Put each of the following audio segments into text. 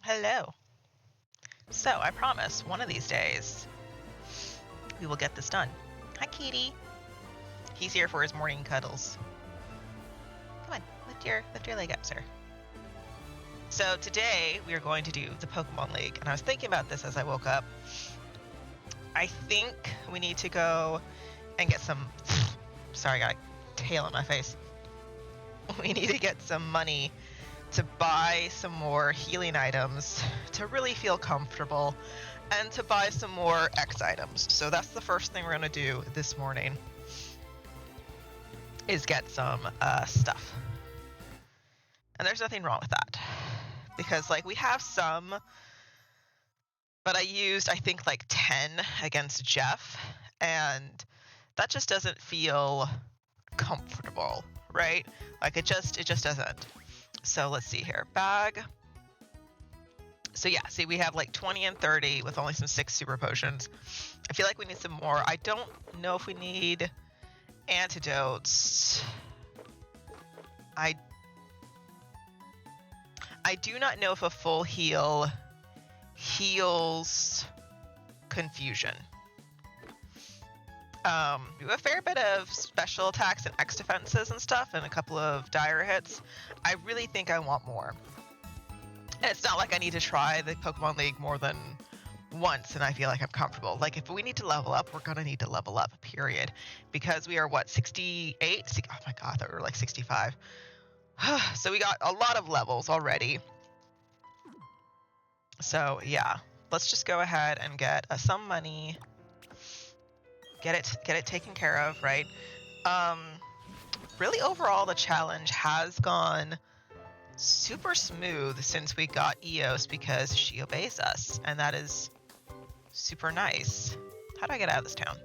Hello. So, I promise, one of these days, we will get this done. Hi, Kitty. He's here for his morning cuddles. Come on, lift your leg up, sir. So today, we are going to do the Pokemon League, and I was thinking about this as I woke up. I think we need to go and get some... Sorry, I got a tail in my face. We need to get some money to buy some more healing items to really feel comfortable and to buy some more X items. So that's the first thing we're going to do this morning is get some stuff. And there's nothing wrong with that because like we have some, but I used I think like 10 against Jeff and that just doesn't feel comfortable, right? Like it just doesn't. So let's see here. Bag. So yeah, see we have like 20 and 30 with only some 6 super potions. I feel like we need some more. I don't know if we need antidotes. I do not know if a full heal heals confusion. We have a fair bit of special attacks and X defenses and stuff and a couple of dire hits. I really think I want more. And it's not like I need to try the Pokemon League more than once and I feel like I'm comfortable. Like if we need to level up, we're gonna need to level up, period. Because we are what, 68? Oh my god, I thought we were like 65. So we got a lot of levels already. So yeah, let's just go ahead and get some money. Get it taken care of, right? Really overall the challenge has gone super smooth since we got Eos because she obeys us, and that is super nice. How do I get out of this town?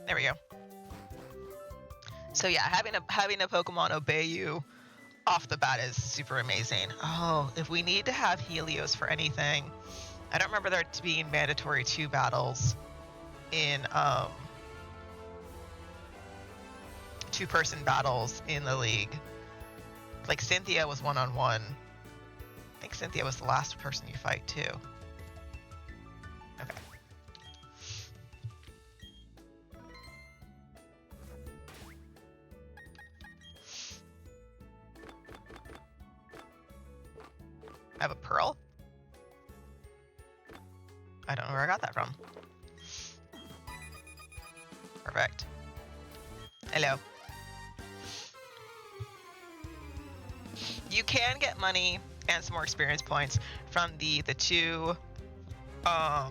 There we go. So yeah, having a Pokemon obey you off the bat is super amazing. Oh, if we need to have Helios for anything, I don't remember there being mandatory 2 battles in 2-person battles in the league. Like Cynthia was 1-on-1. I think Cynthia was the last person you fight too. Okay. I have a pearl? I don't know where I got that from. Perfect. Hello. You can get money and some more experience points from the 2 the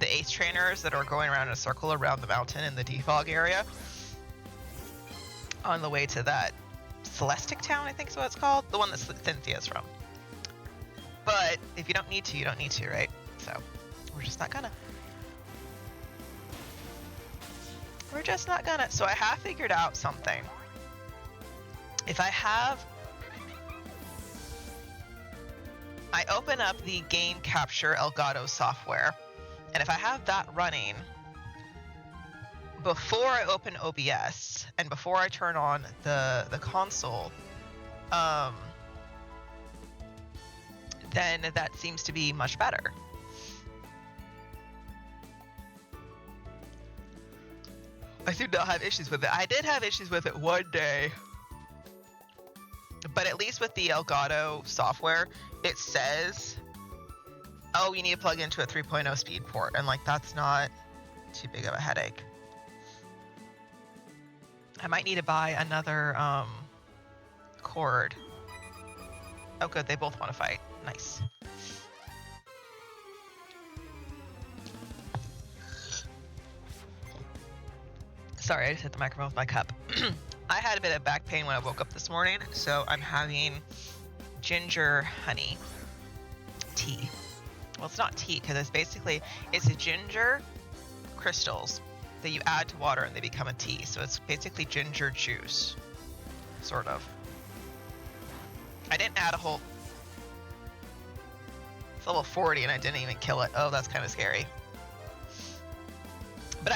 ace trainers that are going around in a circle around the mountain in the defog area on the way to that Celestic town, I think is what it's called, the one that Cynthia's from. But if you don't need to, you don't need to, right? So we're just not gonna. We're just not gonna. So I have figured out something. If I open up the game capture Elgato software, and if I have that running before I open OBS and before I turn on the console, then that seems to be much better. I do not have issues with it. I did have issues with it one day, but at least with the Elgato software, it says, oh, you need to plug into a 3.0 speed port, and like that's not too big of a headache. I might need to buy another cord. Oh, good. They both want to fight. Nice. Sorry, I just hit the microphone with my cup. I had a bit of back pain when I woke up this morning, so I'm having ginger honey tea. Well, it's not tea because it's a ginger crystals that you add to water and they become a tea. So it's basically ginger juice, sort of. I didn't add a whole... It's level 40 and I didn't even kill it. Oh, that's kind of scary. But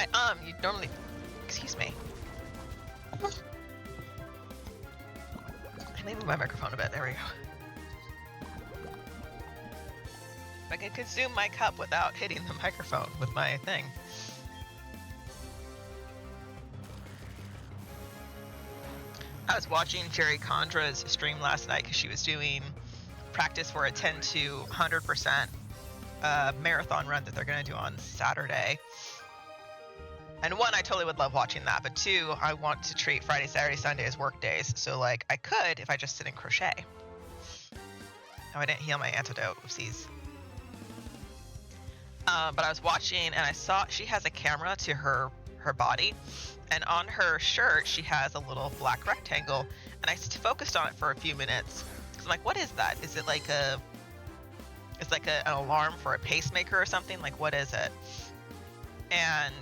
you normally... Excuse me. Let me move my microphone a bit. There we go. I can consume my cup without hitting the microphone with my thing. I was watching Jerry Condra's stream last night because she was doing practice for a 10 to 100% marathon run that they're going to do on Saturday. And one, I totally would love watching that, but two, I want to treat Friday, Saturday, Sunday as work days. So like I could if I just sit and crochet. Oh, I didn't heal my antidote. Oopsies. But I was watching and I saw she has a camera to her body, and on her shirt she has a little black rectangle, and I focused on it for a few minutes. I'm like, what is that? Is it like an alarm for a pacemaker or something? Like, what is it? And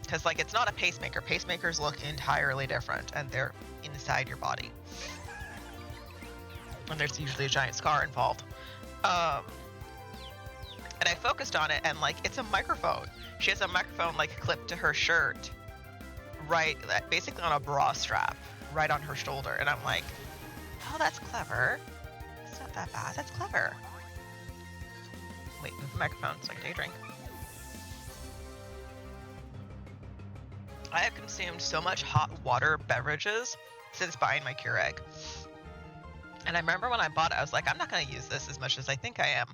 because like it's not a pacemaker. Pacemakers look entirely different, and they're inside your body, and there's usually a giant scar involved. And I focused on it, and like it's a microphone. She has a microphone like clipped to her shirt, right, basically on a bra strap, right on her shoulder. And I'm like, oh, that's clever. It's not that bad. That's clever. Wait, move the microphone so I can take a drink. I have consumed so much hot water beverages since buying my Keurig. And I remember when I bought it, I was like, I'm not going to use this as much as I think I am.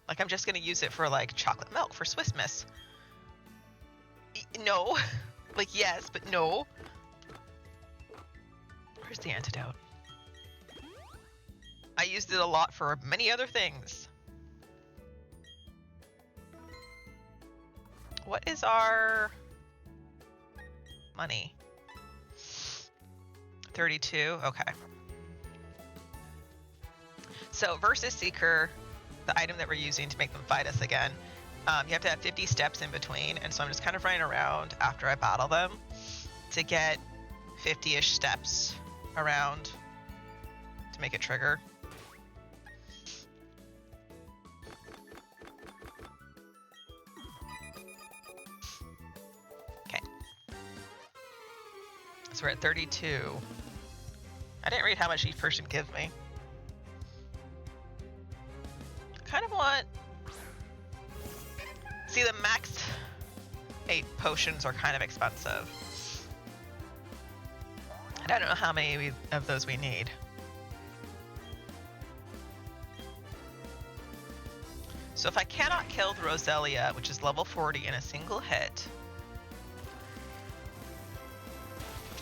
Like, I'm just going to use it for, like, chocolate milk for Swiss Miss. No. Like, yes, but no. Where's the antidote? I used it a lot for many other things. What is our money? 32? Okay. So versus Seeker, the item that we're using to make them fight us again, you have to have 50 steps in between, and so I'm just kind of running around after I battle them to get 50-ish steps around to make it trigger. Okay. So we're at 32. I didn't read how much each person gives me. Kind of want... See, the max 8 potions are kind of expensive. And I don't know how many of those we need. So if I cannot kill the Roselia, which is level 40, in a single hit,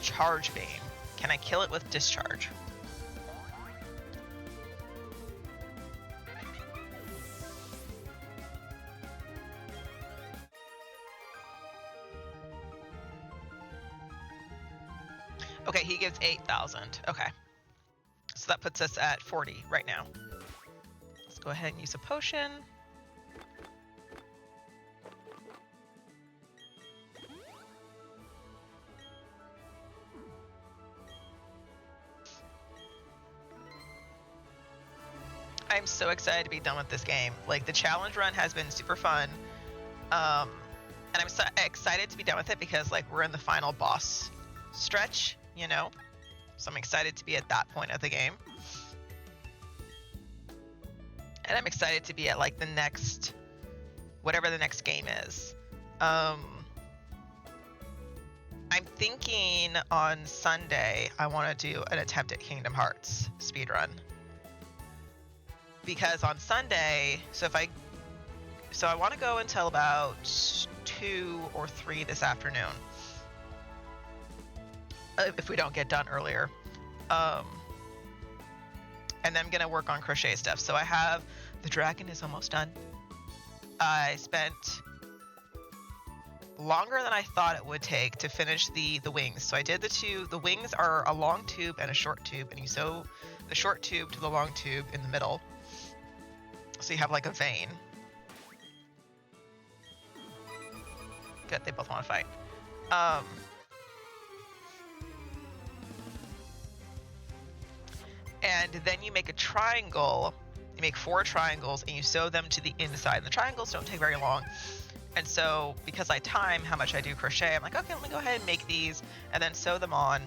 charge beam. Can I kill it with discharge? Okay, he gives 8,000. Okay. So that puts us at 40 right now. Let's go ahead and use a potion. I'm so excited to be done with this game. Like, the challenge run has been super fun. And I'm so excited to be done with it because, like, we're in the final boss stretch, you know? So I'm excited to be at that point of the game. And I'm excited to be at, like, the next... whatever the next game is. I'm thinking on Sunday I want to do an attempt at Kingdom Hearts speedrun. Because on Sunday, so I want to go until about 2 or 3 this afternoon. If we don't get done earlier. And and then I'm gonna work on crochet stuff. So I have the dragon is almost done. I spent longer than I thought it would take to finish the wings. So I did the wings are a long tube and a short tube, and you sew the short tube to the long tube in the middle. So you have like a vein. Good, they both want to fight. And then you make a triangle. You make 4 triangles and you sew them to the inside. And the triangles don't take very long. And so because I time how much I do crochet, I'm like, okay, let me go ahead and make these and then sew them on.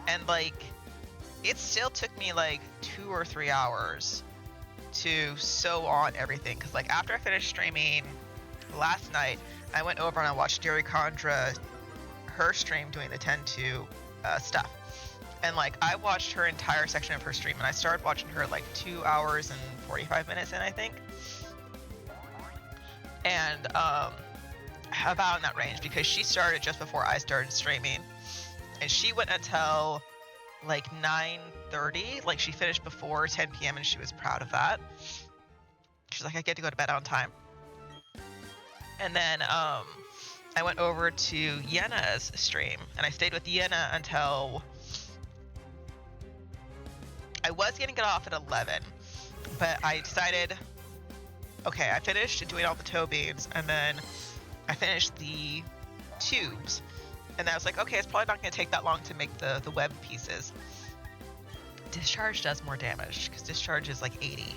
And like, it still took me like 2 or 3 hours to sew on everything. Cause like after I finished streaming last night, I went over and I watched Jerry Condra, her stream doing the 10-2 stuff. And like, I watched her entire section of her stream and I started watching her like 2 hours and 45 minutes in, I think. And about in that range, because she started just before I started streaming, and she went until like 9:30. Like she finished before 10 p.m. and she was proud of that. She's like, I get to go to bed on time. And then I went over to Yenna's stream and I stayed with Yenna until I was gonna get off at 11, but I decided, okay, I finished doing all the toe beads and then I finished the tubes, and I was like, okay, it's probably not going to take that long to make the web pieces. Discharge does more damage because discharge is like 80.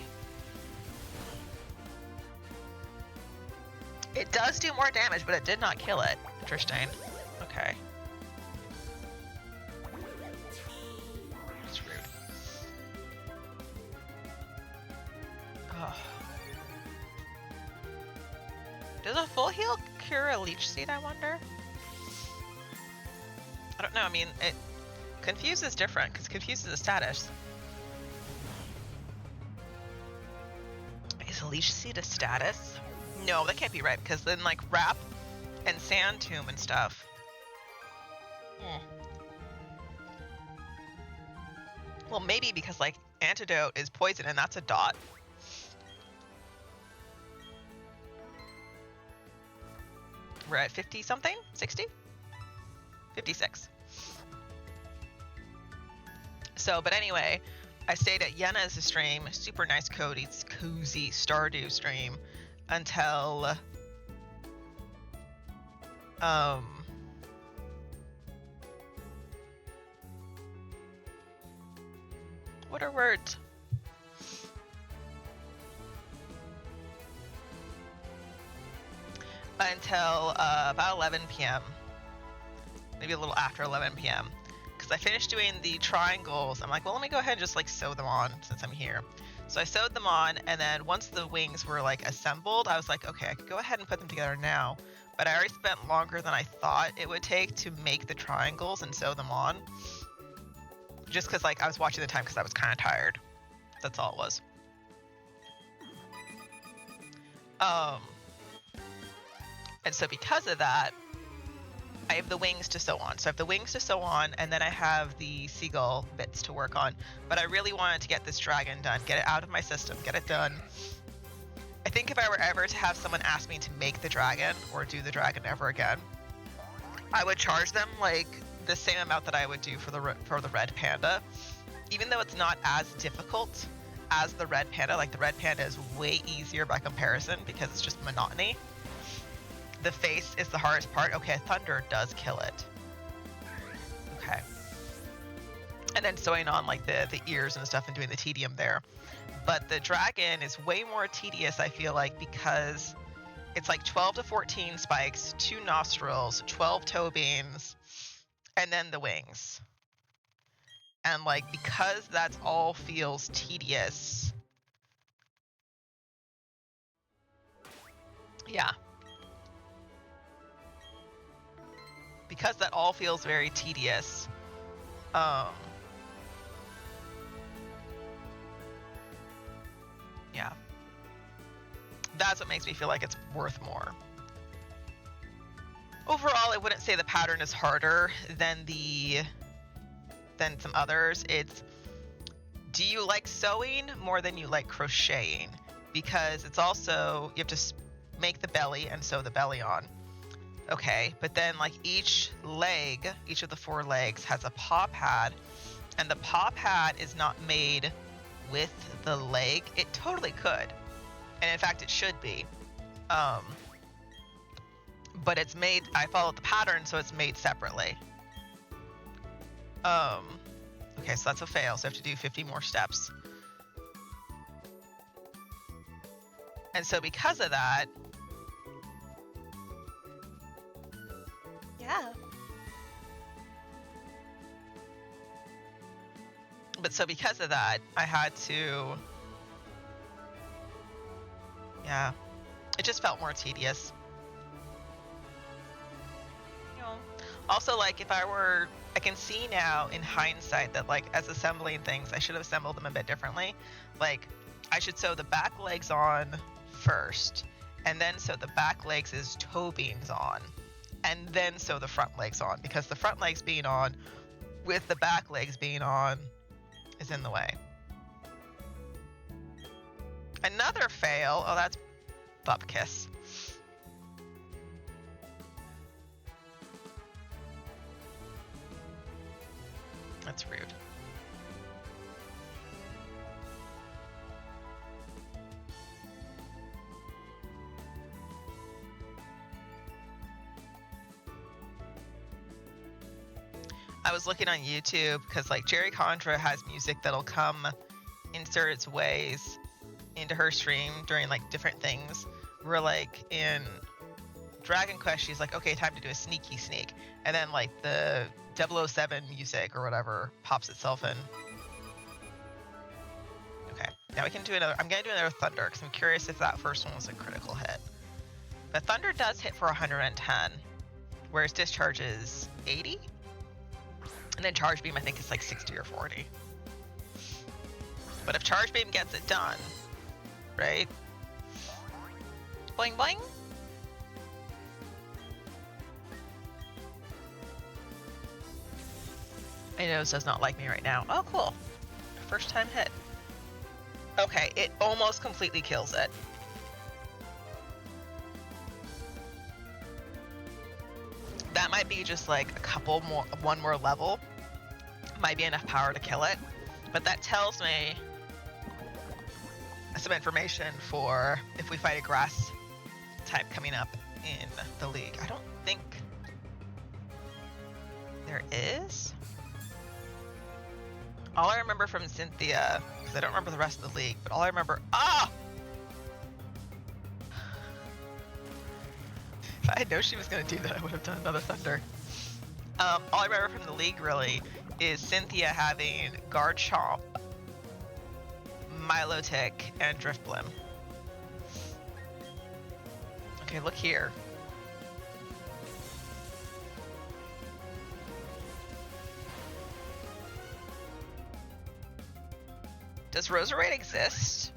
It does do more damage, but it did not kill it. Interesting. Okay. That's rude. Oh. Does a full heal cure a leech seed, I wonder? I don't know. I mean, it Confuse is different because Confuse is a status. Is a leech seed a status? No, that can't be right because then like Wrap and Sand Tomb and stuff. Well, maybe because like Antidote is poison and that's a dot. We're at 50 something? 60? 56. So, but anyway, I stayed at Yenna's stream, super nice cozy Stardew stream, until what are words? Until about 11 p.m. Maybe a little after 11 p.m. Because I finished doing the triangles. I'm like, well, let me go ahead and just like sew them on since I'm here. So I sewed them on, and then once the wings were like assembled, I was like, okay, I could go ahead and put them together now. But I already spent longer than I thought it would take to make the triangles and sew them on. Just because like I was watching the time because I was kind of tired. That's all it was. And so because of that, I have the wings to sew on. So I have the wings to sew on, and then I have the seagull bits to work on. But I really wanted to get this dragon done, get it out of my system, get it done. I think if I were ever to have someone ask me to make the dragon or do the dragon ever again, I would charge them like the same amount that I would do for the red panda. Even though it's not as difficult as the red panda, like the red panda is way easier by comparison because it's just monotony. The face is the hardest part. Okay, thunder does kill it. Okay. And then sewing on like the ears and stuff and doing the tedium there. But the dragon is way more tedious, I feel like, because it's like 12 to 14 spikes, 2 nostrils, 12 toe beams, and then the wings. And like, because that's all feels tedious. Yeah. Because that all feels very tedious. Yeah. That's what makes me feel like it's worth more. Overall, I wouldn't say the pattern is harder than some others. It's Do you like sewing more than you like crocheting? Because it's also, you have to make the belly and sew the belly on. Okay, but then like each leg, each of the 4 legs has a paw pad, and the paw pad is not made with the leg. It totally could, and in fact it should be, but it's made, I followed the pattern, so it's made separately. Okay, so that's a fail, so I have to do 50 more steps. And so because of that, yeah. But so because of that, I had to, yeah, it just felt more tedious. You know, also, like, if I can see now in hindsight that, like, as assembling things, I should have assembled them a bit differently. Like, I should sew the back legs on first, and then sew the back legs as toe beams on, and then sew the front legs on, because the front legs being on with the back legs being on is in the way. Another fail. Oh, that's bupkis. That's rude. I was looking on YouTube because, like, Jerry Contra has music that'll come insert its ways into her stream during, like, different things. Where, like, in Dragon Quest, she's like, okay, time to do a sneaky sneak. And then, like, the 007 music or whatever pops itself in. Okay, now we can do another. I'm going to do another Thunder because I'm curious if that first one was a critical hit. But Thunder does hit for 110, whereas Discharge is 80. And then Charge Beam, I think, is like 60 or 40. But if Charge Beam gets it done, right? Boing, boing. My nose does not like me right now. Oh, cool. First time hit. Okay, it almost completely kills it. That might be just like one more level. Might be enough power to kill it. But that tells me some information for if we fight a grass type coming up in the league. I don't think there is. All I remember from Cynthia, because I don't remember the rest of the league, but all I remember, if I had known she was going to do that, I would have done another Thunder. All I remember from the league, really, is Cynthia having Guard Chomp, Milotic, and Driftblim. Okay, look here. Does Roserade exist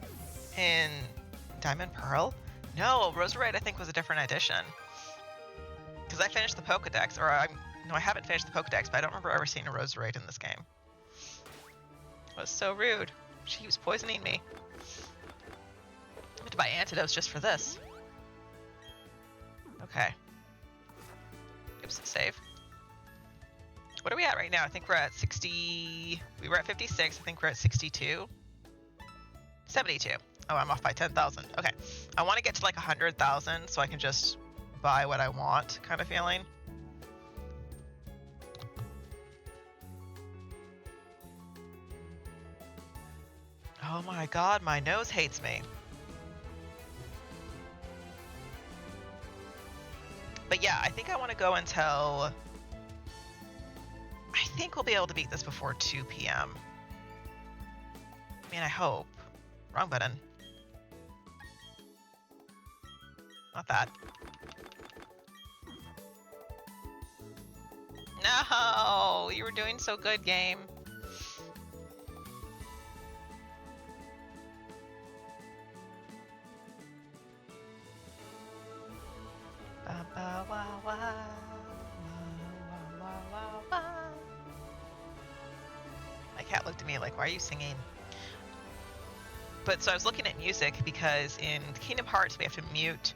in Diamond Pearl? No, Roserade I think was a different edition. Because I finished the Pokedex, or no, I haven't finished the Pokedex, but I don't remember ever seeing a Roserade in this game. It was so rude. She was poisoning me. I have to buy antidotes just for this. Okay. Oops, save. What are we at right now? I think we're at 60... We were at 56. I think we're at 62. 72. Oh, I'm off by 10,000. Okay. I want to get to like 100,000 so I can just buy what I want kind of feeling. Oh my god, my nose hates me. But yeah, I think I want to go until... I think we'll be able to beat this before 2 p.m. I mean, I hope. Wrong button. Not that. No! You were doing so good, game. Ba ba wa wa. My cat looked at me like, why are you singing? But so I was looking at music because in Kingdom Hearts we have to mute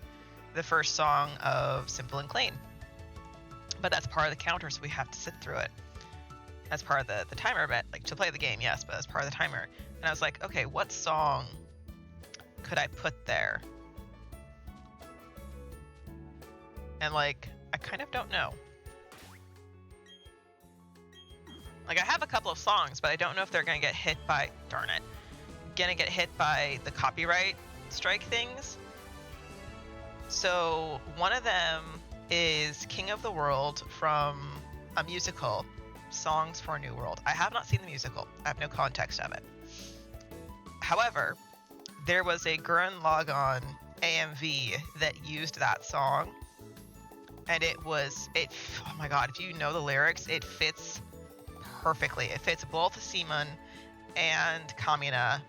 the first song of Simple and Clean. But that's part of the counter, so we have to sit through it. As part of the timer, but like to play the game, yes, but as part of the timer. And I was like, okay, what song could I put there? And like, I kind of don't know. Like, I have a couple of songs, but I don't know if they're gonna get hit by, darn it, gonna get hit by the copyright strike things. So one of them is King of the World from a musical, Songs for a New World. I have not seen the musical. I have no context of it. However, there was a Gurren Lagann AMV that used that song, and oh my god, if you know the lyrics, it fits perfectly. It fits both Simon and Kamina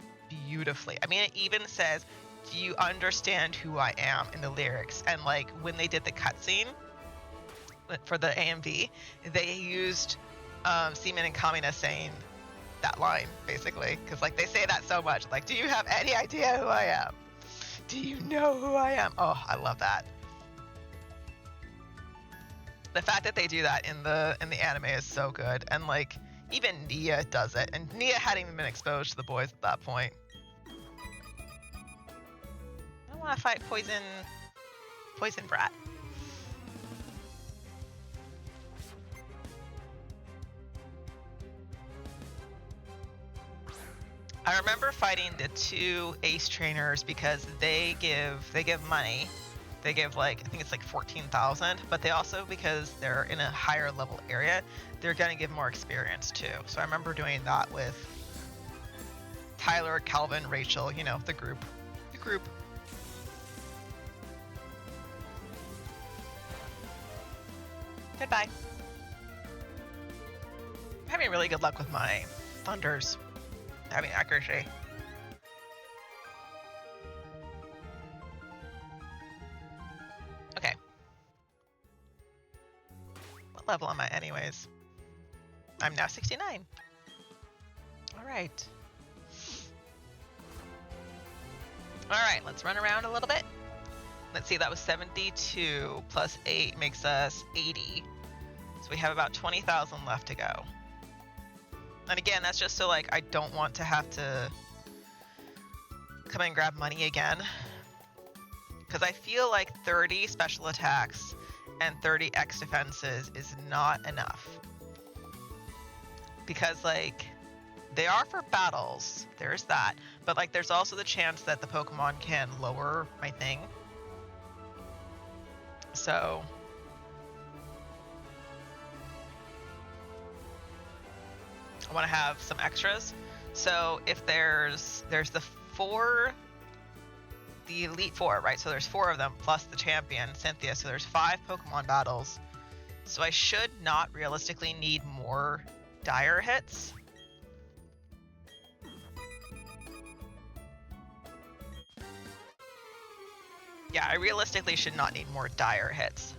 beautifully. I mean, it even says, "Do you understand who I am?" in the lyrics. And like when they did the cutscene for the AMV, they used Simon and Kamina saying that line basically, because like they say that so much. Like, do you have any idea who I am? Do you know who I am? Oh, I love that. The fact that they do that in the anime is so good, and like even Nia does it, and Nia hadn't even been exposed to the boys at that point. I want to fight Poison Brat. I remember fighting the two ace trainers because they give money. They give like, I think it's like 14,000, but they also, because they're in a higher level area, they're gonna give more experience too. So I remember doing that with Tyler, Calvin, Rachel, you know, the group. Goodbye. I'm having really good luck with my thunders. Having accuracy. Okay. What level am I anyways? I'm now 69. Alright. Alright, let's run around a little bit. Let's see, that was 72 plus 8 makes us 80. So we have about 20,000 left to go. And again, that's just so like I don't want to have to come and grab money again. Because I feel like 30 special attacks and 30 X defenses is not enough. Because like, they are for battles, there's that. But like there's also the chance that the Pokemon can lower my thing. So I want to have some extras. So if there's the Elite Four, right? So there's 4 of them plus the champion, Cynthia. So there's 5 Pokemon battles. So I should not realistically need more dire hits. Yeah, I realistically should not need more dire hits.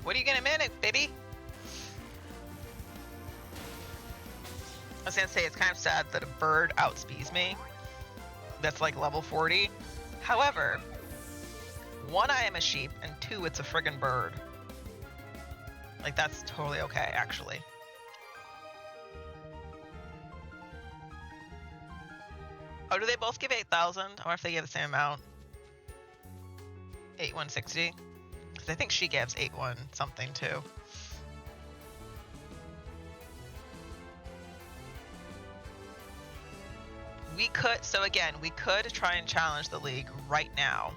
What are you gonna manage, baby? I was gonna say, it's kind of sad that a bird outspeeds me. That's like level 40. However, 1, I am a sheep, and 2, it's a friggin' bird. Like, that's totally okay, actually. Oh, do they both give 8,000? I wonder if they give the same amount. 8,160? Because I think she gives 8,1 something too. We could, so again, we could try and challenge the league right now.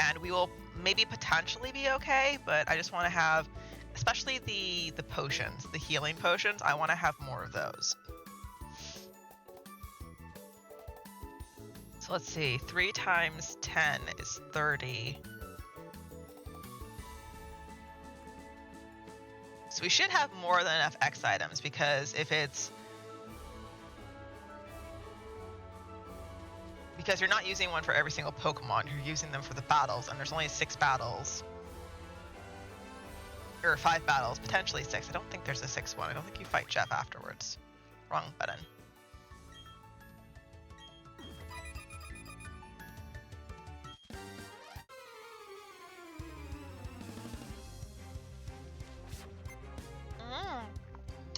And we will maybe potentially be okay, but I just want to have, especially the potions, the healing potions, I want to have more of those. So let's see, 3 times 10 is 30. So we should have more than enough X items, because if it's... Because you're not using one for every single Pokemon, you're using them for the battles, and there's only 6 battles. Or 5 battles, potentially 6. I don't think there's a 6th one. I don't think you fight Jeff afterwards. Wrong button.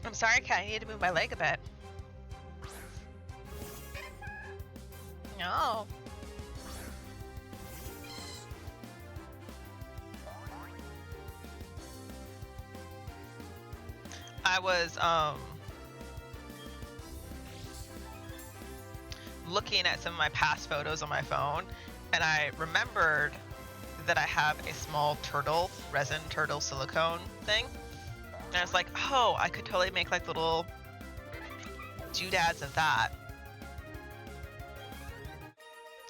I'm sorry, Kat. I need to move my leg a bit. No. I was looking at some of my past photos on my phone, and I remembered that I have a small resin turtle silicone thing. And I was like, oh, I could totally make like little doodads of that.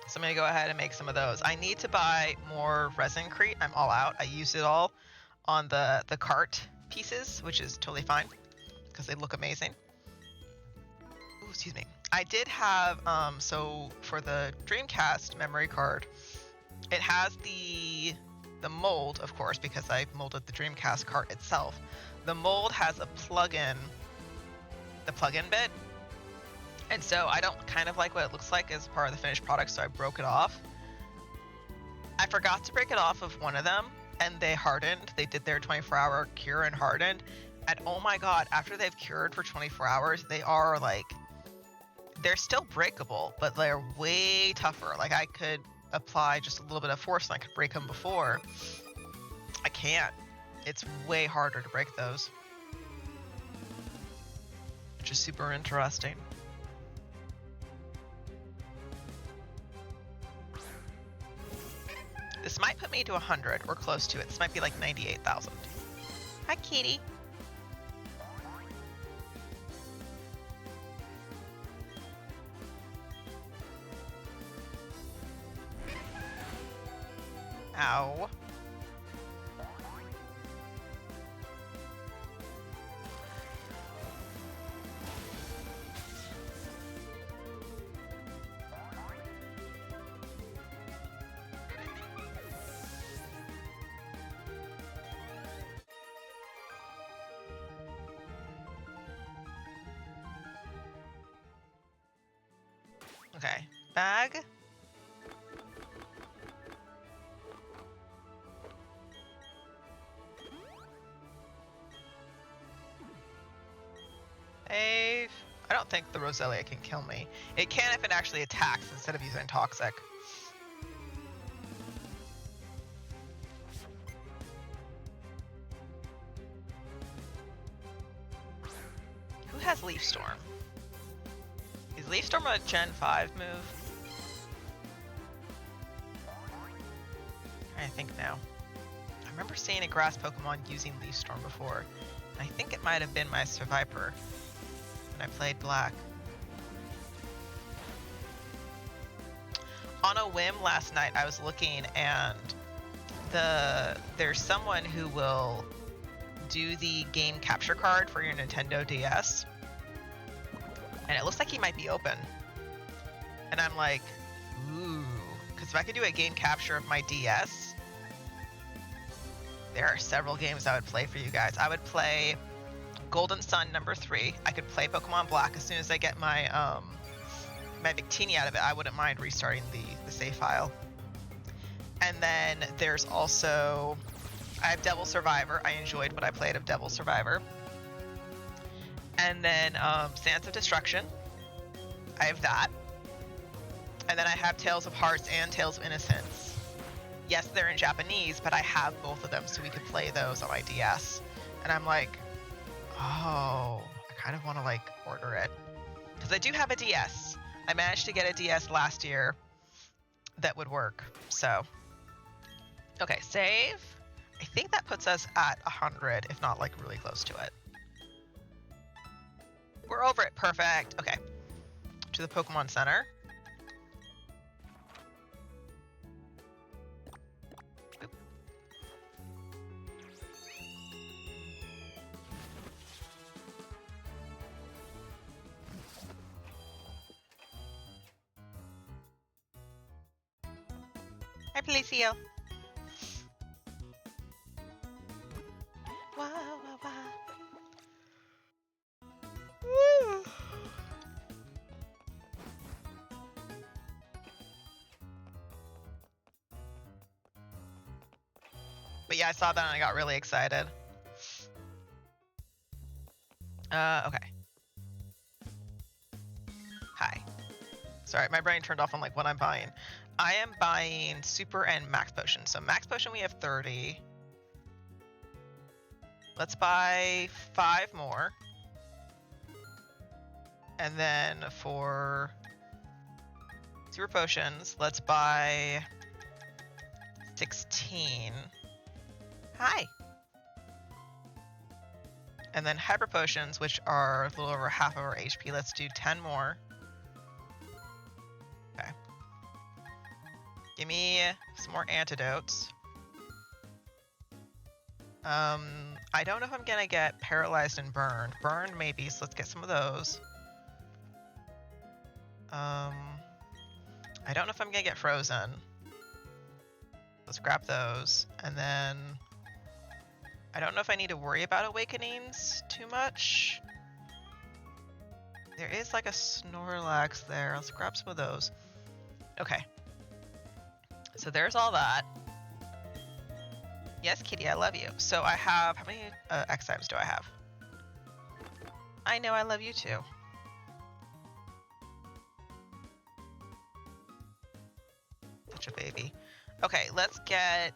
So I'm gonna go ahead and make some of those. I need to buy more Resin-crete. I'm all out. I used it all on the cart pieces, which is totally fine because they look amazing. Ooh, excuse me. I did have, so for the Dreamcast memory card, it has the mold, of course, because I molded the Dreamcast cart itself. The mold has a plug-in, the plug-in bit. And so I don't kind of like what it looks like as part of the finished product, so I broke it off. I forgot to break it off of one of them, and they hardened. They did their 24-hour cure and hardened. And oh my god, after they've cured for 24 hours, they are like, they're still breakable, but they're way tougher. Like I could apply just a little bit of force and I could break them before. I can't. It's way harder to break those. Which is super interesting. This might put me to 100 or close to it. This might be like 98,000. Hi, kitty. Ow. Okay, bag. Save. I don't think the Roselia can kill me. It can if it actually attacks instead of using Toxic. Who has Leaf Storm? Is Leaf Storm a Gen 5 move? I think no. I remember seeing a grass Pokemon using Leaf Storm before. I think it might have been my Survivor when I played Black. On a whim last night, I was looking, and there's someone who will do the game capture card for your Nintendo DS. And it looks like he might be open. And I'm like, ooh. Because if I could do a game capture of my DS, there are several games I would play for you guys. I would play Golden Sun #3. I could play Pokemon Black as soon as I get my my Victini out of it. I wouldn't mind restarting the save file. And then there's also, I have Devil Survivor. I enjoyed what I played of Devil Survivor. And then Sands of Destruction. I have that. And then I have Tales of Hearts and Tales of Innocence. Yes, they're in Japanese, but I have both of them, so we could play those on my DS. And I'm like, oh, I kind of want to like order it. Because I do have a DS. I managed to get a DS last year that would work. So, okay, save. I think that puts us at 100, if not like really close to it. We're over it. Perfect. Okay. To the Pokemon Center. Boop. Felicio. Wow, wow, wow. Woo. But yeah, I saw that and I got really excited. Okay. Hi. Sorry, my brain turned off on like what I'm buying. I am buying super and max potion. So max potion we have 30. Let's buy 5 more. And then for super potions, let's buy 16. Hi. And then hyper potions, which are a little over half of our HP. Let's do 10 more. Okay. Give me some more antidotes. I don't know if I'm gonna get paralyzed and burned. Burned maybe, so let's get some of those. I don't know if I'm gonna get frozen. Let's grab those. And then I don't know if I need to worry about awakenings too much. There is like a Snorlax there. Let's grab some of those. Okay. So there's all that. Yes, Kitty, I love you. So I have, how many X times do I have? I know I love you too. Such a baby. Okay, let's get,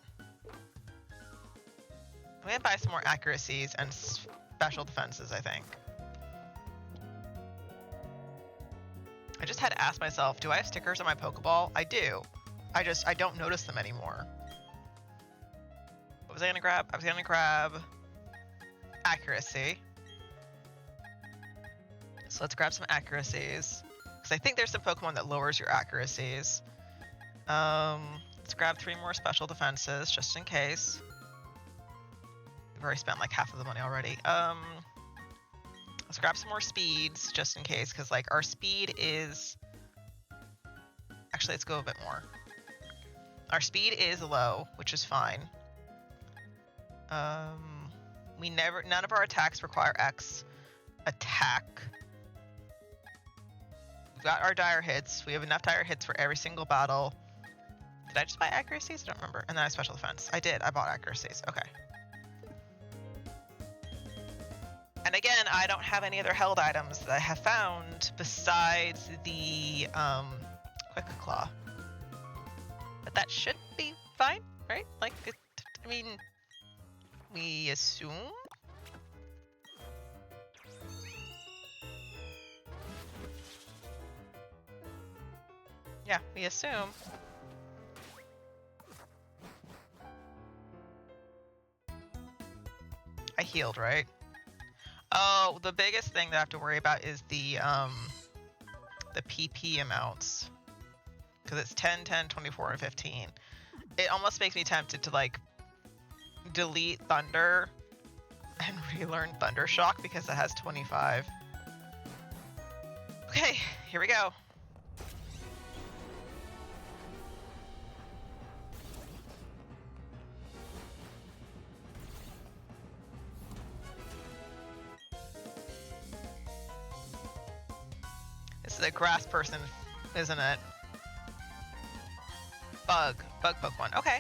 I'm gonna buy some more accuracies and special defenses, I think. I just had to ask myself, do I have stickers on my Pokeball? I do. I don't notice them anymore. What was I gonna grab? I was gonna grab accuracy. So let's grab some accuracies. Because I think there's some Pokemon that lowers your accuracies. Let's grab 3 more special defenses, just in case. We've already spent like half of the money already. Let's grab some more speeds, just in case, because like our speed is... Actually, let's go a bit more. Our speed is low, which is fine. None of our attacks require X attack. We've got our dire hits. We have enough dire hits for every single battle. Did I just buy accuracies? I don't remember. And then I have special defense. I did. I bought accuracies. Okay. And again, I don't have any other held items that I have found besides the Quick Claw. But that should be fine, right? Like, I mean, we assume? Yeah, we assume. I healed, right? Oh, the biggest thing that I have to worry about is the PP amounts. Because it's 10, 10, 24, and 15. It almost makes me tempted to, like, delete Thunder and relearn Thunder Shock because it has 25. Okay, here we go. This is a grass person, isn't it? Bug Pokemon. Okay.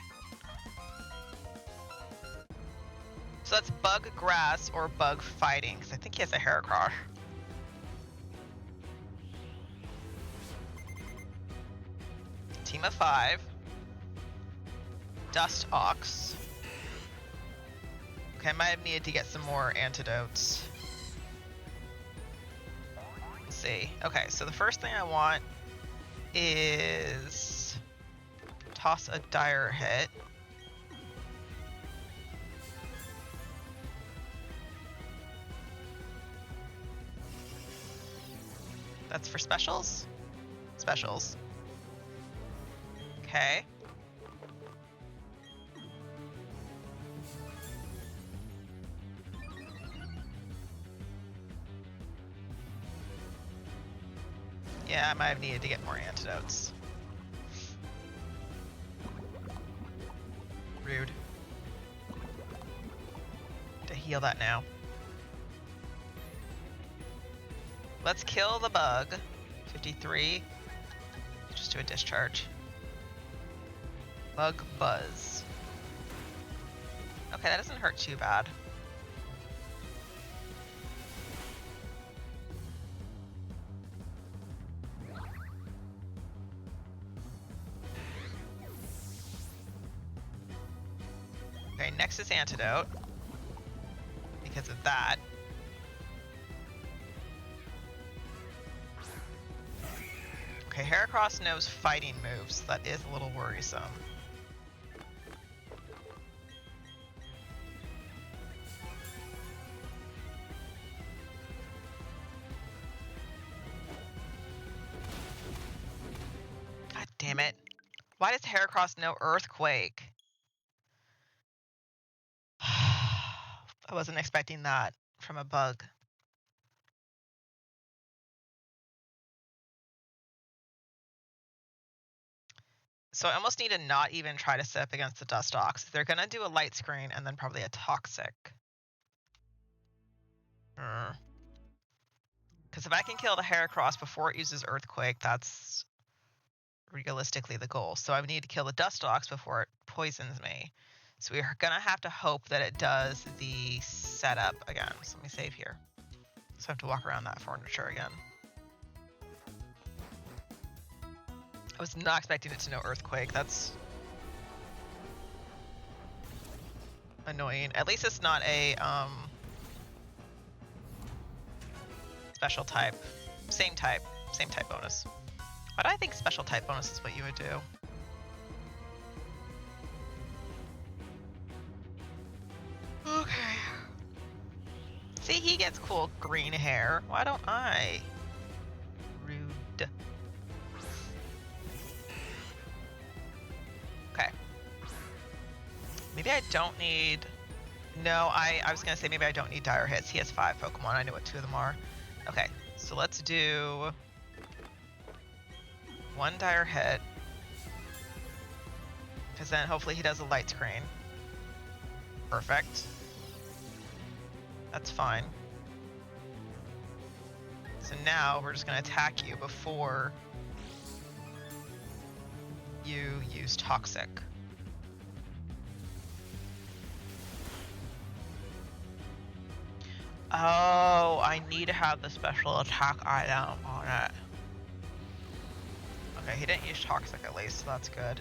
So that's bug grass or bug fighting, because I think he has a Heracross. Team of 5. Dust Ox. Okay, I might have needed to get some more antidotes. Let's see. Okay, so the first thing I want is toss a dire hit. That's for specials? Specials. Okay. Yeah, I might have needed to get more antidotes. Rude. To heal that now. Let's kill the bug. 53. Just do a discharge. Bug buzz. Okay, that doesn't hurt too bad. Okay, next is antidote. Because of that. Okay, Heracross knows fighting moves. That is a little worrisome. God damn it. Why does Heracross know Earthquake? I wasn't expecting that from a bug. So I almost need to not even try to set up against the Dustox. They're going to do a light screen and then probably a Toxic. Because if I can kill the Heracross before it uses Earthquake, that's realistically the goal. So I need to kill the Dustox before it poisons me. So we're going to have to hope that it does the setup again. So let me save here. So I have to walk around that furniture again. I was not expecting it to know Earthquake. That's annoying. At least it's not a special type. Same type bonus. But I think special type bonus is what you would do. Okay. See, he gets cool green hair. Why don't I? Rude. Okay. Maybe I don't need... No, I was going to say maybe I don't need dire hits. He has 5 Pokemon. I know what 2 of them are. Okay, so let's do 1 dire hit. Because then hopefully he does a light screen. Perfect. That's fine. So now we're just going to attack you before you use Toxic. Oh, I need to have the special attack item on it. Okay, he didn't use Toxic at least, so that's good.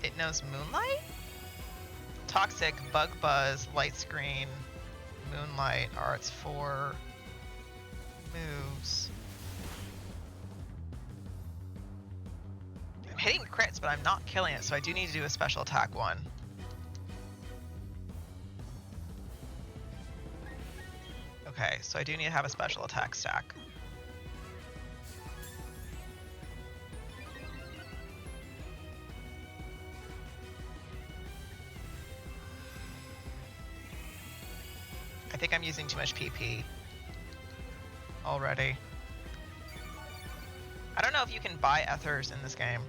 It knows Moonlight? Toxic, Bug Buzz, Light Screen, Moonlight are its 4 moves. I'm hitting crits, but I'm not killing it, so I do need to do a special attack one. Okay, so I do need to have a special attack stack. I think I'm using too much PP already. I don't know if you can buy ethers in this game.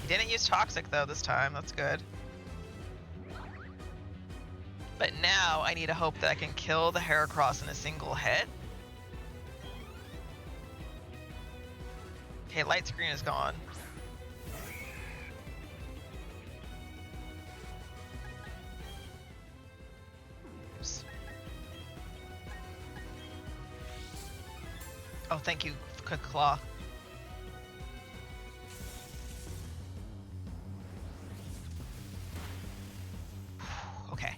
He didn't use Toxic though this time, that's good. But now I need to hope that I can kill the Heracross in a single hit. Okay, light screen is gone. Oops. Oh, thank you, Claw. Okay.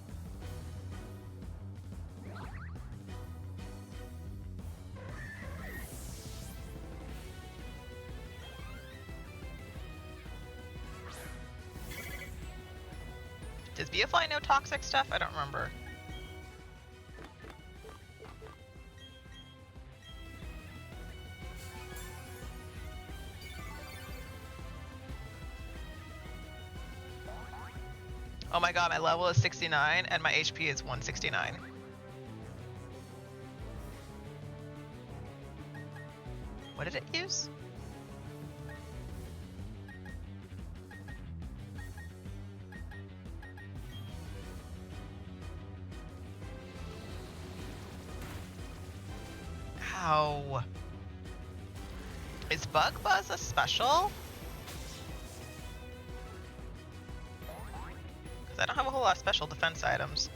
Does Beefly know Toxic stuff? I don't remember. Oh my god, my level is 69 and my HP is 169. What did it use? Ow. Is Bug Buzz a special? Because I don't have a whole lot of special defense items.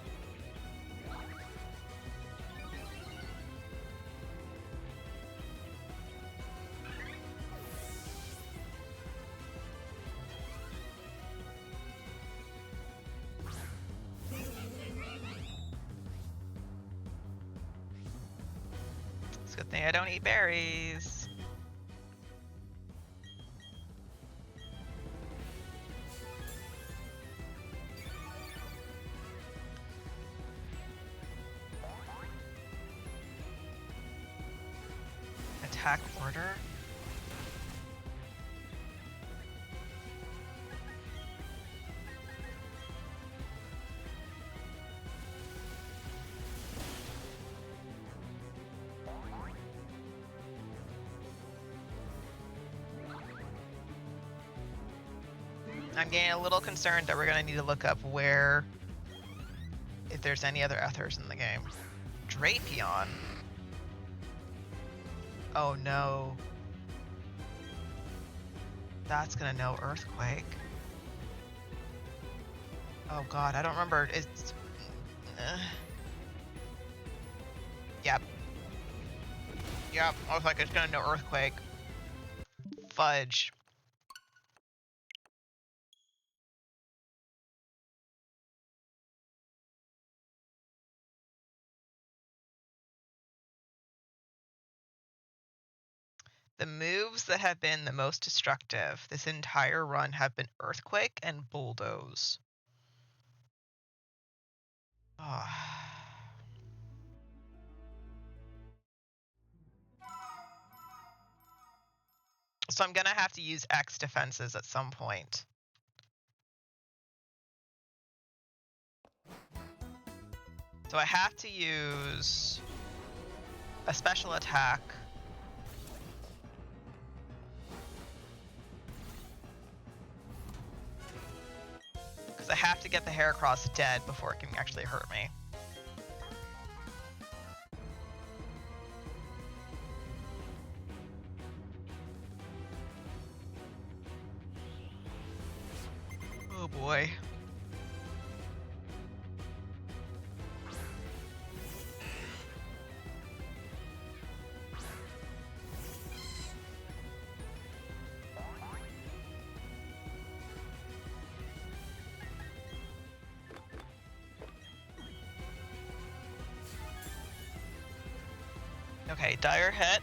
It's a good thing I don't eat berries. Attack order? I'm getting a little concerned that we're going to need to look up where, if there's any other ethers in the game. Drapion. Oh no. That's going to know Earthquake. Oh god, I don't remember. It's... Yep. Yep, looks like it's going to know Earthquake. Fudge. The moves that have been the most destructive this entire run have been Earthquake and Bulldoze. Oh. So I'm gonna have to use X defenses at some point. So I have to use a special attack. Because I have to get the Heracross dead before it can actually hurt me. Oh boy. Okay, dire hit.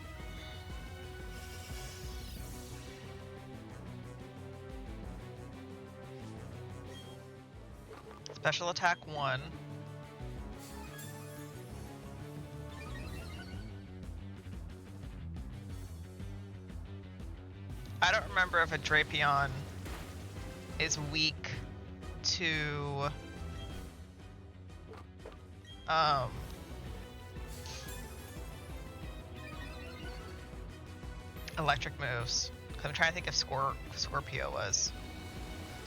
Special attack 1. I don't remember if a Drapion is weak to electric moves. I'm trying to think if Scorpio was.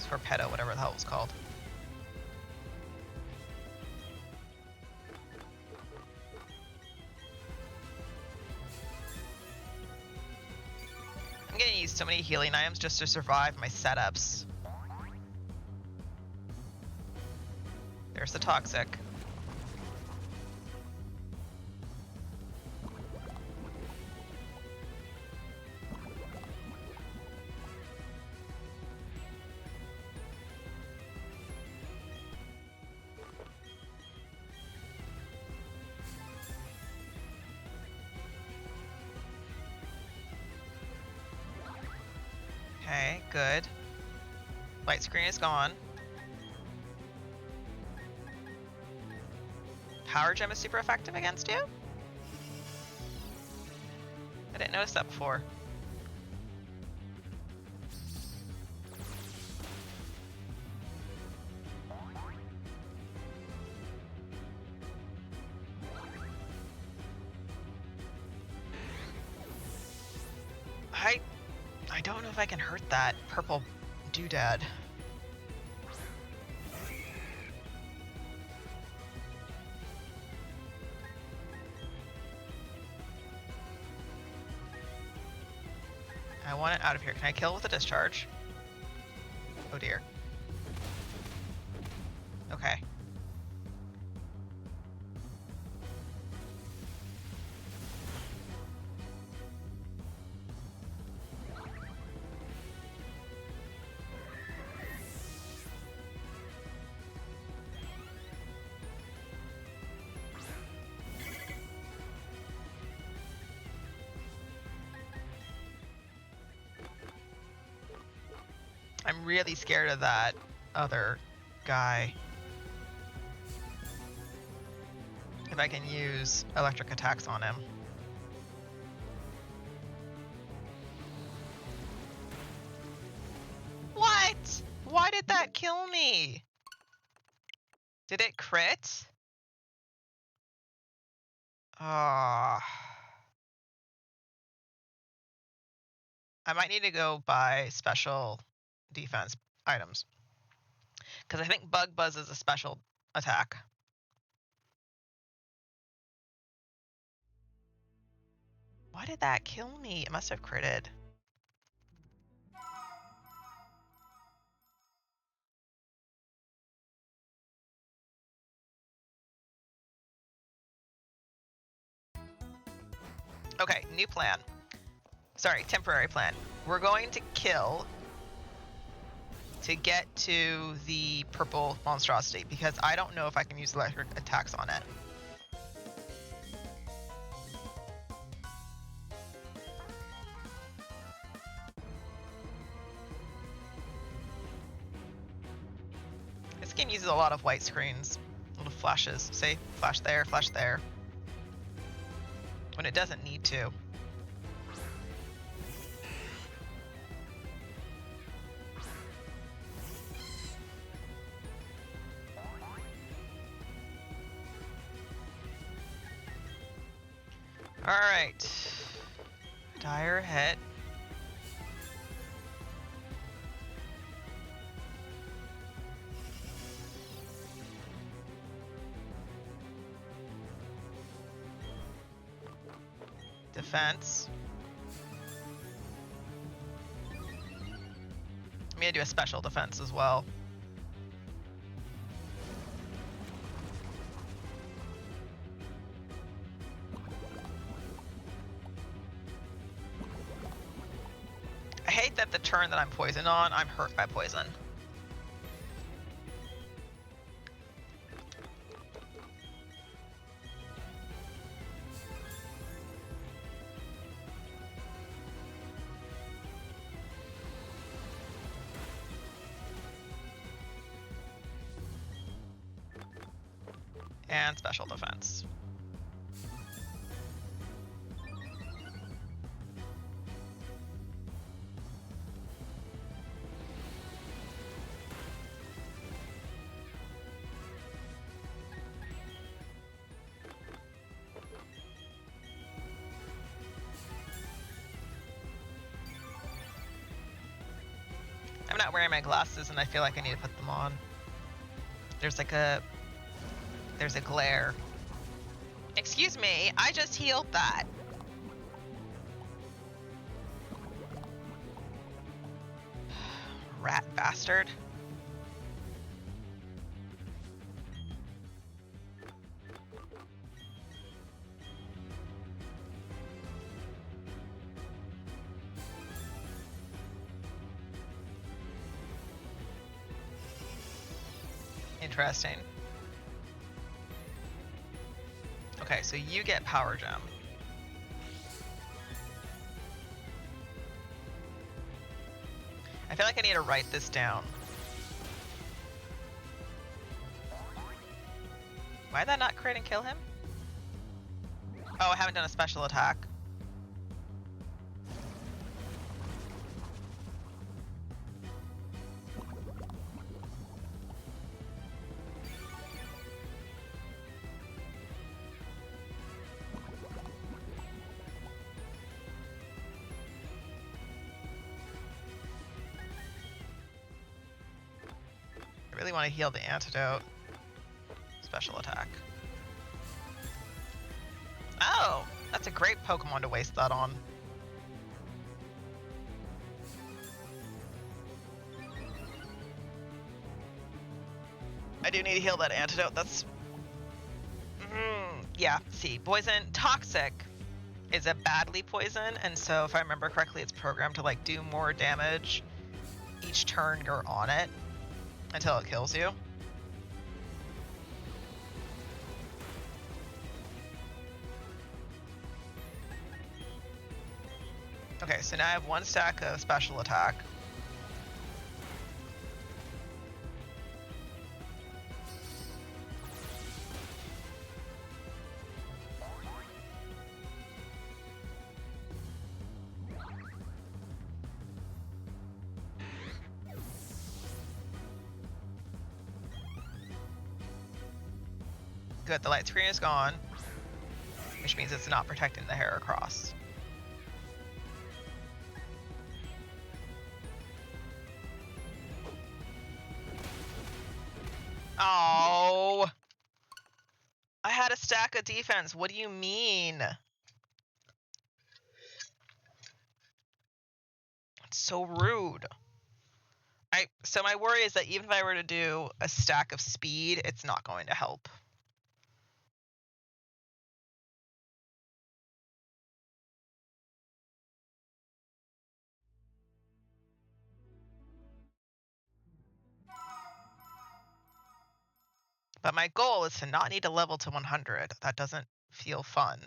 Scorpedo, whatever the hell it was called. I'm gonna use so many healing items just to survive my setups. There's the Toxic. Okay, good. Light screen is gone. Power Gem is super effective against you? I didn't notice that before. I don't know if I can hurt that purple doodad. I want it out of here. Can I kill with a discharge? Oh dear. Okay. I'm really scared of that other guy. If I can use electric attacks on him. What? Why did that kill me? Did it crit? Ah. I might need to go buy special defense items. Because I think Bug Buzz is a special attack. Why did that kill me? It must have critted. Okay, new plan. Sorry, temporary plan. We're going to kill to get to the purple monstrosity because I don't know if I can use electric attacks on it. This game uses a lot of white screens, little flashes. Say, flash there, when it doesn't need to. Alright. Dire hit. Defense. I'm gonna do a special defense as well. I hate that the turn that I'm poisoned on, I'm hurt by poison. And special defense. I'm not wearing my glasses and I feel like I need to put them on. There's a glare. Excuse me, I just healed that. Rat bastard. Interesting. Okay, so you get power gem. I feel like I need to write this down. Why'd that not crit and kill him? Oh, I haven't done a special attack. really want to heal the antidote. Special attack. Oh, that's a great Pokemon to waste that on. I do need to heal that antidote. That's... yeah, see, poison, toxic is a badly poison, and so if I remember correctly, it's programmed to like do more damage each turn you're on it until it kills you. Okay, so now I have 1 stack of special attack. Good, the light screen is gone, which means it's not protecting the Heracross. Oh, I had a stack of defense. What do you mean? It's so rude. So my worry is that even if I were to do a stack of speed, it's not going to help. But my goal is to not need to level to 100. That doesn't feel fun.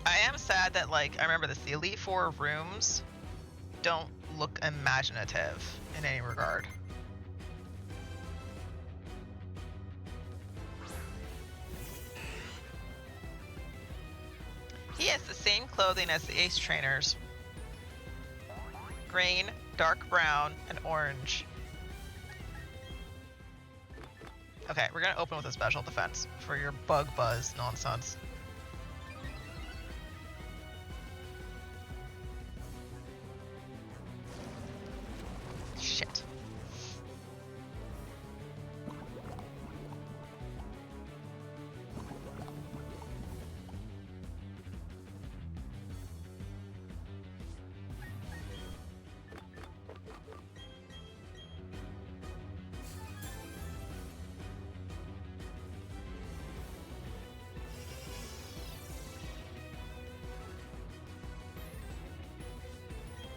I am sad that, like, I remember this, the Elite Four rooms don't look imaginative in any regard. He has the same clothing as the Ace Trainers. Green, dark brown, and orange. Okay, we're gonna open with a special defense for your bug buzz nonsense. Shit.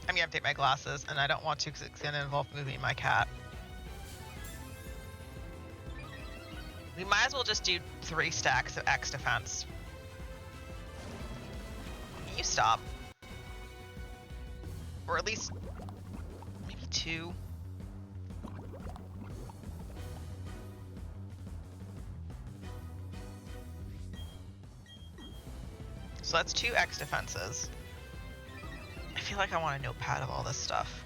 I'm gonna update my glasses, and I don't want to because it's gonna involve moving my cat. We might as well just do 3 stacks of X defense. Can you stop? Or at least maybe 2. So that's 2 X defenses. I feel like I want a notepad of all this stuff.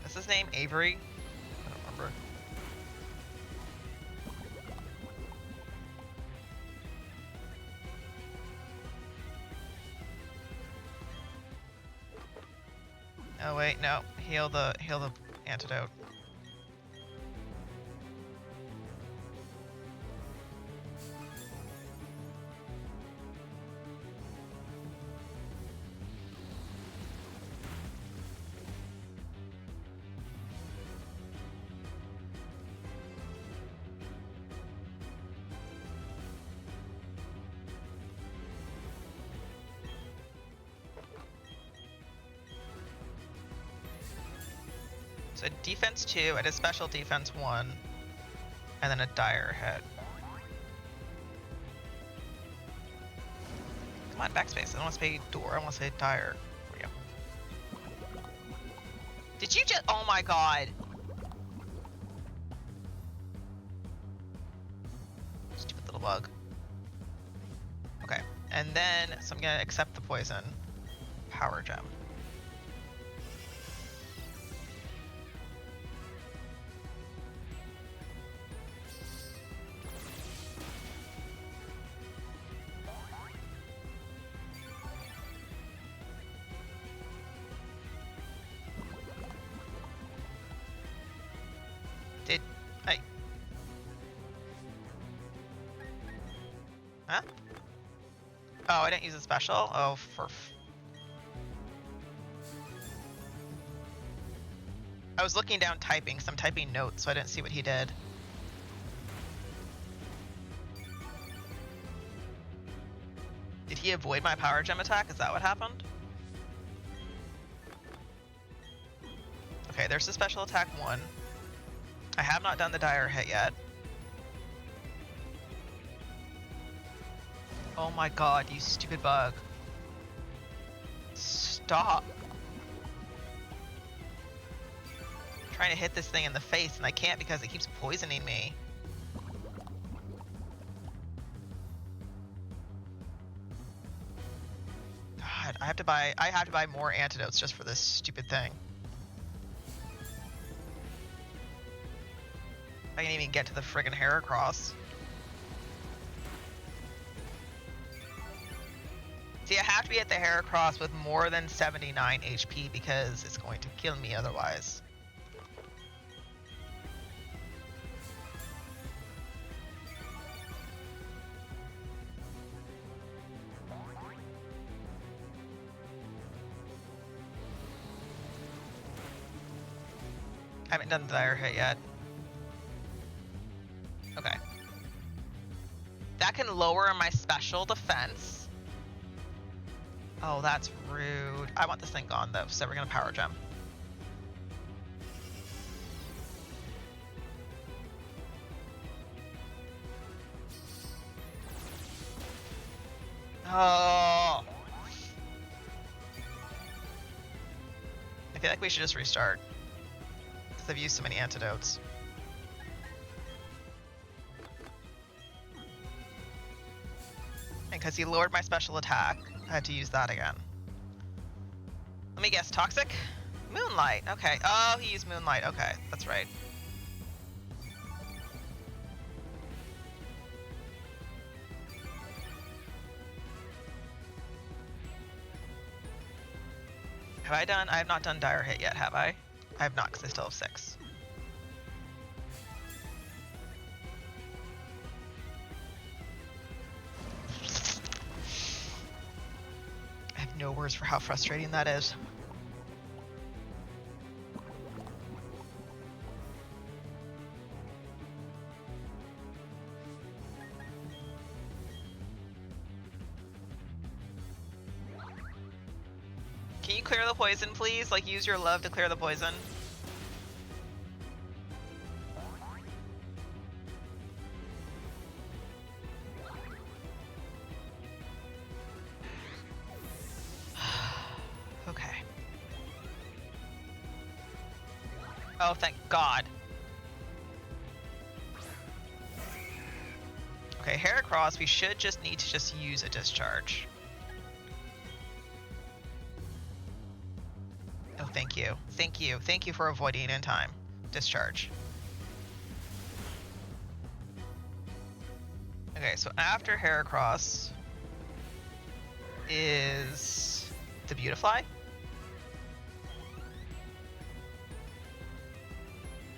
Is his name Avery? I don't remember. Oh wait, no. Heal the antidote. So defense 2 and a special defense 1, and then a dire hit. Come on, backspace. I don't want to say door. I want to say dire. There we go. Did you just? Oh my god. Stupid little bug. Okay, And then, so I'm gonna accept the poison. Power gem. Did I? Huh? Oh, I didn't use a special? Oh, for... I was looking down typing, because I'm typing notes, so I didn't see what he did. Did he avoid my power gem attack? Is that what happened? Okay, there's the special attack 1. I have not done the dire hit yet. Oh my god, you stupid bug. Stop. I'm trying to hit this thing in the face and I can't because it keeps poisoning me. God, I have to buy more antidotes just for this stupid thing. I can even get to the friggin' Heracross. See, I have to be at the Heracross with more than 79 HP because it's going to kill me otherwise. I haven't done the dire hit yet. Okay. That can lower my special defense. Oh, that's rude. I want this thing gone though, so we're gonna power gem. Oh. I feel like we should just restart. Because I've used so many antidotes. And because he lowered my special attack, I had to use that again. Let me guess, toxic? Moonlight, okay. Oh, he used Moonlight, okay, that's right. Have I done? I have not done dire hit yet, have I? I have not, because I still have 6. I have no words for how frustrating that is. Can you clear the poison, please? Like, use your love to clear the poison. Okay. Oh, thank God. Okay, Heracross, we should just need to just use a discharge. Oh, thank you. Thank you. Thank you for avoiding in time. Discharge. Okay, so after Heracross is the Beautifly.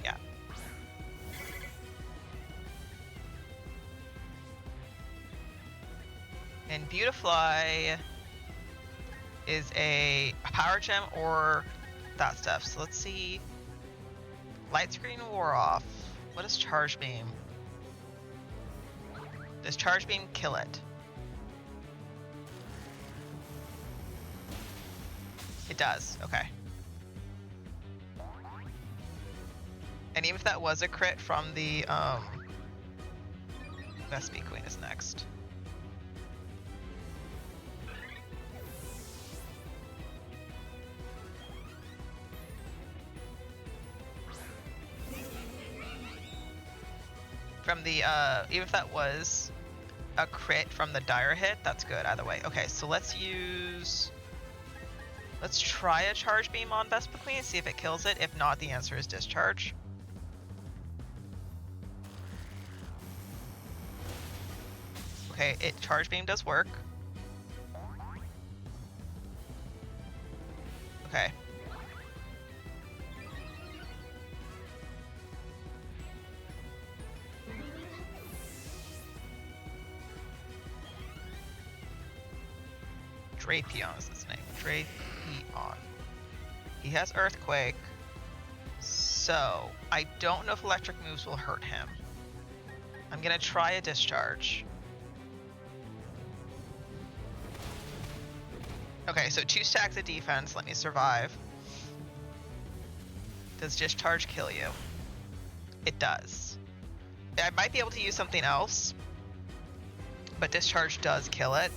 Yeah. And Beautifly is a power gem or that stuff. So let's see. Light screen wore off. What is charge beam? Does charge beam kill it? It does, okay. And even if that was a crit from the BDSP Queen is next. From the even if that was a crit from the dire hit. That's good either way. Okay, so let's try a charge beam on Vespa Queen, see if it kills it. If not, the answer is discharge. Okay, charge beam does work. Okay. Drapion is his name. Drapion. He has Earthquake. So, I don't know if electric moves will hurt him. I'm gonna try a discharge. Okay, so 2 stacks of defense, let me survive. Does discharge kill you? It does. I might be able to use something else, but discharge does kill it.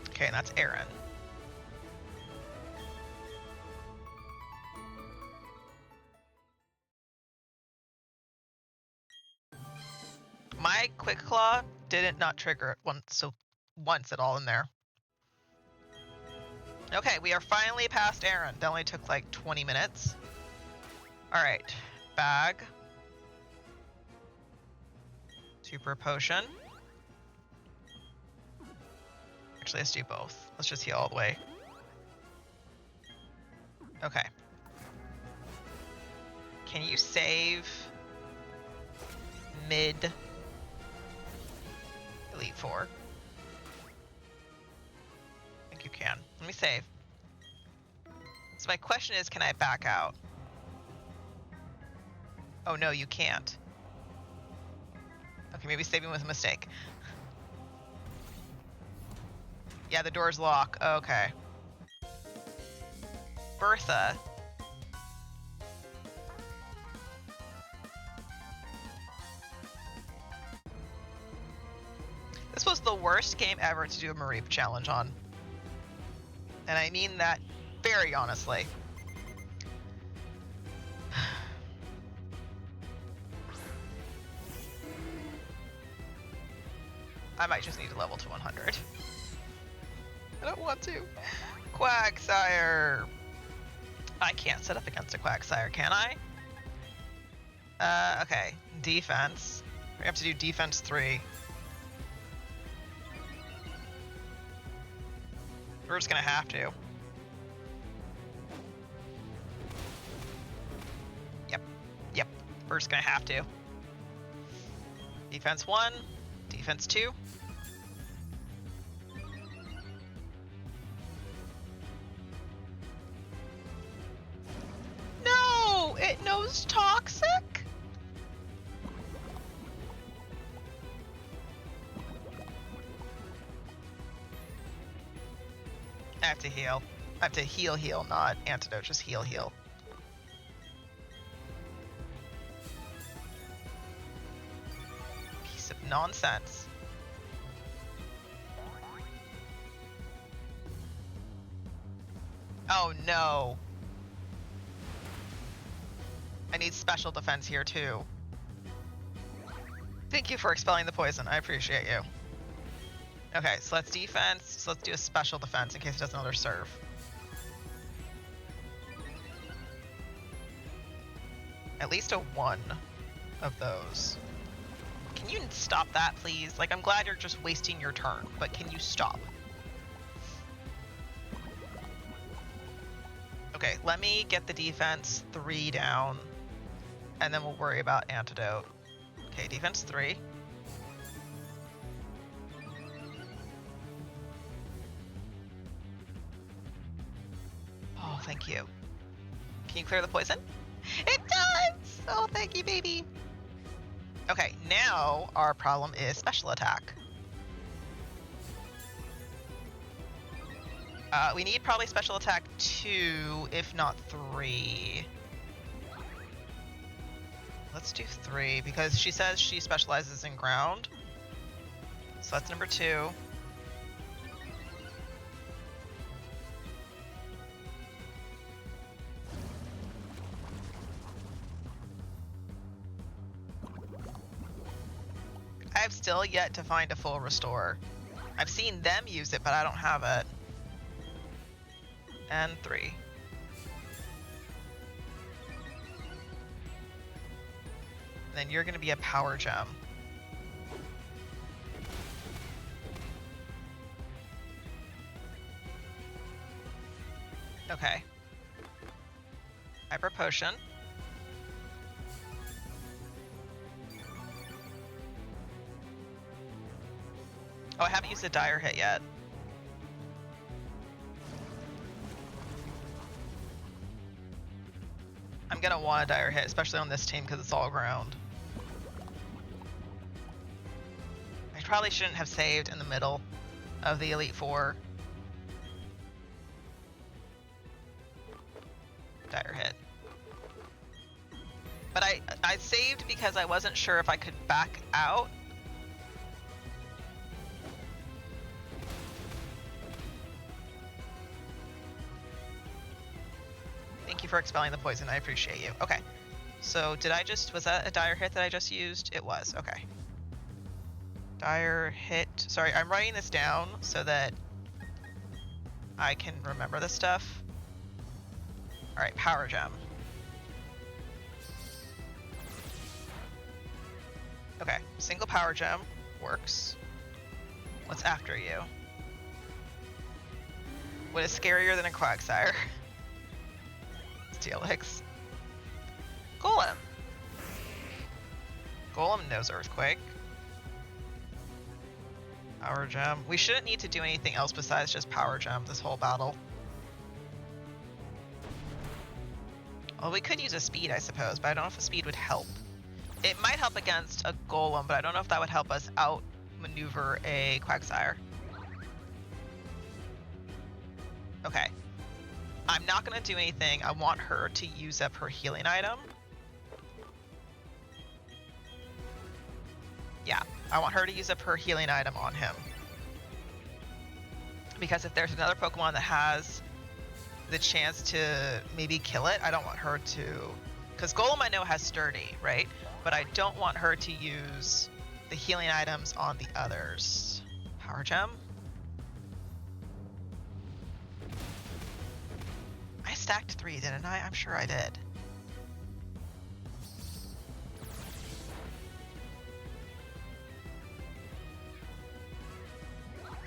Okay, and that's Aaron. My Quick Claw didn't not trigger it once at all in there. Okay, we are finally past Aaron. That only took like 20 minutes. Alright, bag. Super potion. Actually, let's do both. Let's just heal all the way. Okay. Can you save mid Elite Four? I think you can. Let me save. So my question is, can I back out? Oh no, you can't. Okay, maybe saving was a mistake. Yeah, the door's locked. Okay. Bertha. This was the worst game ever to do a Mareep challenge on. And I mean that very honestly. I might just need to level to 100. I don't want to. Quagsire. I can't set up against a Quagsire, can I? Okay. Defense. We have to do defense 3. We're just gonna have to. Yep. We're just gonna have to. Defense 1. Defense 2. No! It knows toxic? I have to heal. I have to heal, not antidote, just heal. Piece of nonsense. Oh no. I need special defense here too. Thank you for expelling the poison. I appreciate you. Okay, so let's defense. So let's do a special defense in case it does another serve. At least a 1 of those. Can you stop that, please? Like, I'm glad you're just wasting your turn, but can you stop? Okay, let me get the defense 3 down, and then we'll worry about antidote. Okay, defense 3. Oh, thank you. Can you clear the poison? It does! Oh, thank you, baby. Okay, now our problem is special attack. We need probably special attack 2, if not 3. Let's do 3, because she says she specializes in ground. So that's number 2. I've still yet to find a full restore. I've seen them use it, but I don't have it. And 3. Then you're going to be a power gem. Okay. Hyper potion. Oh, I haven't used a dire hit yet. I'm gonna want a dire hit, especially on this team because it's all ground. I probably shouldn't have saved in the middle of the Elite Four. Dire hit. But I saved because I wasn't sure if I could back out. Thank you for expelling the poison. I appreciate you. Okay. So was that a dire hit that I just used? It was. Okay. Dire hit. Sorry, I'm writing this down so that I can remember this stuff. All right, power gem. Okay, single power gem works. What's after you? What is scarier than a Quagsire? Steelix. Golem. Golem knows Earthquake. Power gem. We shouldn't need to do anything else besides just power gem this whole battle. Well, we could use a speed, I suppose, but I don't know if a speed would help. It might help against a golem, but I don't know if that would help us outmaneuver a Quagsire. Okay. I'm not going to do anything. I want her to use up her healing item. Yeah, I want her to use up her healing item on him. Because if there's another Pokemon that has the chance to maybe kill it, I don't want her to... Because Golem I know has Sturdy, right? But I don't want her to use the healing items on the others. Power Gem? I stacked 3, didn't I? I'm sure I did.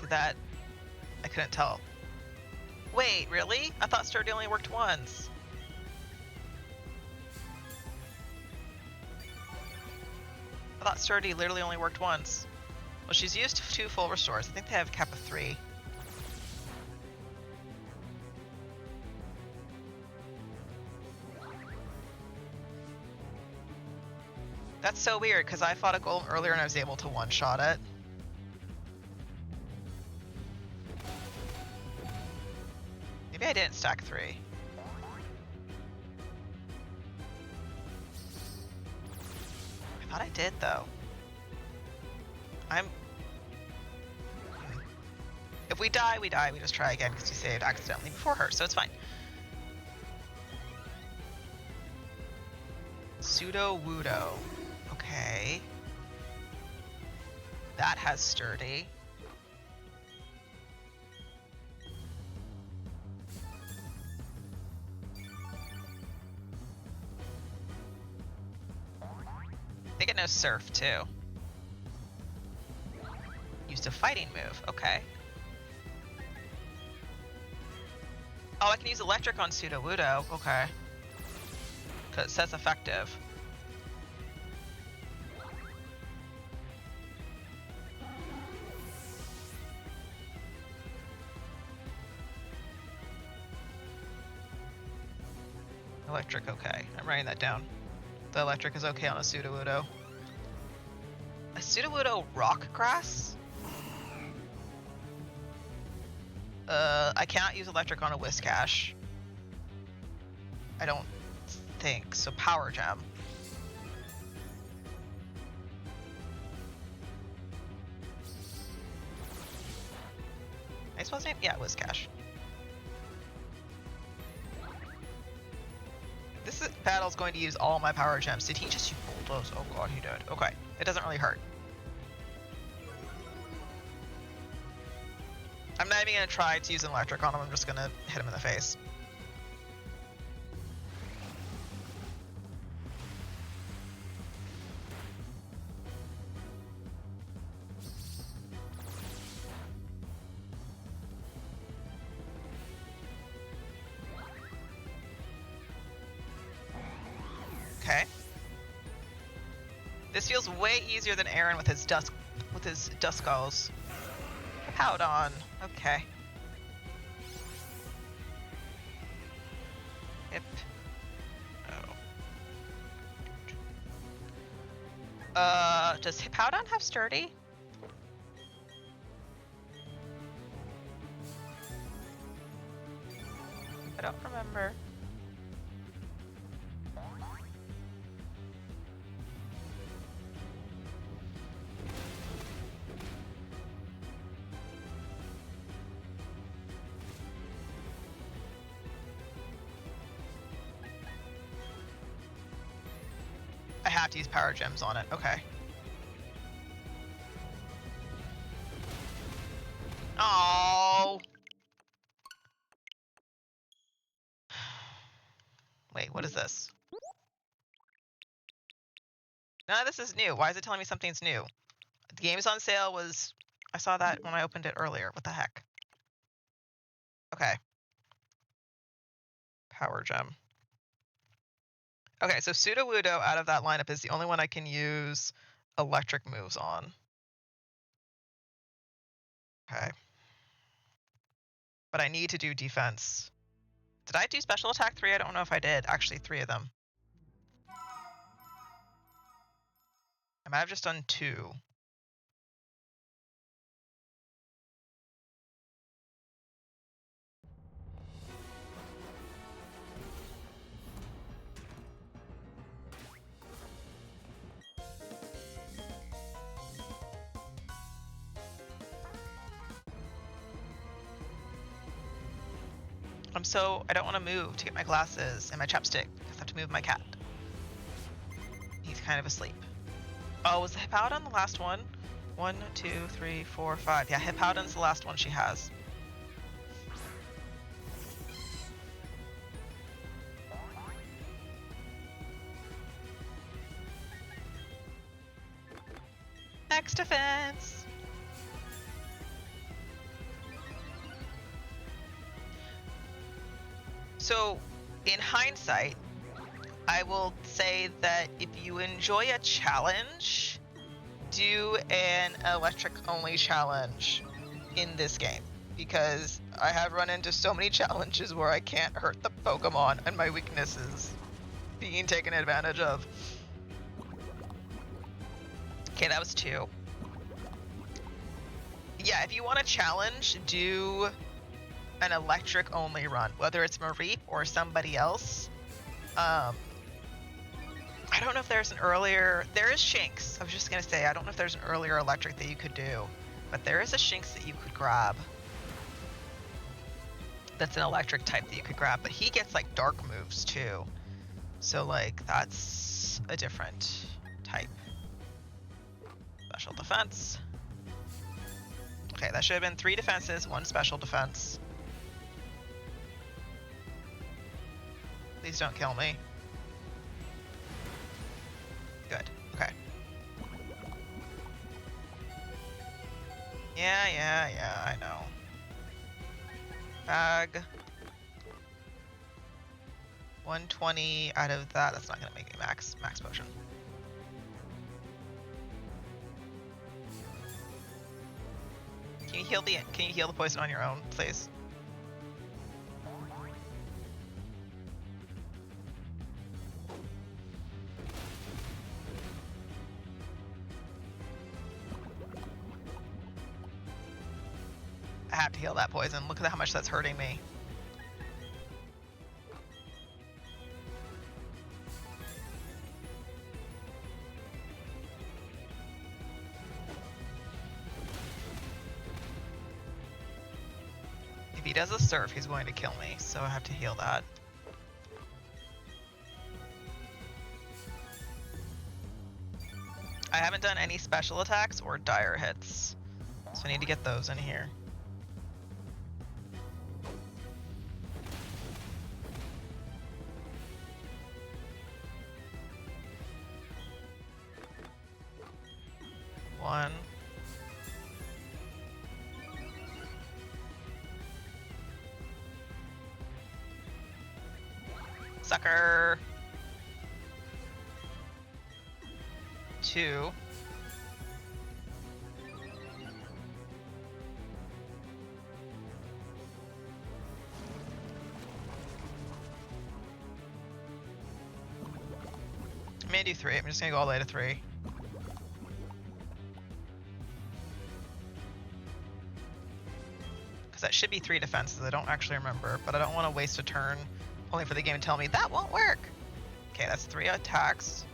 Did that... I couldn't tell. Wait, really? I thought Sturdy only worked once. I thought Sturdy literally only worked once. Well, she's used 2 full restores. I think they have a cap of 3. That's so weird, because I fought a golem earlier and I was able to one-shot it. Maybe I didn't stack 3. I thought I did, though. If we die, we die. We just try again because you saved accidentally before her, so it's fine. Pseudo-Wudo. Okay. That has Sturdy. I think it knows Surf, too. Used a fighting move. Okay. Oh, I can use Electric on Pseudo-Wudo. Okay. Because it says effective. Electric, okay. I'm writing that down. The electric is okay on a Sudowoodo. A Sudowoodo rock grass? I cannot use electric on a Whiscash. I don't think. So Power Gem. Nice name? Yeah, Whiscash. This battle's going to use all my power gems. Did he just use Bulldoze? Oh god, he did. Okay. It doesn't really hurt. I'm not even gonna try to use an electric on him. I'm just gonna hit him in the face. Okay. This feels way easier than Aaron with his dust skulls. Powdon. Okay. Hip. Oh. Does Hippowdon have sturdy? I don't remember. I have to use power gems on it. Okay. Oh. Wait, what is this? None of this is new. Why is it telling me something's new? The game's on sale was... I saw that when I opened it earlier. What the heck? Okay. Power gem. Okay, so Sudowoodo out of that lineup is the only one I can use electric moves on. Okay. But I need to do defense. Did I do special attack 3? I don't know if I did. Actually, 3 of them. I might have just done 2. I don't want to move to get my glasses and my chapstick because I have to move my cat. He's kind of asleep. Oh, was the Hippowdon the last one? 1, 2, 3, 4, 5. Yeah, Hippowdon's the last one she has. Max defense! So, in hindsight, I will say that if you enjoy a challenge, do an electric-only challenge in this game. Because I have run into so many challenges where I can't hurt the Pokemon and my weakness is being taken advantage of. Okay, that was 2. Yeah, if you want a challenge, do an electric only run, whether it's Mareep or somebody else. I don't know if there's an earlier... There is Shinx. I was just going to say, I don't know if there's an earlier electric that you could do, but there is a Shinx that you could grab. That's an electric type that you could grab, but he gets like dark moves too. So like that's a different type. Special defense. Okay, that should have been 3 defenses, 1 special defense. Please don't kill me. Good. Okay. Yeah, I know. Bag. 120 out of that. That's not gonna make me max potion. Can you heal the poison on your own, please? I have to heal that poison. Look at how much that's hurting me. If he does a surf, he's going to kill me, so I have to heal that. I haven't done any special attacks or dire hits, so I need to get those in here. 1. Sucker. 2. I'm gonna do 3. I'm just gonna go all the way to 3. Because that should be 3 defenses. I don't actually remember, but I don't want to waste a turn only for the game to tell me that won't work. Okay, that's 3 attacks.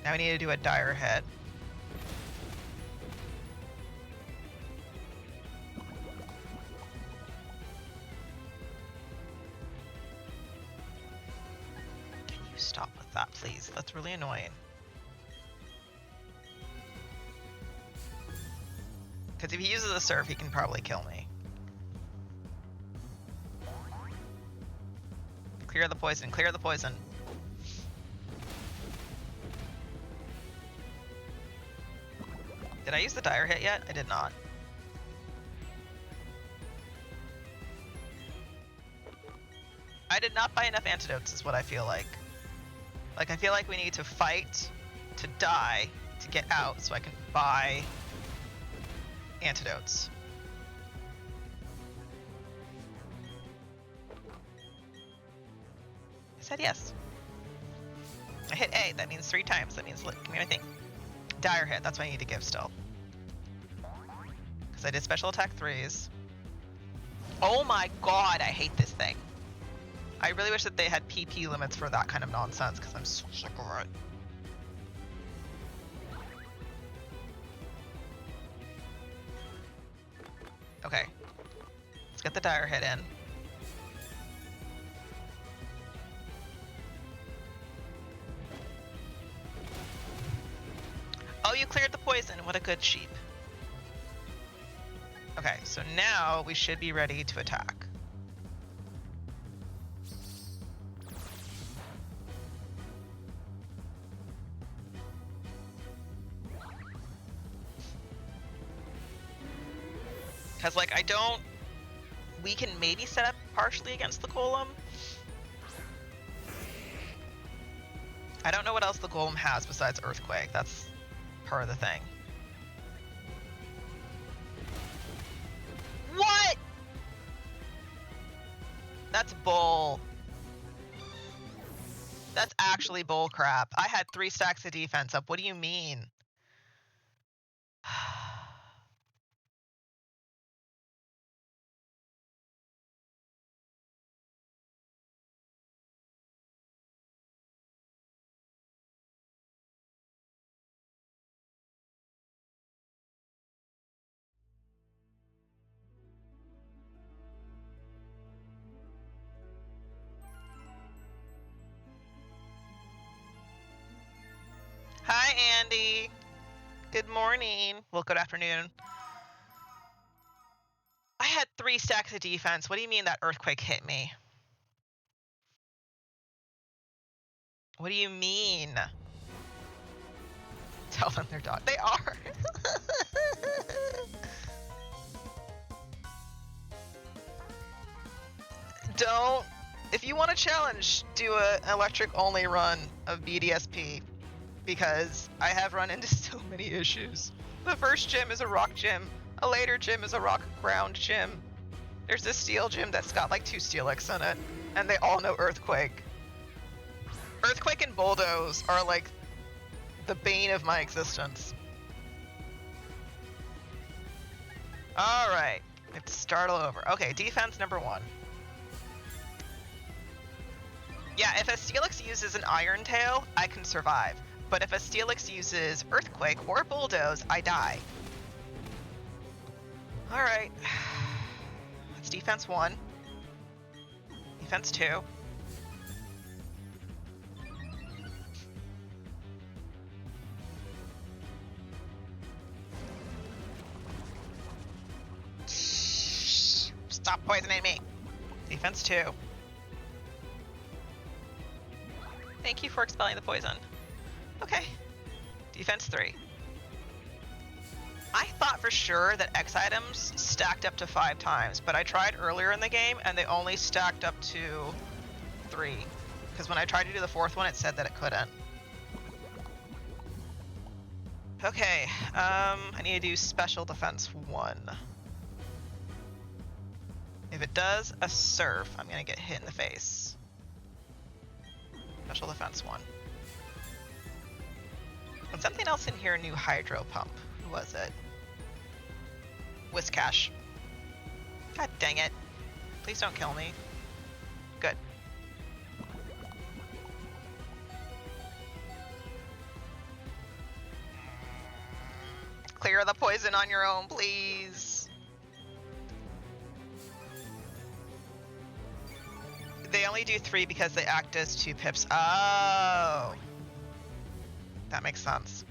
Now we need to do a dire hit. Can you stop with that, please? That's really annoying. Because if he uses a surf, he can probably kill me. Clear the poison, clear the poison. Did I use the dire hit yet? I did not. I did not buy enough antidotes is what I feel like. Like, I feel like we need to fight to die to get out so I can buy antidotes. I said yes. I hit A, that means 3 times. That means, look, give me my thing. Dire hit, that's what I need to give still. Because I did special attack 3s. Oh my god, I hate this thing. I really wish that they had PP limits for that kind of nonsense, because I'm so sick of it. Okay. Let's get the dire hit in. Oh, you cleared the poison. What a good sheep. Okay, so now we should be ready to attack. Because, like, we can maybe set up partially against the golem. I don't know what else the golem has besides earthquake. That's part of the thing. What? That's bull. That's actually bull crap. I had 3 stacks of defense up. What do you mean? Hi, Andy. Good morning. Well, good afternoon. I had 3 stacks of defense. What do you mean that earthquake hit me? What do you mean? Tell them they're dog. They are. Don't. If you want a challenge, do an electric only run of BDSP. Because I have run into so many issues. The first gym is a rock gym. A later gym is a rock ground gym. There's this steel gym that's got like 2 steelix in it. And they all know earthquake. Earthquake and bulldoze are like the bane of my existence. Alright. Let's start all over. Okay, defense number 1. Yeah, if a steelix uses an iron tail, I can survive. But if a steelix uses earthquake or bulldoze, I die. Alright. That's defense 1. Defense 2. Stop poisoning me. Defense 2. Thank you for expelling the poison. Okay. Defense 3. I thought for sure that X items stacked up to 5 times, but I tried earlier in the game and they only stacked up to 3. Because when I tried to do the 4th one, it said that it couldn't. Okay, I need to do special defense 1. If it does a surf, I'm gonna get hit in the face. Special defense 1. And something else in here, a new hydro pump. Who was it? Whiskash. God dang it. Please don't kill me. Good. Clear the poison on your own, please. They only do 3 because they act as 2 pips. Oh. That makes sense.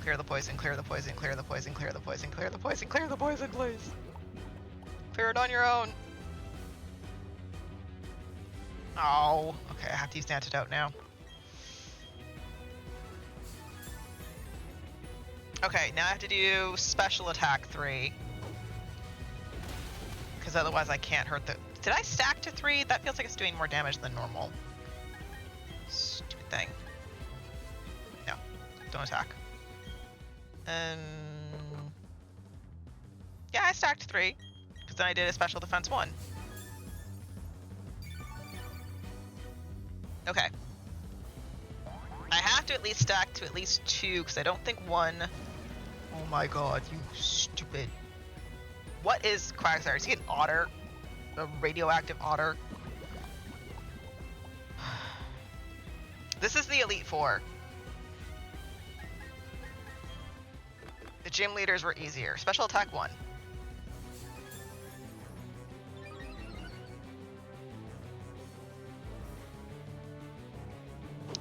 Clear the poison, clear the poison, clear the poison, clear the poison, clear the poison, clear the poison, please. Clear it on your own. Oh, okay, I have to use the antidote now. Okay, now I have to do special attack 3. Because otherwise I can't hurt the... Did I stack to 3? That feels like it's doing more damage than normal. Stupid thing. No, don't attack. Yeah, I stacked 3. Because then I did a special defense 1. Okay. I have to at least stack to at least 2, because I don't think 1... Oh my god, you stupid... What is Quagsire? Is he an otter? A radioactive otter? This is the Elite Four. The gym leaders were easier. Special attack 1.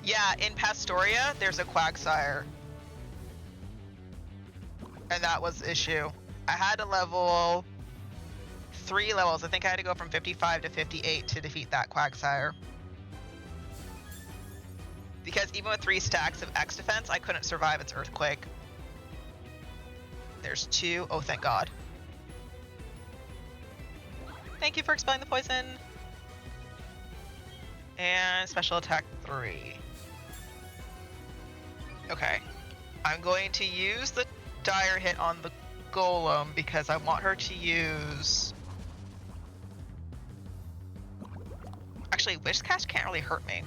Yeah, in Pastoria, there's a Quagsire. And that was the issue. I had to level 3 levels. I think I had to go from 55 to 58 to defeat that Quagsire. Because even with 3 stacks of X defense, I couldn't survive its Earthquake. There's 2. Oh, thank God. Thank you for expelling the poison. And special attack 3. Okay. I'm going to use the dire hit on the golem because I want her to use... Actually, Whiskash can't really hurt me.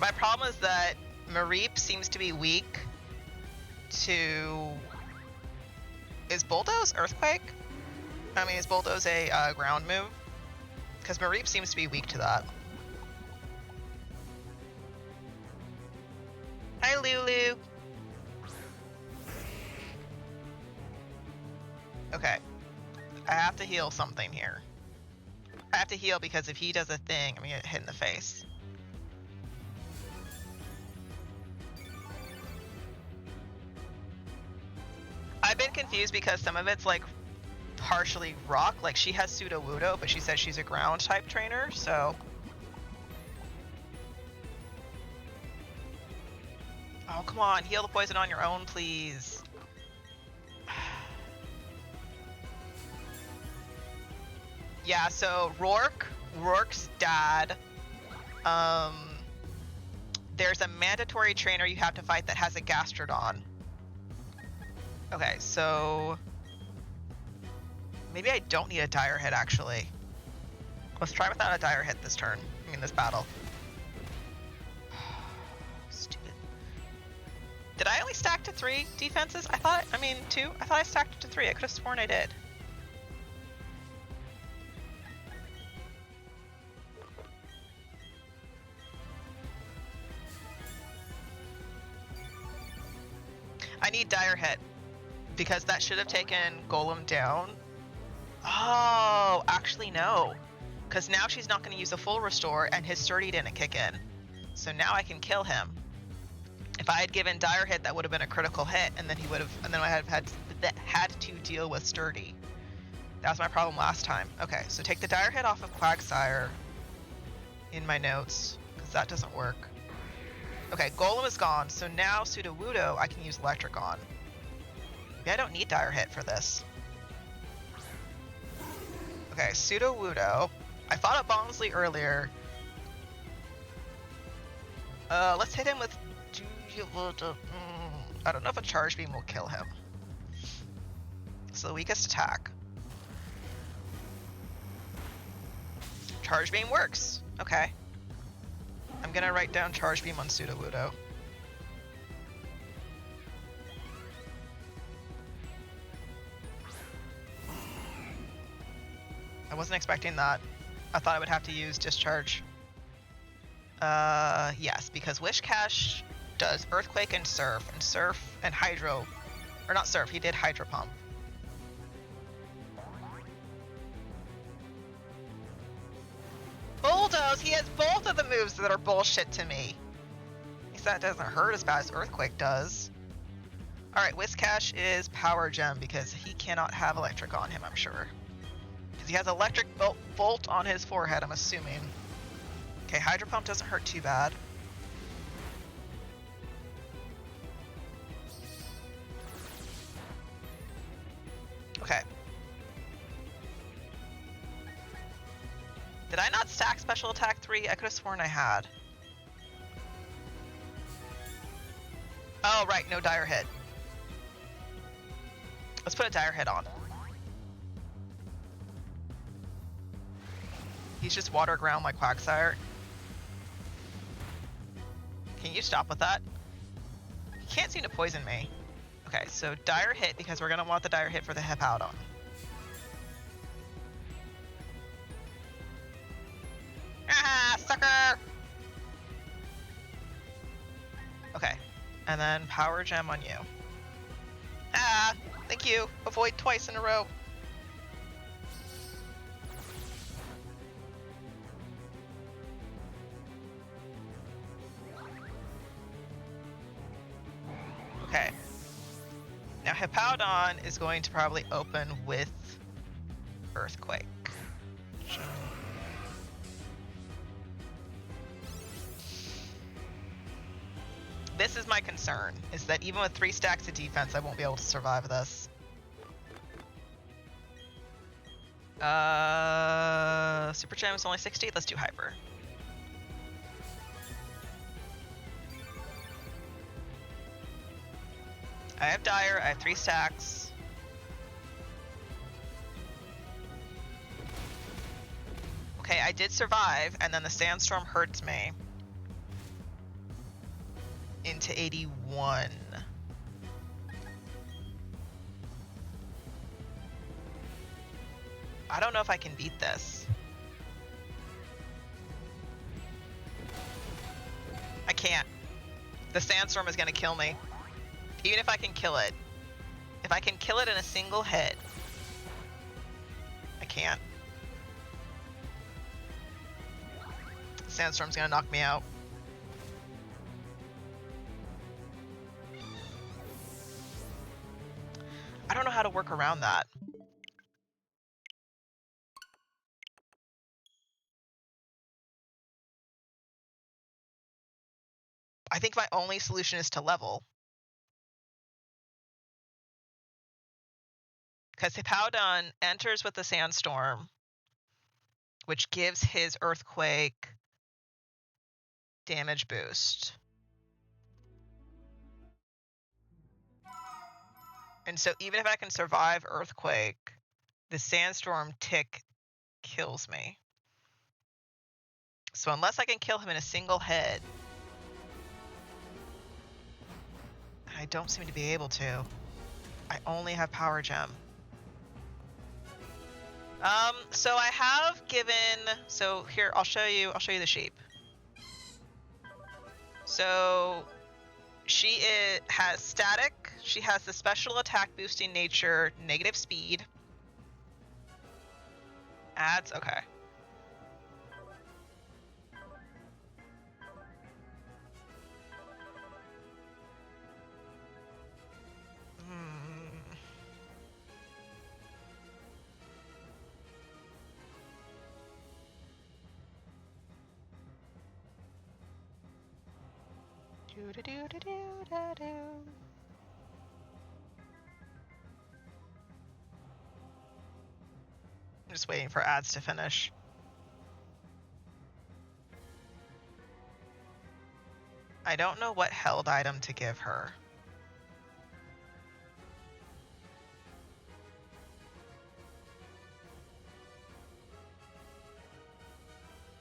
My problem is that Mareep seems to be weak to... Is Bulldoze Earthquake? I mean, is Bulldoze a ground move? Because Mareep seems to be weak to that. Hi, Lulu. Okay. I have to heal something here. I have to heal because if he does a thing, I'm gonna get hit in the face. I've been confused because some of it's like partially rock, like she has pseudo wudo, but she says she's a ground type trainer, so. Oh, come on, heal the poison on your own, please. Yeah, so Rourke's dad, there's a mandatory trainer you have to fight that has a Gastrodon. Okay, so maybe I don't need a dire hit actually. Let's try without a dire hit this turn. I mean, this battle. Stupid. Did I only stack to 3 defenses? I thought, I mean 2. I thought I stacked to 3. I could have sworn I did. I need dire hit. Because that should have taken Golem down. Oh, actually no. Because now she's not going to use a full restore and his sturdy didn't kick in. So now I can kill him. If I had given Dire Hit, that would have been a critical hit, and then he would have, and then I had to deal with Sturdy. That was my problem last time. Okay, so take the Dire Hit off of Quagsire in my notes, because that doesn't work. Okay, Golem is gone, so now Sudowoodo I can use Electric on. Maybe I don't need Dire Hit for this. Okay, Sudowoodo. I fought up Bombsley earlier. Let's hit him with... I don't know if a Charge Beam will kill him. It's the weakest attack. Charge Beam works. Okay. I'm gonna write down Charge Beam on Sudowoodo. I wasn't expecting that. I thought I would have to use Discharge. Yes, because Wishcash does Earthquake and Surf and Hydro. Or not Surf, he did Hydro Pump. Bulldoze! He has both of the moves that are bullshit to me. At least that doesn't hurt as bad as Earthquake does. Alright, Wishcash is Power Gem because he cannot have Electric on him, I'm sure. Because he has Electric Bolt on his forehead, I'm assuming. Okay, Hydro Pump doesn't hurt too bad. Okay. Did I not stack Special Attack 3? I could have sworn I had. Oh, right, no Dire Hit. Let's put a Dire Hit on. He's just Water Ground like Quagsire. Can you stop with that? He can't seem to poison me. Okay, so Dire Hit because we're gonna want the Dire Hit for the Hippowdon. Ah, sucker! Okay, and then Power Gem on you. Ah, thank you. Avoid twice in a row. Okay. Now Hippowdon is going to probably open with Earthquake. This is my concern, is that even with 3 stacks of defense, I won't be able to survive this. Super Gem is only 60. Let's do Hyper. I have Dire, I have 3 stacks. Okay, I did survive, and then the Sandstorm hurts me into 81. I don't know if I can beat this. I can't. The Sandstorm is gonna kill me. Even if I can kill it. If I can kill it in a single hit. I can't. Sandstorm's gonna knock me out. I don't know how to work around that. I think my only solution is to level. Because Hippowdon enters with the Sandstorm, which gives his Earthquake damage boost. And so even if I can survive Earthquake, the Sandstorm tick kills me. So unless I can kill him in a single hit, I don't seem to be able to. I only have Power Gem. So I have given, so here, I'll show you the sheep. So she has static, she has the special attack boosting nature, negative speed. Adds, okay. Do-do-do-do-do-do-do. I'm just waiting for ads to finish. I don't know what held item to give her.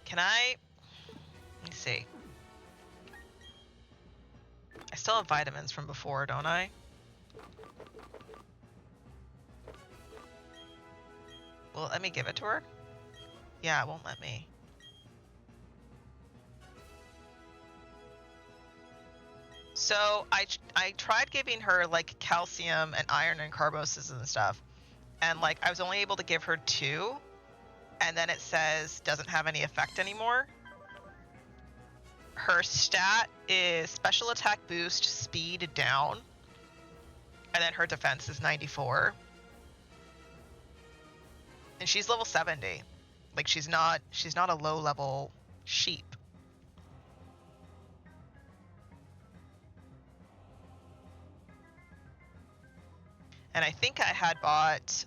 Can I? Let me see. I still have vitamins from before, don't I? Well, let me give it to her. Yeah, it won't let me. So I tried giving her like calcium and iron and carboses and stuff, and like I was only able to give her 2, and then it says doesn't have any effect anymore. Her stat is special attack boost, speed down, and then her defense is 94. And she's level 70. Like she's not a low level sheep. And I think I had bought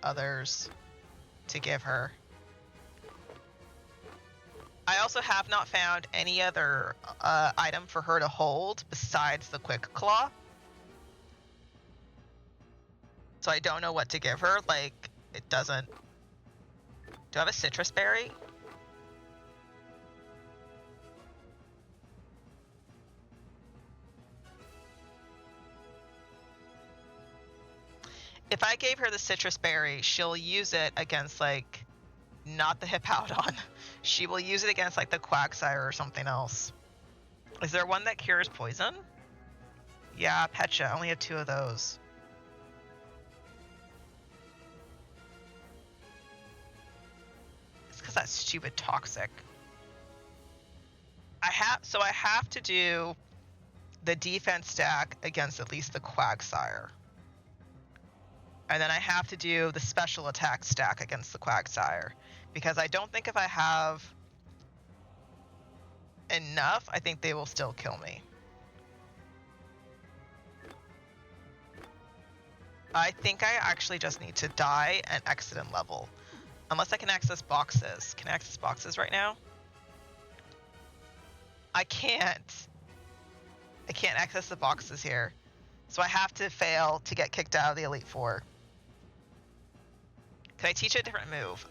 others to give her. I also have not found any other item for her to hold besides the Quick Claw. So I don't know what to give her. Like, it doesn't... Do I have a citrus berry? If I gave her the citrus berry, she'll use it against, like, not the Hippowdon. She will use it against, like, the Quagsire or something else. Is there one that cures poison? Yeah, Pecha. I only have 2 of those. It's because that's stupid toxic. I have to do the defense stack against at least the Quagsire. And then I have to do the special attack stack against the Quagsire. Because I don't think if I have enough, I think they will still kill me. I think I actually just need to die and exit in level. Unless I can access boxes. Can I access boxes right now? I can't. I can't access the boxes here. So I have to fail to get kicked out of the Elite Four. Can I teach a different move?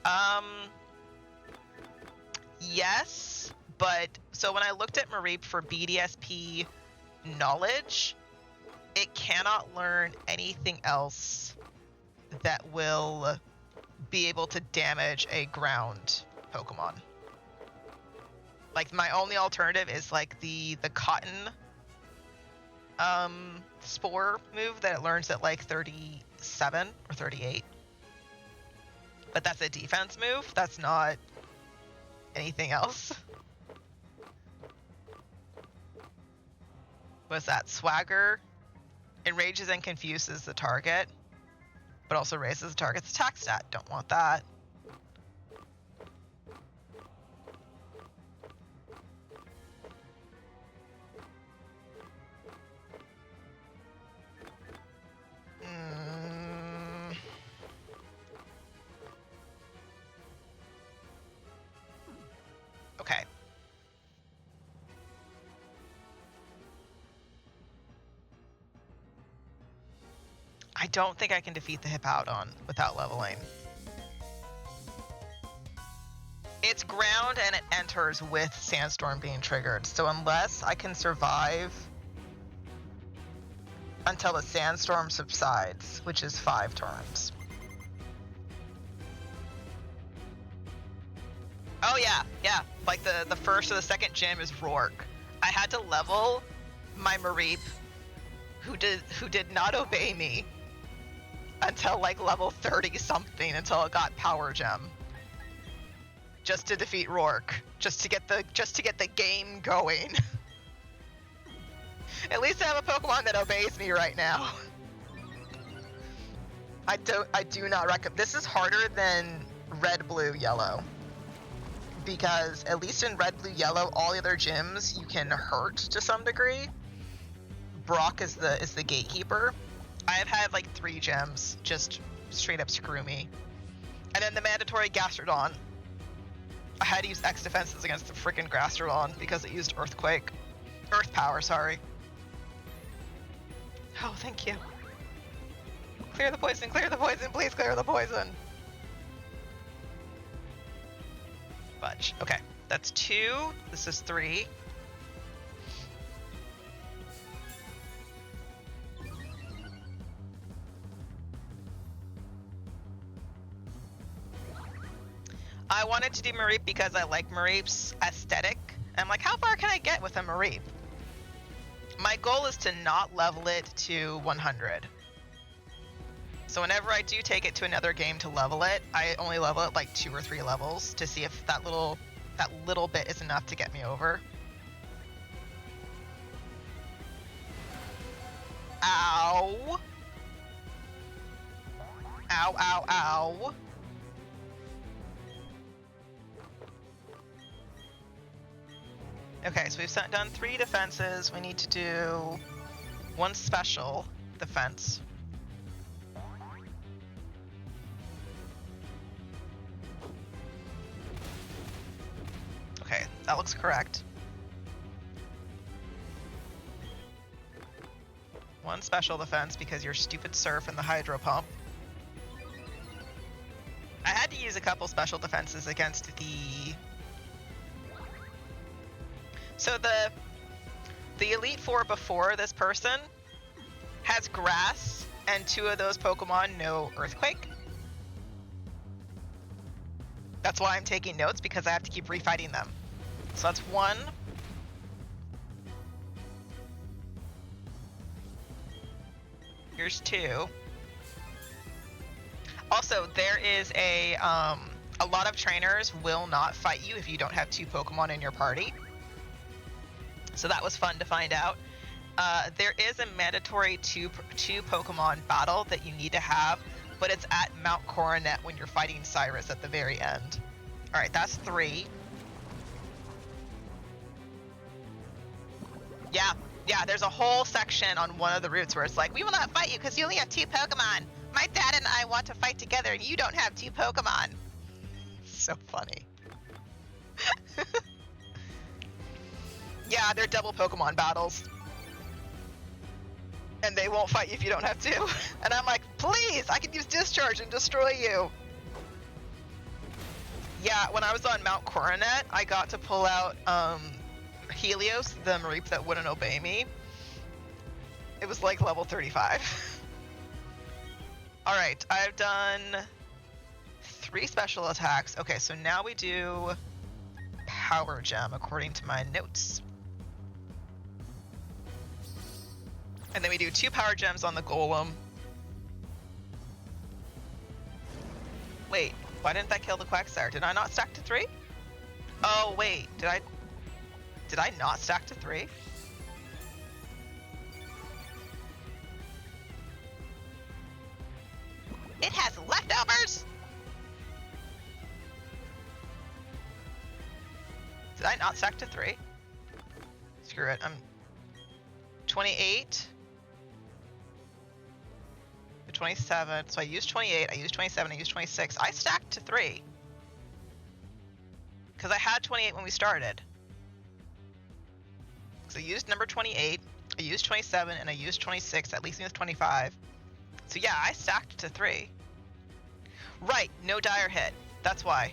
Yes, but so when I looked at Mareep for BDSP knowledge, it cannot learn anything else that will be able to damage a ground Pokemon. Like my only alternative is like the cotton spore move that it learns at like 37 or 38. But that's a defense move. That's not anything else. What's that? Swagger enrages and confuses the target, but also raises the target's attack stat. Don't want that. Okay. I don't think I can defeat the Hippowdon without leveling. It's ground and it enters with Sandstorm being triggered. So unless I can survive until the Sandstorm subsides, which is 5 turns. Oh yeah. Like the first or the second gym is Rourke. I had to level my Mareep, who did not obey me until like level 30 something, until it got Power Gem. Just to defeat Rourke, just to get the game going. At least I have a Pokemon that obeys me right now. I do not recommend. This is harder than red, blue, yellow. Because at least in red, blue, yellow, all the other gyms you can hurt to some degree. Brock is the gatekeeper. I've had like 3 gems just straight up screw me. And then the mandatory Gastrodon. I had to use X defenses against the freaking Gastrodon because it used Earthquake. Earth Power, sorry. Oh, thank you. Clear the poison, please clear the poison. Fudge. Okay, that's 2. This is 3. I wanted to do Mareep because I like Mareep's aesthetic. I'm like, how far can I get with a Mareep? My goal is to not level it to 100. So whenever I do take it to another game to level it, I only level it like 2 or 3 levels to see if that little bit is enough to get me over. Ow. Ow, ow, ow. Okay, so we've done 3 defenses. We need to do 1 special defense. Okay, that looks correct. 1 special defense because you're stupid surf and the hydro pump. I had to use a couple special defenses against the... So the Elite Four before this person has Grass, and 2 of those Pokemon know Earthquake. That's why I'm taking notes, because I have to keep refighting them. So that's 1. Here's 2. Also, there is a lot of trainers will not fight you if you don't have 2 Pokemon in your party. So that was fun to find out. There is a mandatory two Pokemon battle that you need to have, but it's at Mount Coronet when you're fighting Cyrus at the very end. All right, that's 3. Yeah, there's a whole section on one of the routes where it's like, we will not fight you because you only have 2 Pokemon. My dad and I want to fight together and you don't have 2 Pokemon. So funny. Yeah, they're double Pokemon battles. And they won't fight you if you don't have 2. And I'm like, please, I can use Discharge and destroy you. Yeah, when I was on Mount Coronet, I got to pull out Helios, the Mareep that wouldn't obey me. It was like level 35. Alright, I've done 3 special attacks. Okay, so now we do Power Gem according to my notes. And then we do 2 Power Gems on the Golem. Wait, why didn't that kill the Quagsire? Did I not stack to 3? Oh wait, did I not stack to 3? It has leftovers! Did I not stack to 3? Screw it, I'm 28 to 27, so I used 28, I used 27, I used 26. I stacked to 3. Because I had 28 when we started. So I used number 28, I used 27, and I used 26, that leaves me with 25. So yeah, I stacked to 3. Right, no dire hit. That's why.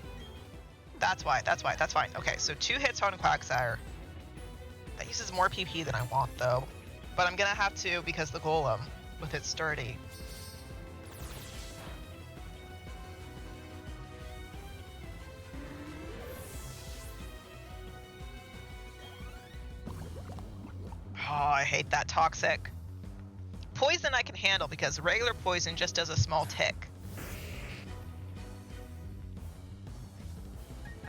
That's fine. Okay, so 2 hits on Quagsire. That uses more PP than I want, though. But I'm gonna have to because the Golem, with its sturdy. Oh, I hate that Toxic. Poison I can handle because regular poison just does a small tick.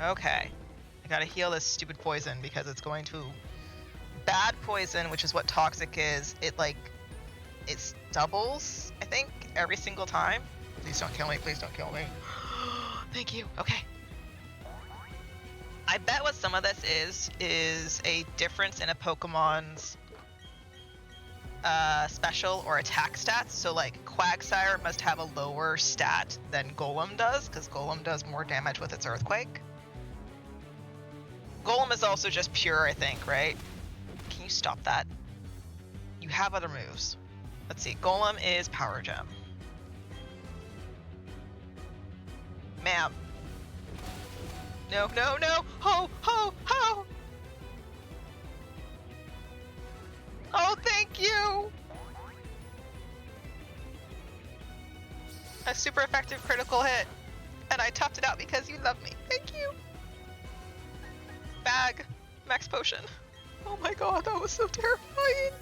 Okay. I gotta heal this stupid poison because it's going to... Bad poison, which is what Toxic is, it doubles, I think. every single time. Please don't kill me. Please don't kill me. Thank you. Okay. I bet what some of this is a difference in a Pokemon's special or attack stats. So like Quagsire must have a lower stat than Golem does, because Golem does more damage with its Earthquake. Golem is also just pure, I think, right? Can you stop that? You have other moves. Let's see. Golem is Power Gem. Ma'am. No, no, no! Ho, ho, ho! Oh, thank you! A super effective critical hit. And I toughed it out because you love me. Thank you! Bag. Max potion. Oh my god, that was so terrifying.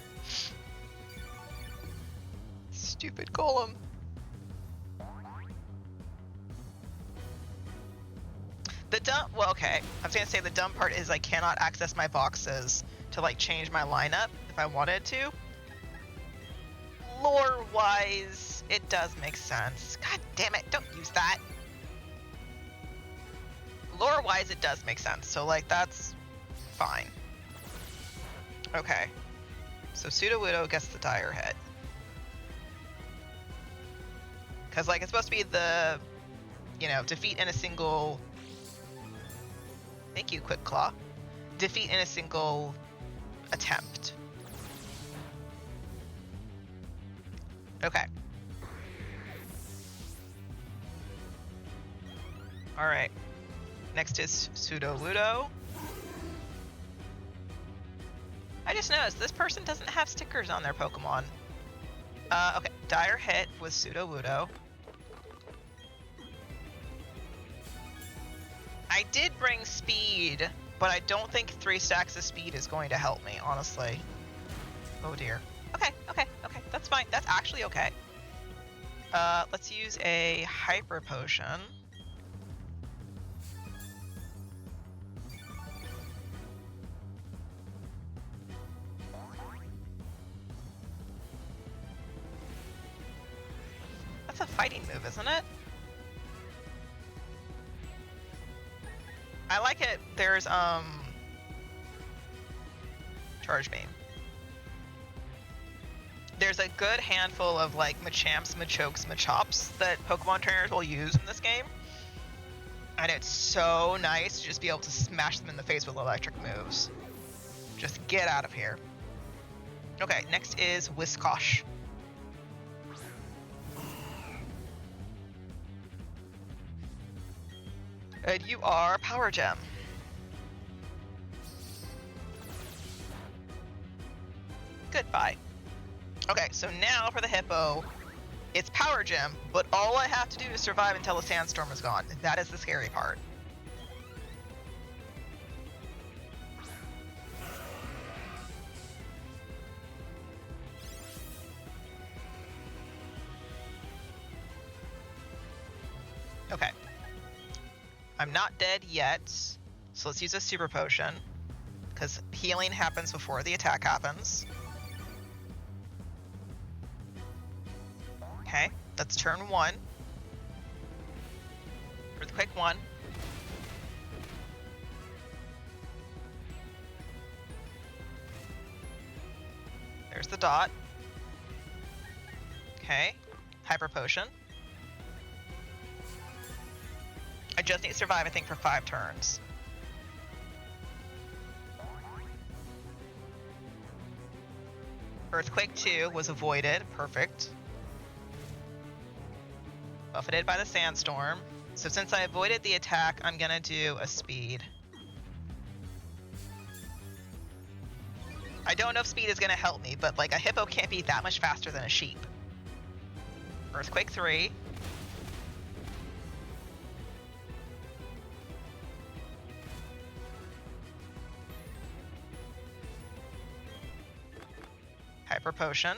Stupid Golem. The dumb, well, okay. I was gonna say the dumb part is I cannot access my boxes to like change my lineup if I wanted to. Lore-wise, it does make sense. God damn it, don't use that. Lore-wise, it does make sense, so like that's fine. Okay. So Sudowoodo gets the dire hit. Because like it's supposed to be the, you know, defeat in a single... Thank you, Quick Claw. Defeat in a single attempt. Okay. Alright. Next is Sudowoodo. I just noticed this person doesn't have stickers on their Pokemon. Okay. Dire hit with Sudowoodo. I did bring speed, but I don't think 3 stacks of speed is going to help me, honestly. Oh dear. Okay, okay, okay. That's fine. That's actually okay. Let's use a Hyper Potion. That's a fighting move, isn't it? I like it. There's, Charge Beam. There's a good handful of, like, Machamps, Machokes, Machops that Pokemon trainers will use in this game. And it's so nice to just be able to smash them in the face with electric moves. Just get out of here. Okay, next is Whiskosh. And you are Power Gem. Goodbye. Okay, so now for the Hippo, it's Power Gem, but all I have to do to survive until the Sandstorm is gone. That is the scary part. Okay. I'm not dead yet, so let's use a Super Potion, because healing happens before the attack happens. Okay, that's turn 1. Earthquake 1. There's the dot. Okay, Hyper Potion. I just need to survive, I think, for 5 turns. Earthquake 2 was avoided. Perfect. Buffeted by the Sandstorm. So since I avoided the attack, I'm gonna do a speed. I don't know if speed is gonna help me, but like a hippo can't be that much faster than a sheep. Earthquake 3. Hyper Potion.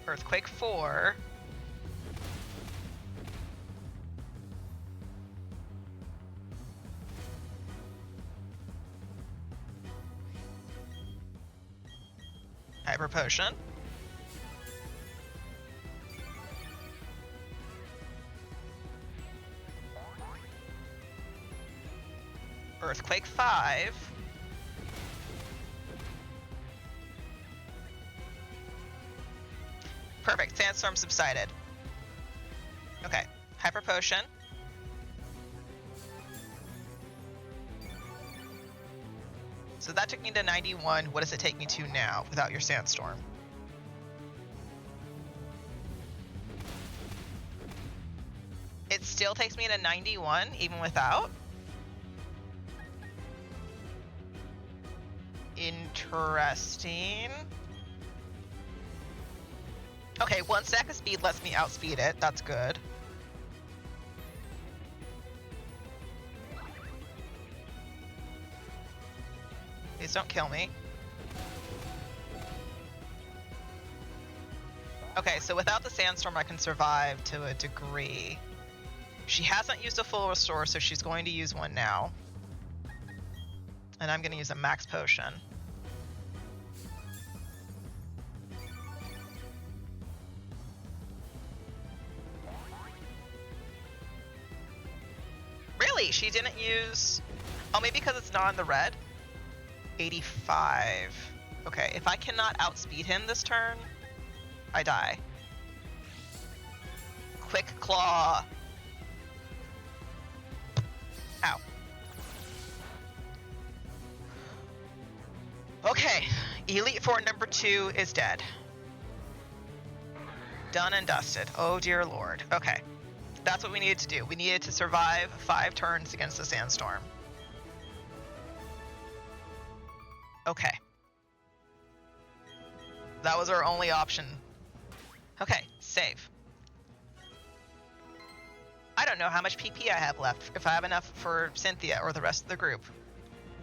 Earthquake 4. Hyper Potion. Earthquake 5. Perfect. Sandstorm subsided. Okay. Hyper Potion. So that took me to 91. What does it take me to now without your Sandstorm? It still takes me to 91 even without? Interesting. Okay, 1 stack of speed lets me outspeed it. That's good. Please don't kill me. Okay, so without the Sandstorm, I can survive to a degree. She hasn't used a full restore, so she's going to use one now. And I'm going to use a max potion. Really? She didn't use... Oh, maybe because it's not in the red? 85. Okay, if I cannot outspeed him this turn, I die. Quick Claw. Ow. Okay, Elite Four number 2 is dead. Done and dusted. Oh dear lord. Okay, that's what we needed to do. We needed to survive 5 turns against the Sandstorm. Okay. That was our only option. Okay, save. I don't know how much PP I have left, if I have enough for Cynthia or the rest of the group.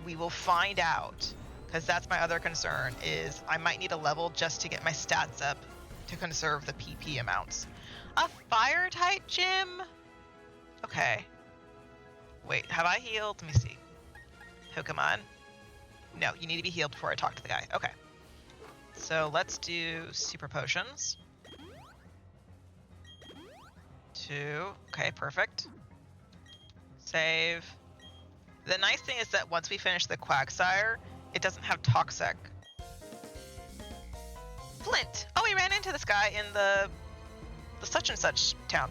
We will find out, because that's my other concern, is I might need a level just to get my stats up to conserve the PP amounts. A fire-type gym? Okay. Wait, have I healed? Let me see. Pokemon. No, you need to be healed before I talk to the guy. Okay. So let's do super potions. 2. Okay, perfect. Save. The nice thing is that once we finish the Quagsire, it doesn't have Toxic. Flint! Oh, we ran into this guy in the such and such town.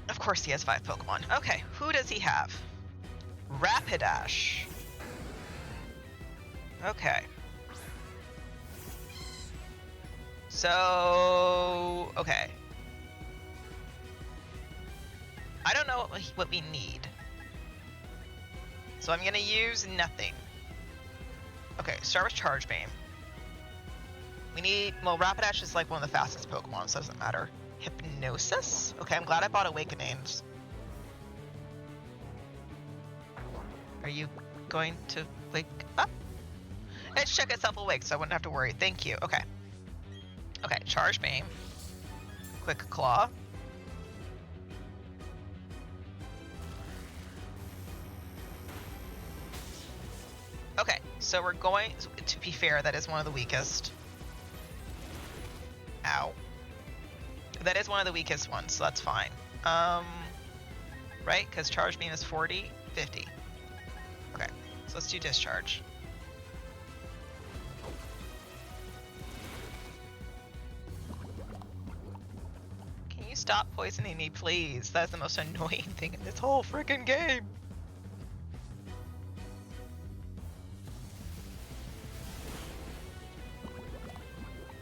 Of course he has 5 Pokemon. Okay, who does he have? Rapidash. Okay. So, okay. I don't know what we need. So I'm going to use nothing. Okay, start with Charge Beam. We need, well, Rapidash is like one of the fastest Pokemon, so it doesn't matter. Hypnosis? Okay, I'm glad I bought Awakenings. Are you going to wake up? It shook itself awake, so I wouldn't have to worry. Thank you. Okay. Okay, Charge Beam. Quick Claw. Okay, so we're going, to be fair, that is one of the weakest. Ow. That is one of the weakest ones, so that's fine. Right? Because Charge Beam is 40, 50. Okay, so let's do Discharge. Can you stop poisoning me, please? That's the most annoying thing in this whole freaking game.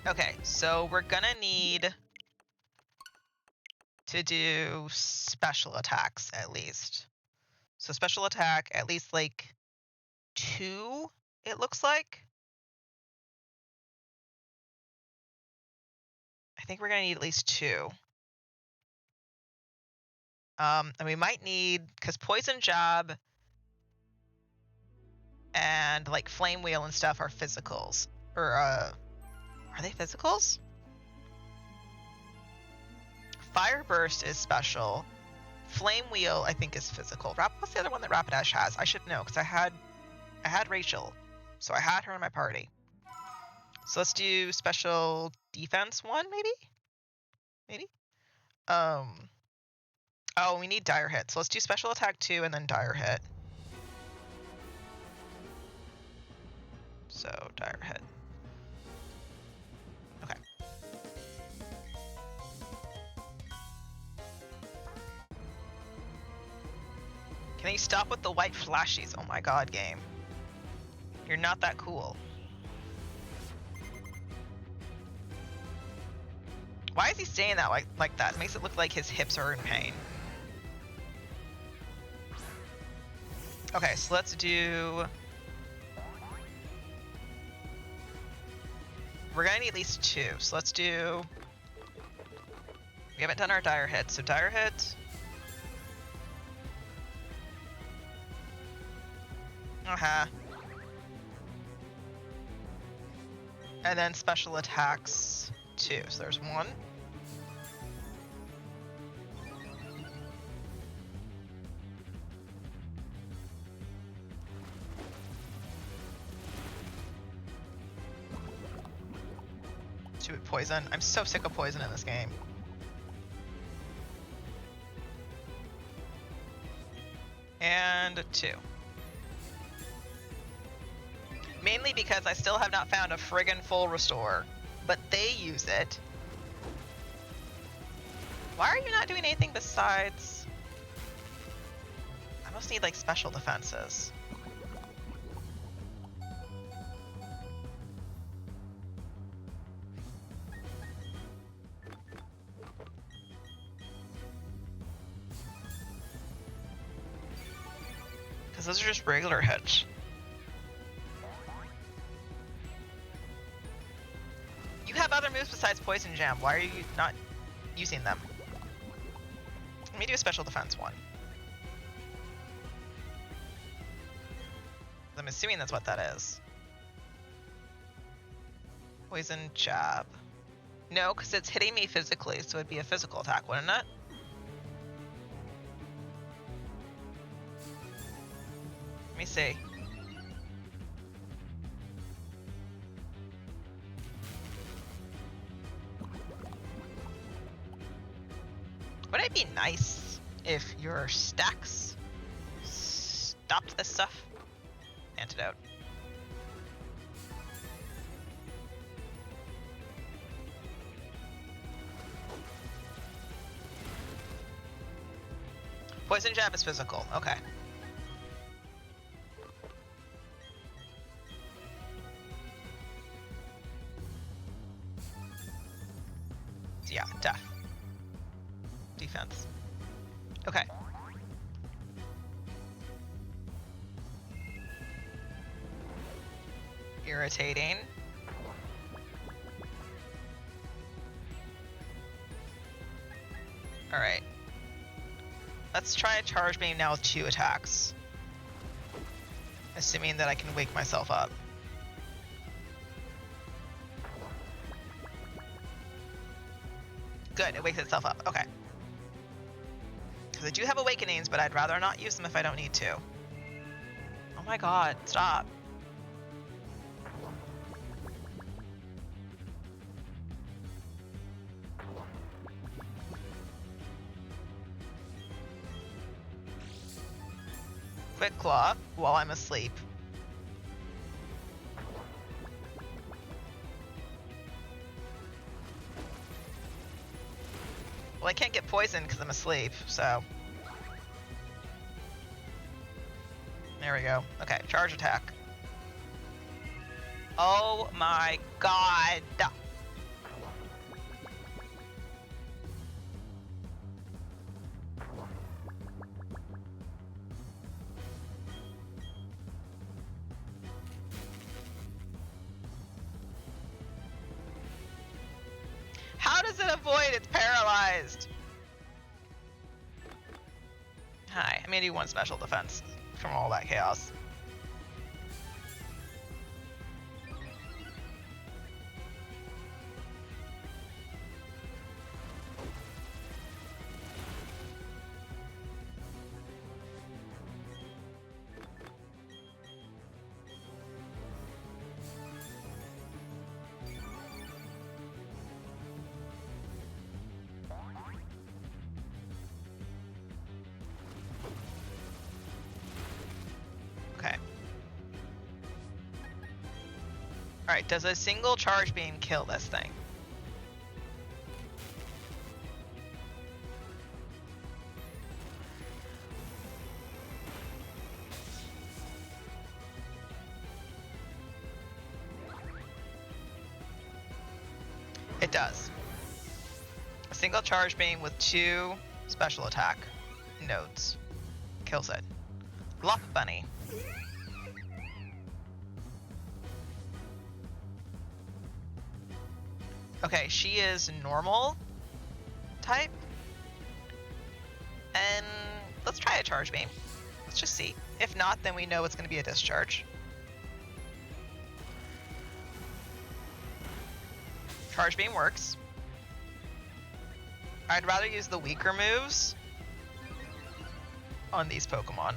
Okay, so we're gonna need to do special attacks at least. So special attack, at least like 2, it looks like. I think we're gonna need at least 2. And we might need, because Poison Jab and like Flame Wheel and stuff are physicals. Or, are they physicals? Fire Burst is special. Flame Wheel, I think, is physical. What's the other one that Rapidash has? I should know, because I had Rachel. So I had her in my party. So let's do special defense 1, maybe? Maybe? Oh, we need dire hit. So let's do special attack 2 and then dire hit. So dire hit. Okay. Can you stop with the white flashies? Oh my god, game. You're not that cool. Why is he saying that like that? It makes it look like his hips are in pain. Okay, so let's do... We're gonna need at least 2, so let's do... We haven't done our dire hit, so dire hit... And then special attacks 2. So there's 1. Two poison. I'm so sick of poison in this game. And 2. Mainly because I still have not found a friggin' full restore, but they use it. Why are you not doing anything besides... I must need like special defenses. Because those are just regular hits. You have other moves besides Poison Jam. Why are you not using them? Let me do a special defense 1. I'm assuming that's what that is. Poison Jab. No, because it's hitting me physically, so it'd be a physical attack, wouldn't it? Let me see. Would it be nice if your stacks stopped this stuff? Antidote. Poison Jab is physical. Okay. Yeah, def. Defense. Okay. Irritating. Alright. Let's try a charge beam now with 2 attacks. Assuming that I can wake myself up. Good, it wakes itself up. Okay. Because I do have awakenings, but I'd rather not use them if I don't need to. Oh my god, stop. Quick Claw while I'm asleep. Well, I can't get poisoned because I'm asleep, so... There we go. Okay, charge attack. Oh my god! How does it avoid? It's paralyzed. Hi, I'm gonna do 1 special defense from all that chaos. Alright, does a single charge beam kill this thing? It does. A single charge beam with 2 special attack nodes kills it. Lop Bunny. Okay, she is normal type. And let's try a charge beam. Let's just see. If not, then we know it's going to be a discharge. Charge beam works. I'd rather use the weaker moves on these Pokemon.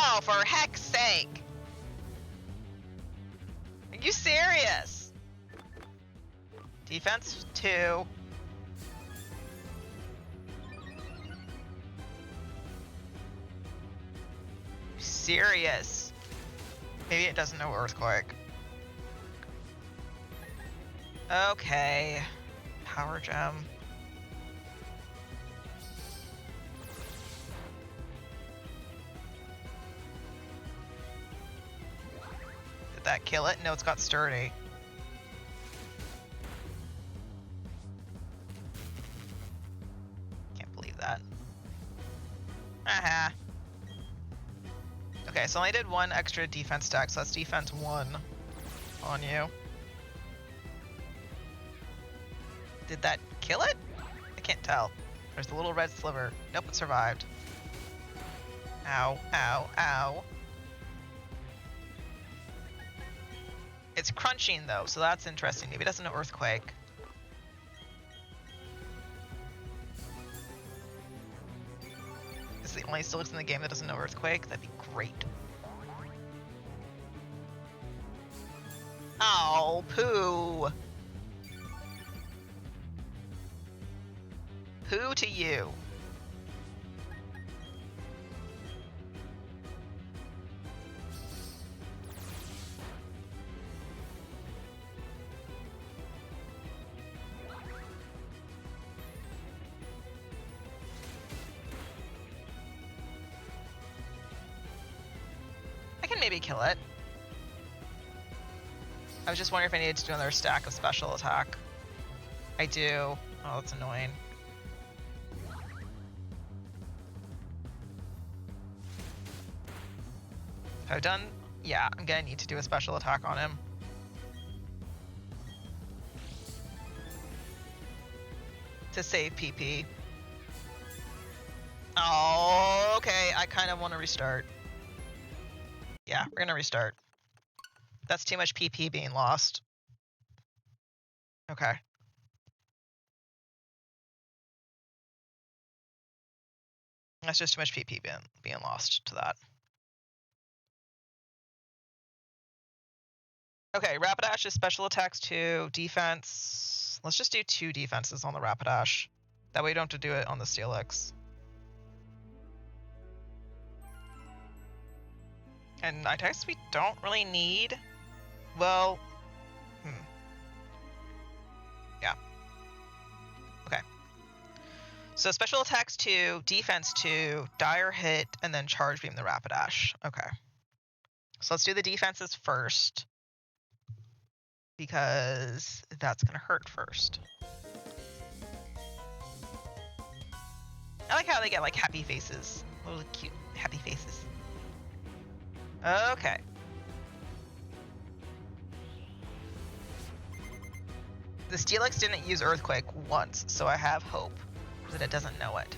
Oh, for heck's sake! Are you serious? Defense 2. Serious. Maybe it doesn't know Earthquake. Okay. Power Gem. Did that kill it? No, it's got Sturdy. Can't believe that. Aha. Okay, so I only did 1 extra defense stack, so that's defense 1 on you. Did that kill it? I can't tell. There's the little red sliver. Nope, it survived. Ow, ow, ow. It's crunching though, so that's interesting. Maybe it doesn't know Earthquake. It's the only Steelix in the game that doesn't know Earthquake. That'd be great. Oh, poo. Poo to you. I can maybe kill it. I was just wondering if I needed to do another stack of special attack. I do. Oh, that's annoying. Have I done? Yeah, I'm gonna need to do a special attack on him. To save PP. Oh, okay. I kind of want to restart. Yeah, we're gonna restart. That's too much PP being lost. Okay. That's just too much PP being lost to that. Okay, Rapidash is special attacks 2, defense. Let's just do 2 defenses on the Rapidash. That way we don't have to do it on the Steelix. And I guess we don't really need. Well, yeah. Okay. So special attacks 2, defense 2, dire hit, and then charge beam the Rapidash. Okay. So let's do the defenses first, because that's gonna hurt first. I like how they get like happy faces, little cute happy faces. Okay. The Steelix didn't use Earthquake once, so I have hope that it doesn't know it.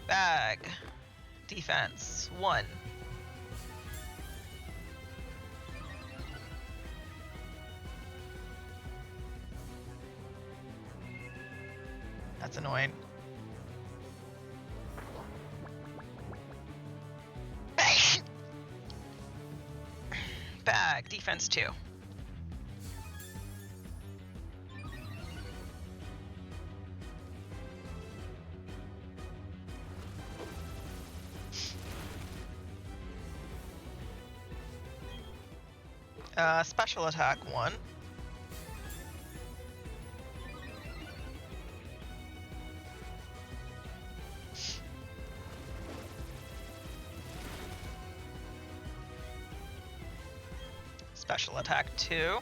Bag. Defense 1. That's annoying. defense 2. Special attack 1. Special attack 2.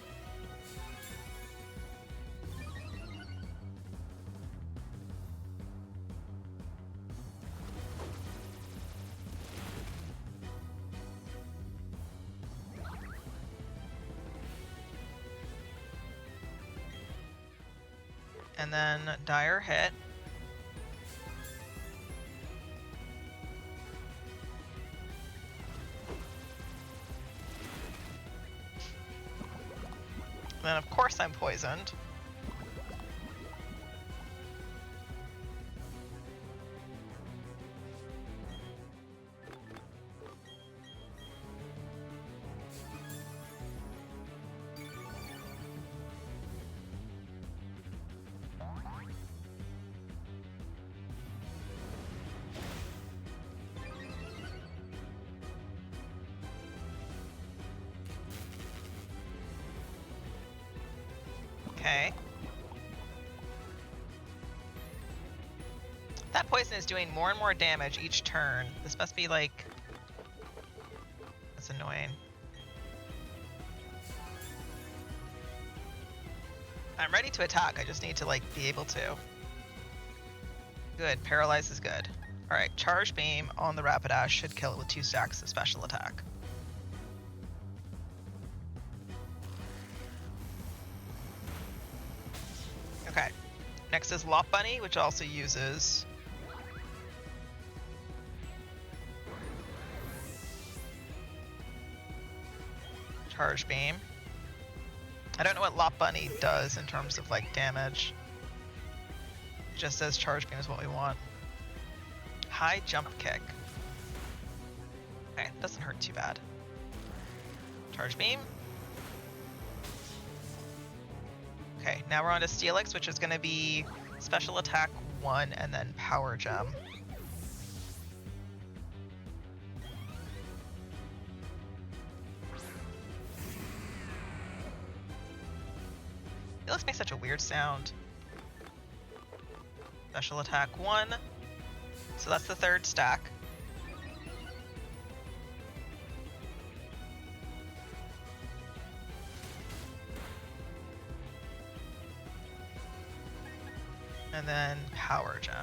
And then dire hit. And then of course I'm poisoned. Okay. That poison is doing more and more damage each turn. This must be like... That's annoying. I'm ready to attack. I just need to, like, be able to. Good. Paralyze is good. Alright, Charge Beam on the Rapidash should kill it with 2 stacks of special attack. Okay. Next is Lop Bunny, which also uses... Charge Beam. I don't know what Lop Bunny does in terms of, like, damage. It just says Charge Beam is what we want. High Jump Kick. Okay, doesn't hurt too bad. Charge Beam. Okay, now we're on to Steelix, which is going to be Special Attack 1 and then Power Gem. Steelix makes such a weird sound. Special Attack 1. So that's the 3rd stack. And then Power Gem.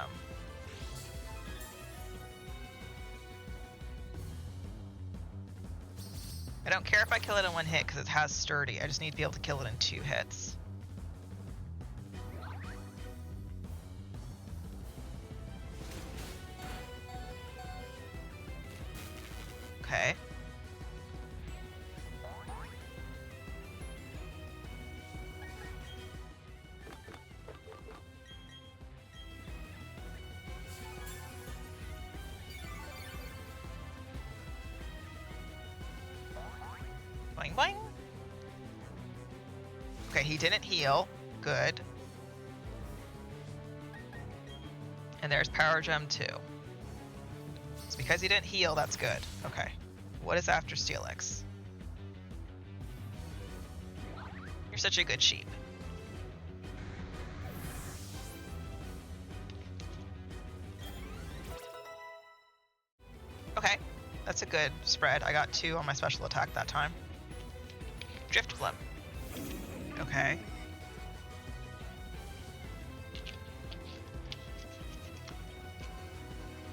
I don't care if I kill it in 1 hit because it has Sturdy. I just need to be able to kill it in 2 hits. Okay. Boing boing. Okay, he didn't heal. Good. And there's Power Gem 2. It's because he didn't heal, that's good. Okay. What is after Steelix? You're such a good sheep. Okay. That's a good spread. I got 2 on my special attack that time. Drift Flip. Okay.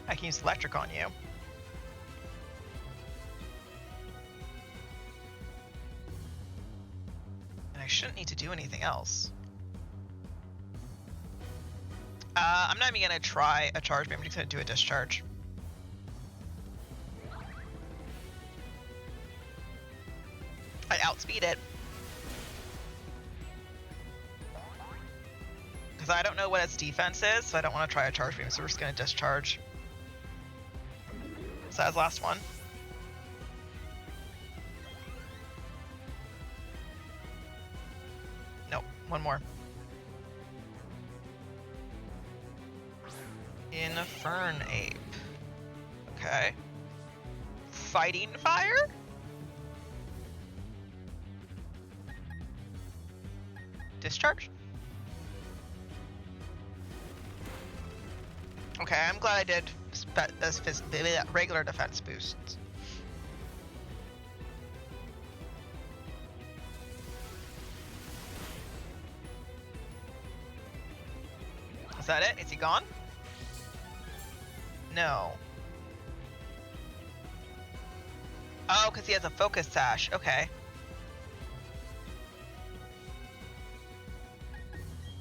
I can use electric on you. And I shouldn't need to do anything else. I'm not even gonna try a charge beam, I'm just gonna do a discharge. I outspeed it. Because I don't know what its defense is, so I don't want to try a charge beam, so we're just gonna discharge. So that's last one. One more. Infern Ape. Okay. Fighting fire? Discharge? Okay, I'm glad I did regular defense boosts. Is that it? Is he gone? No. Oh, because he has a focus sash. Okay.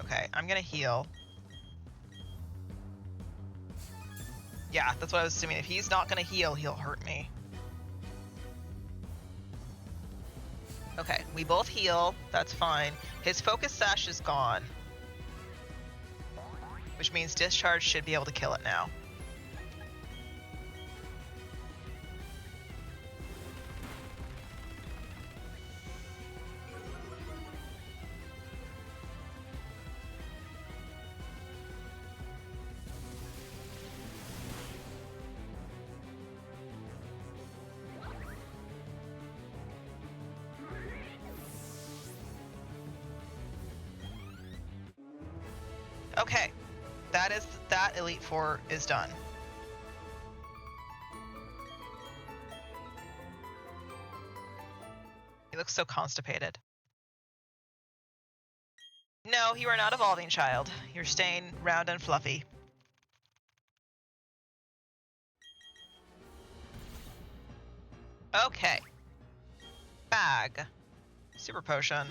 Okay, I'm gonna heal. Yeah, that's what I was assuming. If he's not gonna heal, he'll hurt me. Okay, we both heal. That's fine. His focus sash is gone, which means discharge should be able to kill it now. Okay, that Elite Four is done. He looks so constipated. No, you are not evolving, child. You're staying round and fluffy. Okay. Bag. Super potion.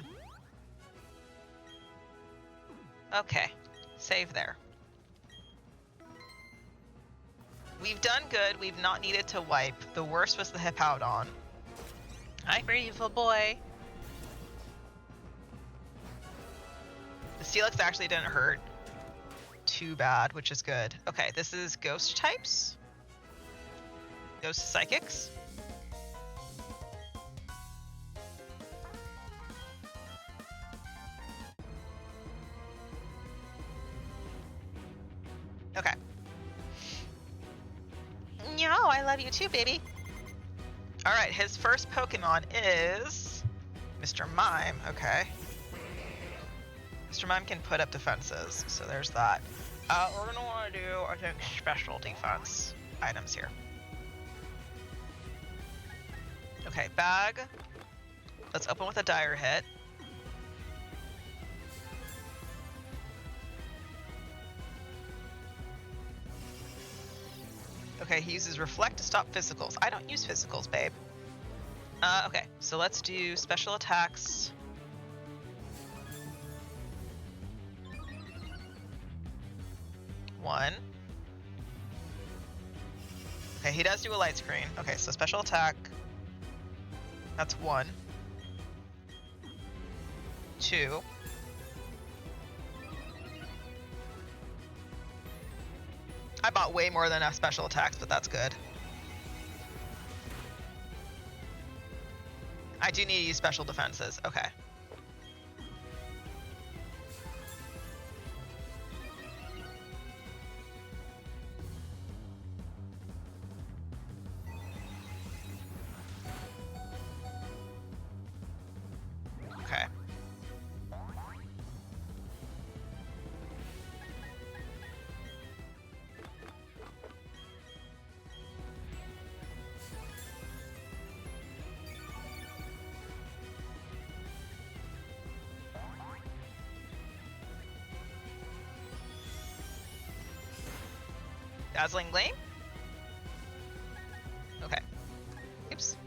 Okay. Save there. We've done good. We've not needed to wipe. The worst was the Hippowdon. Hi, beautiful boy. The Steelix actually didn't hurt too bad, which is good. Okay, this is ghost types. Ghost psychics. Okay. No, I love you too, baby. All right, his first Pokemon is Mr. Mime. Okay. Mr. Mime can put up defenses, so there's that. We're gonna want to do, I think, special defense items here. Okay, bag. Let's open with a dire hit. Okay, he uses reflect to stop physicals. I don't use physicals, babe. Okay, so let's do special attacks. One. Okay, he does do a light screen. Okay, so special attack. That's one. Two. I bought way more than enough special attacks, but that's good. I do need to use special defenses. Okay. Okay. Dazzling Gleam? Okay. Oops.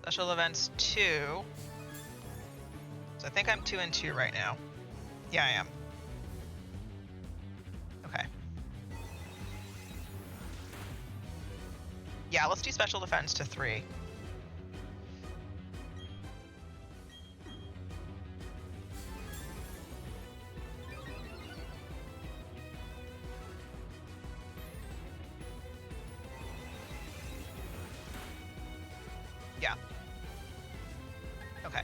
Special events 2. So I think I'm 2 and 2 right now. Yeah, I am. Okay. Yeah, let's do special defense to 3. Yeah. Okay.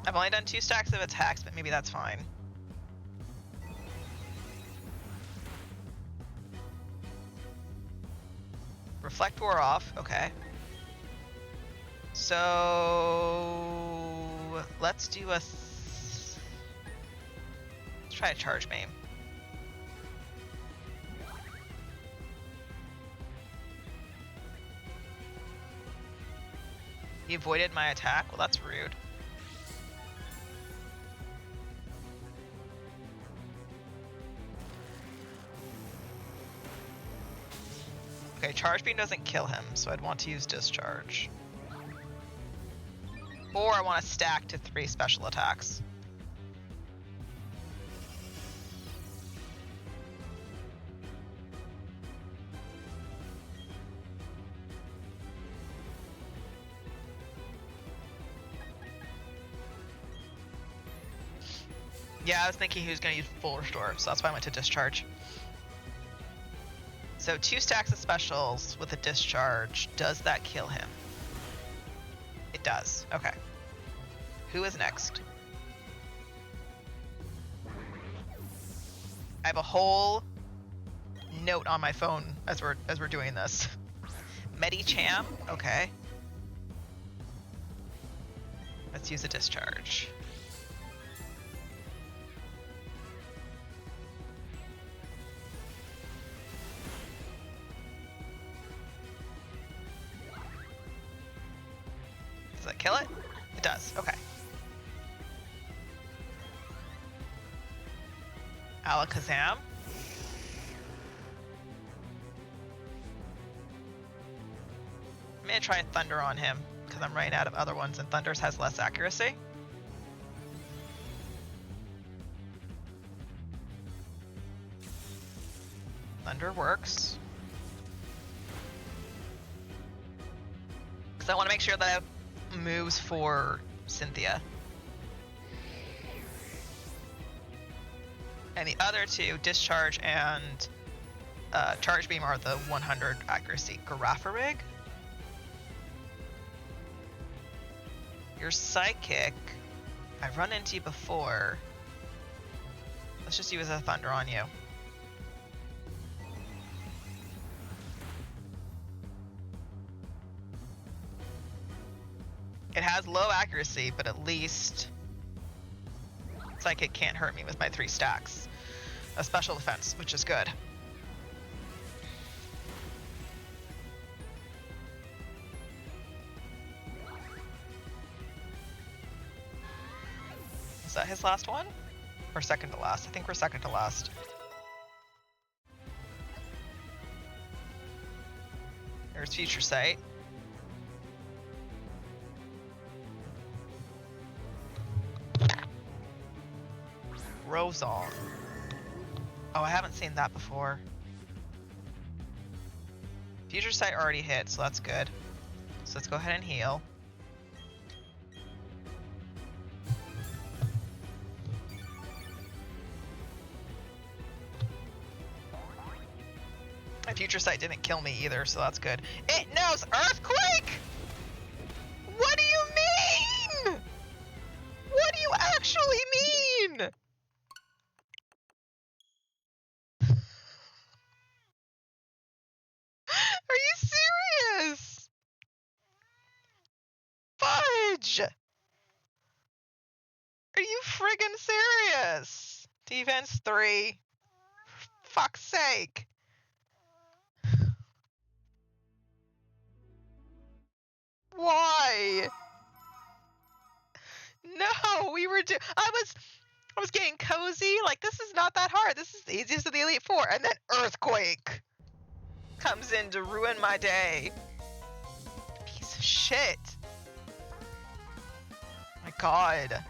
I've only done 2 stacks of attacks, but maybe that's fine. Reflect wore off, okay. So let's do let's try a charge beam. He avoided my attack? Well, that's rude. Okay, charge beam doesn't kill him, so I'd want to use discharge. Or I want to stack to 3 special attacks. Yeah, I was thinking he was going to use full restore, so that's why I went to discharge. So 2 stacks of specials with a discharge. Does that kill him? It does. Okay. Who is next? I have a whole note on my phone as we're doing this. Medicham. Okay. Let's use a discharge. Does that kill it? It does. Okay. Alakazam. I'm gonna try Thunder on him because I'm running out of other ones, and Thunder's has less accuracy. Thunder works. Because I want to make sure that I have moves for Cynthia. And the other 2, Discharge and Charge Beam, are the 100 accuracy. Girafarig? You're Psychic. I've run into you before. Let's just use a Thunder on you. It has low accuracy, but at least Psychic can't hurt me with my 3 stacks. A special defense, which is good. Is that his last one? Or second to last? I think we're second to last. There's Future Sight. Rosal. Oh, I haven't seen that before. Future Sight already hit, so that's good. So let's go ahead and heal. My Future Sight didn't kill me either, so that's good. It knows Earthquake! What do you mean? What do you actually mean? Are you serious? Fudge! Are you friggin' serious? Defense 3. Fuck's sake. Why? No, we were I was getting cozy. Like, this is not that hard. This is the easiest of the Elite Four. And then Earthquake comes in to ruin my day. Piece of shit. My God.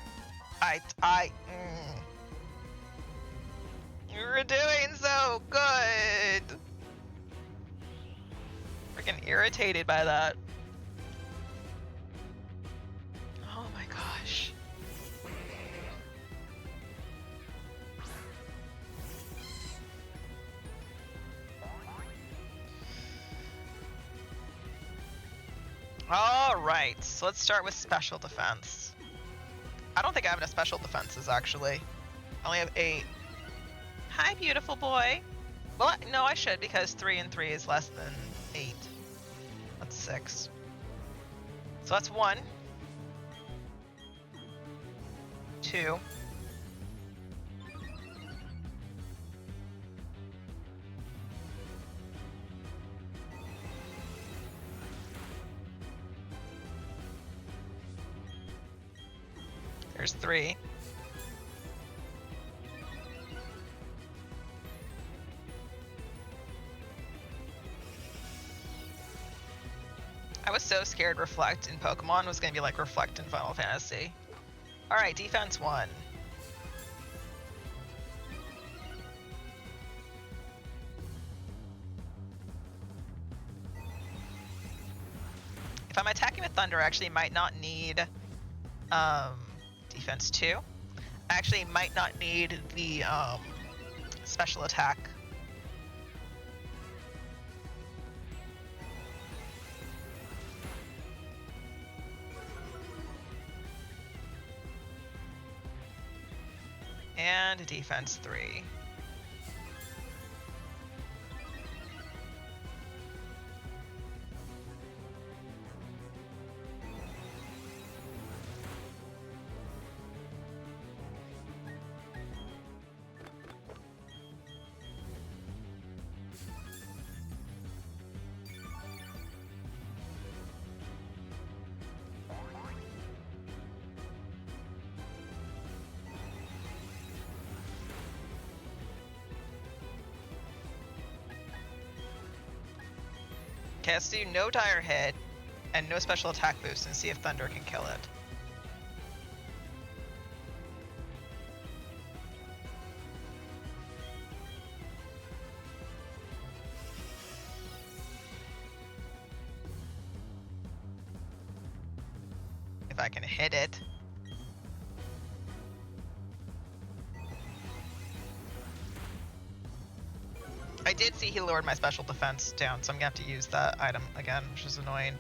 You were doing so good. Freaking irritated by that. Oh my gosh. All right, so let's start with special defense. I don't think I have enough special defenses, actually. I only have 8. Hi, beautiful boy. Well, no, I should, because 3 and 3 is less than 8. That's 6. So that's 1. 2. There's 3. I was so scared Reflect in Pokemon was going to be like Reflect in Final Fantasy. Alright, defense 1. If I'm attacking with Thunder, I actually might not need defense 2. I actually might not need the special attack. And defense 3. Okay, let's do no dire hit and no special attack boost and see if Thunder can kill it. If I can hit it. I did see he lowered my special defense down, so I'm gonna have to use that item again, which is annoying.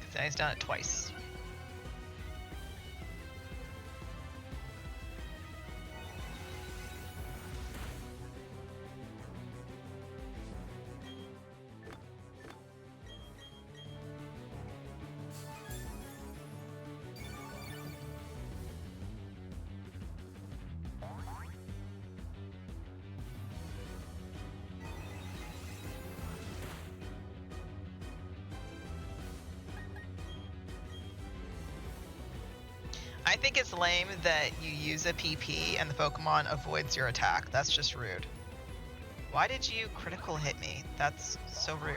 Because now he's done it twice. I think it's lame that you use a PP and the Pokemon avoids your attack. That's just rude. Why did you critical hit me? That's so rude.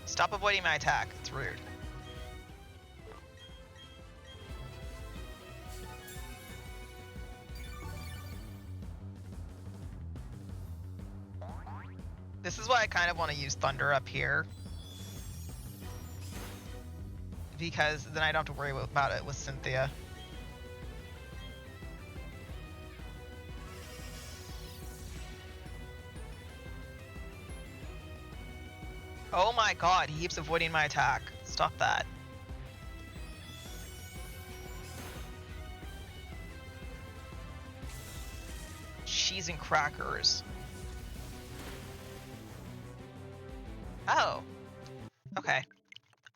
Stop avoiding my attack. It's rude. This is why I kind of want to use Thunder up here. Because then I don't have to worry about it with Cynthia. Oh my god, he keeps avoiding my attack. Stop that. Cheese and crackers. Oh. Okay.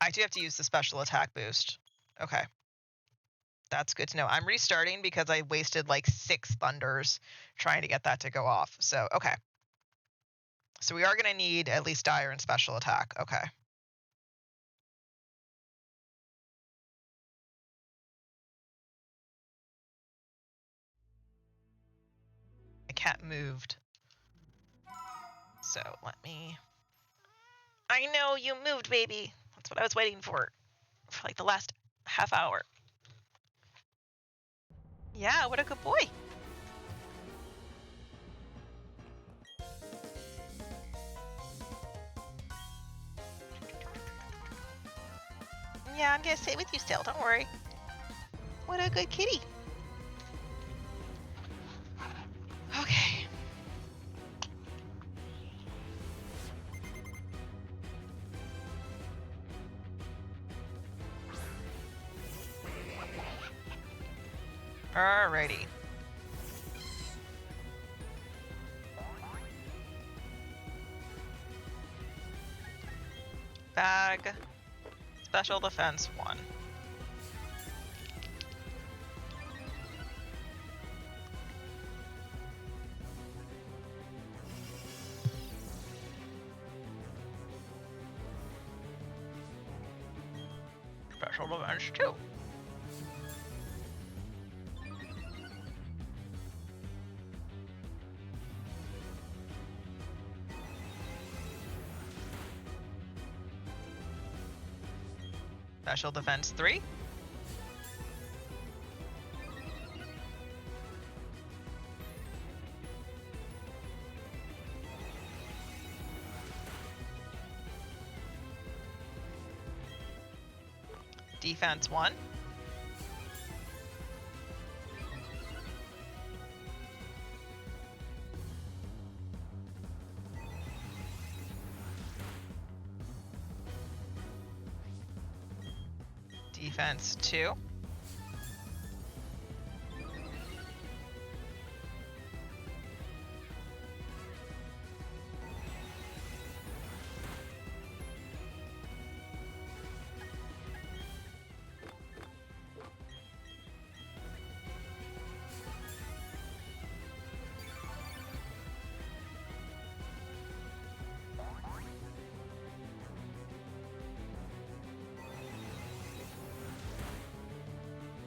I do have to use the special attack boost. Okay. That's good to know. I'm restarting because I wasted like 6 thunders trying to get that to go off. So, okay. So we are going to need at least dire and special attack. Okay. My cat moved. So let me... I know you moved, baby. That's what I was waiting for like the last half hour. Yeah, what a good boy. Yeah, I'm gonna stay with you still, don't worry. What a good kitty. Okay. Alrighty. Bag. Special defense 1. Special defense 2. Special defense 3. Defense 1. Defense 2.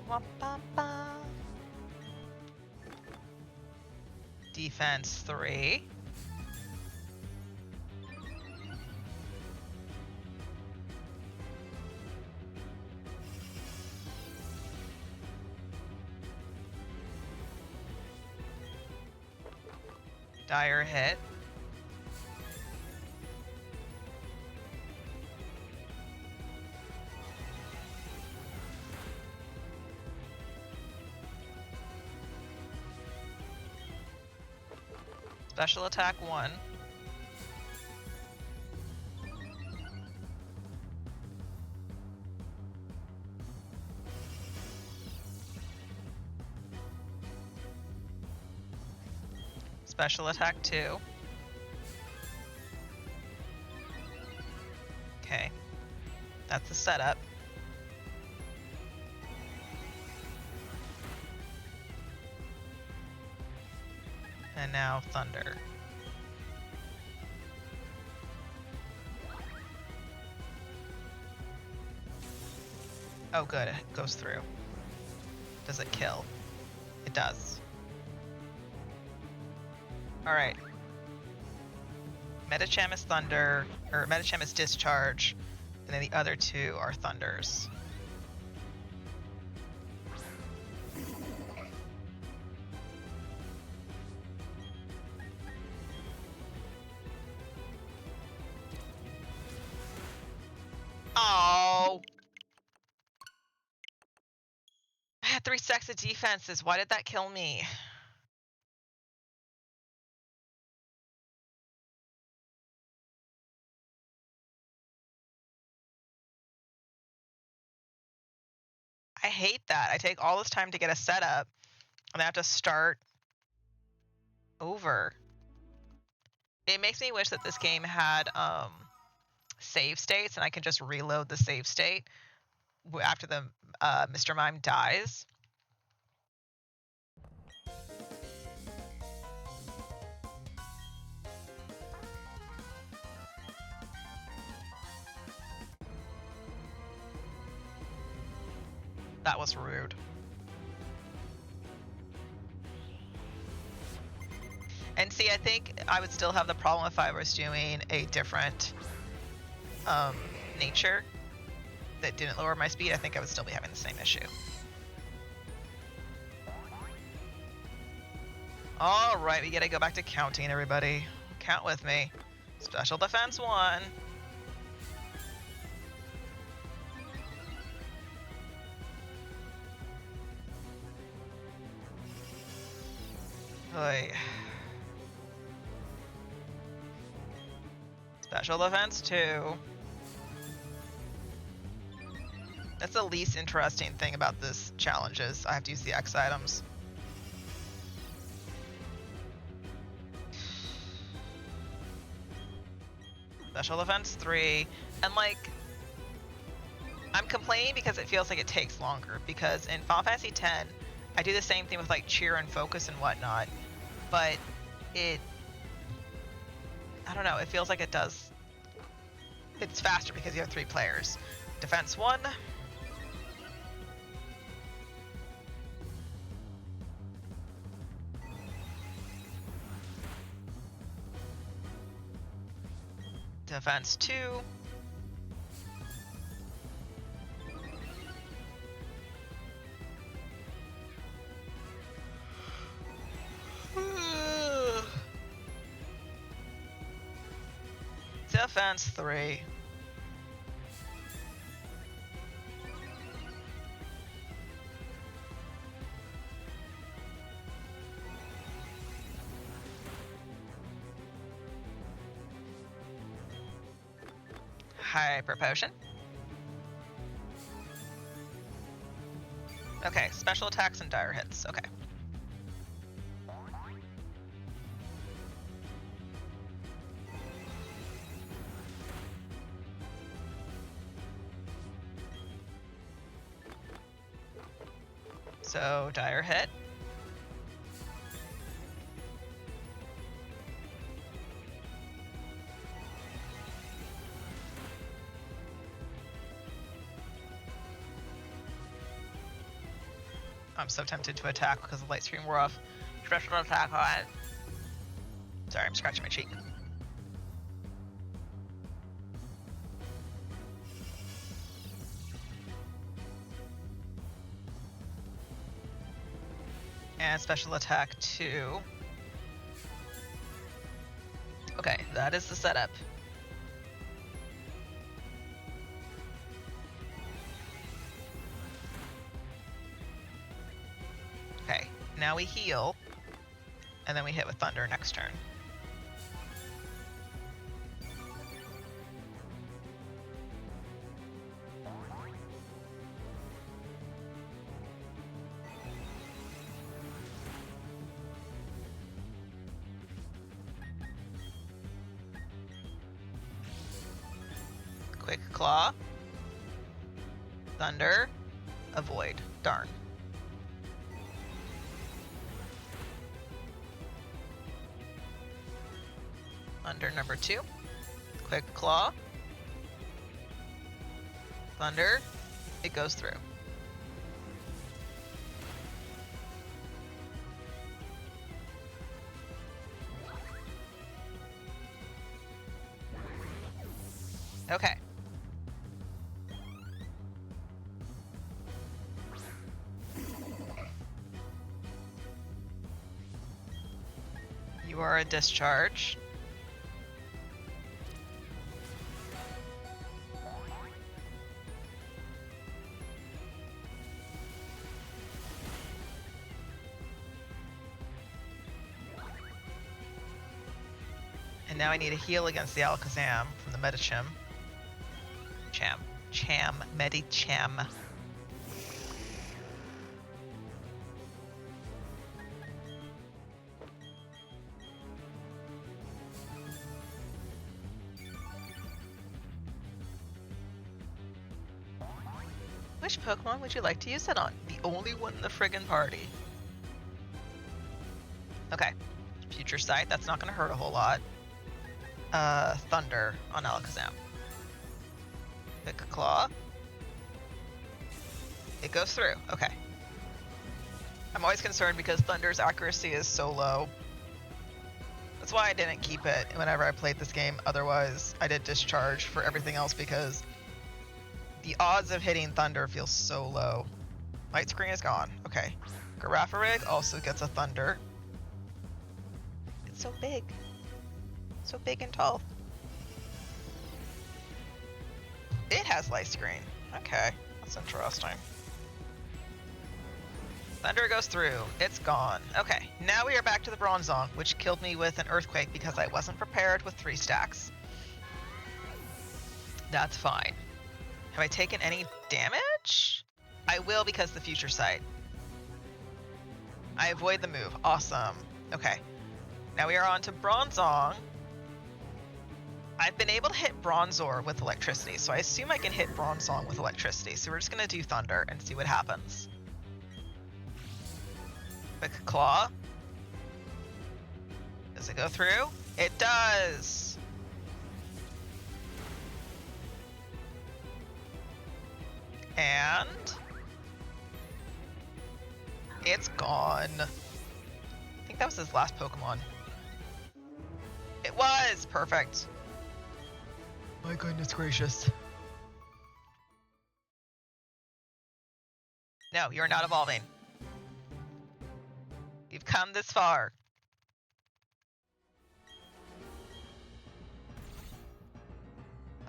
Wah-ba-ba. Defense 3. Dire hit. Special attack 1. Special attack 2. Okay. That's the setup. And now thunder. Oh good, it goes through. Does it kill? It does. Alright. Metacham is thunder, or Metacham is discharge, and then the other two are thunders. Oh! I had 3 stacks of defenses. Why did that kill me? I hate that. I take all this time to get a setup, and I have to start over. It makes me wish that this game had save states, and I can just reload the save state after the Mr. Mime dies. That was rude. And see, I think I would still have the problem if I was doing a different nature that didn't lower my speed. I think I would still be having the same issue. All right, we gotta go back to counting, everybody. Count with me. Special defense 1. Oy. Special defense 2. That's the least interesting thing about this challenge is I have to use the X items. Special Defense 3. And like, I'm complaining because it feels like it takes longer. Because in Final Fantasy X, I do the same thing with like cheer and focus and whatnot. But I don't know, it feels like it does. It's faster because you have 3 players. Defense 1. Defense 2. Defense 3. Hyper Potion. Okay, special attacks and dire hits. Okay. So, dire hit. I'm so tempted to attack because the light screen wore off. Special attack on. Sorry, I'm scratching my cheek. And special attack 2. Okay, that is the setup. Okay, now we heal, and then we hit with Thunder next turn. Quick Claw. Thunder. Avoid. Darn. Thunder number 2. Quick Claw. Thunder. It goes through. Okay. You are a discharge. And now I need a heal against the Alakazam from the Medicham. Medicham. Which Pokemon would you like to use that on? The only one in the friggin' party. Okay. Future Sight, that's not gonna hurt a whole lot. Thunder on Alakazam. Pick a Claw. It goes through. Okay. I'm always concerned because Thunder's accuracy is so low. That's why I didn't keep it whenever I played this game. Otherwise, I did discharge for everything else because the odds of hitting Thunder feels so low. Light screen is gone. Okay. Girafarig also gets a Thunder. It's so big. So big and tall. It has light screen. Okay, that's interesting. Thunder goes through. It's gone. Okay, now we are back to the Bronzong, which killed me with an Earthquake because I wasn't prepared with 3 stacks. That's fine. Have I taken any damage? much? I will because the future sight. I avoid the move. Awesome. Okay. Now we are on to Bronzong. I've been able to hit Bronzor with electricity, so I assume I can hit Bronzong with electricity. So we're just going to do Thunder and see what happens. Quick Claw. Does it go through? It does! And it's gone. I think that was his last Pokemon. It was! Perfect. My goodness gracious. No, you're not evolving. You've come this far.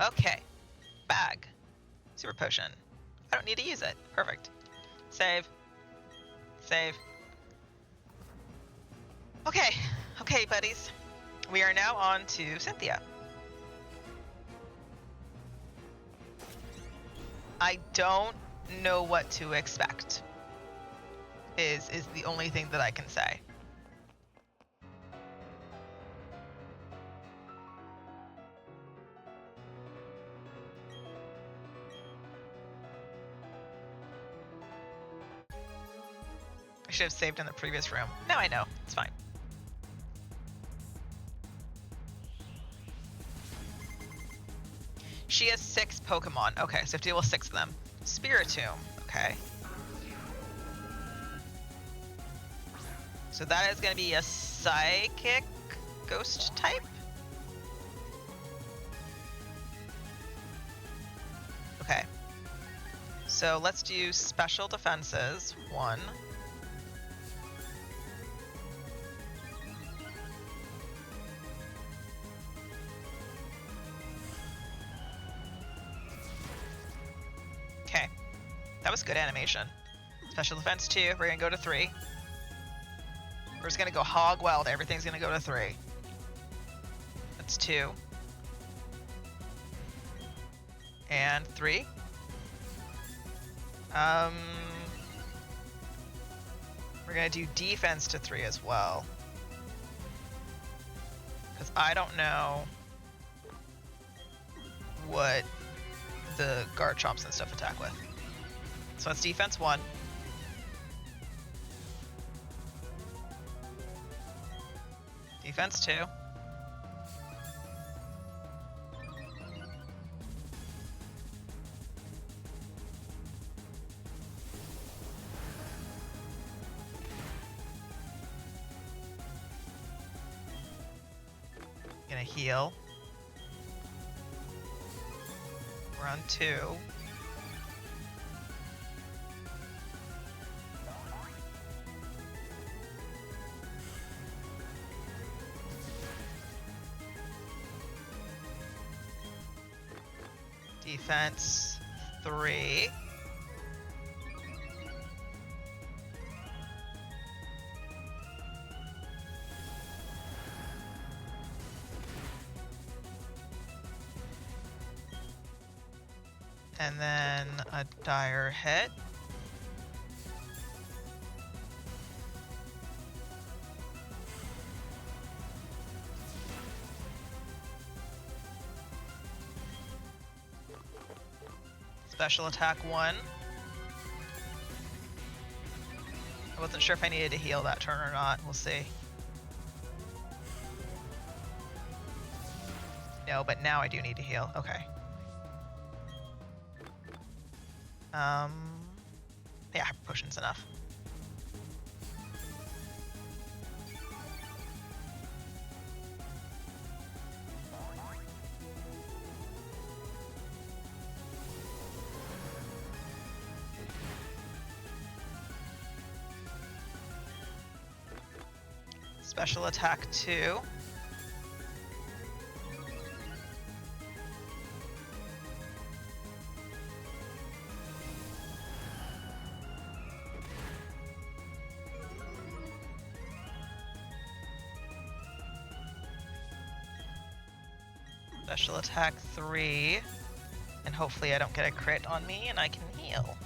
Okay. Bag. Super Potion. I don't need to use it. Perfect. Save. Save. Okay. Okay, buddies. We are now on to Cynthia. I don't know what to expect. Is the only thing that I can say. I should have saved in the previous room. Now I know. It's fine. She has 6 Pokemon. Okay, so I have to deal with 6 of them. Spiritomb. Okay. So that is going to be a Psychic Ghost type? Okay. So let's do Special Defenses. 1. Okay. That was good animation. Special Defense 2. We're going to go to 3. We're just going to go hog wild. Everything's going to go to 3. That's 2. And 3. We're going to do defense to 3 as well. Because I don't know what the Garchomps and stuff attack with. So that's defense 1. Defense 2. Gonna heal. We're on 2. Defense 3. And then a dire hit. Special attack 1. I wasn't sure if I needed to heal that turn or not. We'll see. No, but now I do need to heal. Okay. Yeah, potion's enough. Special attack 2. Special attack 3. And hopefully I don't get a crit on me and I can heal.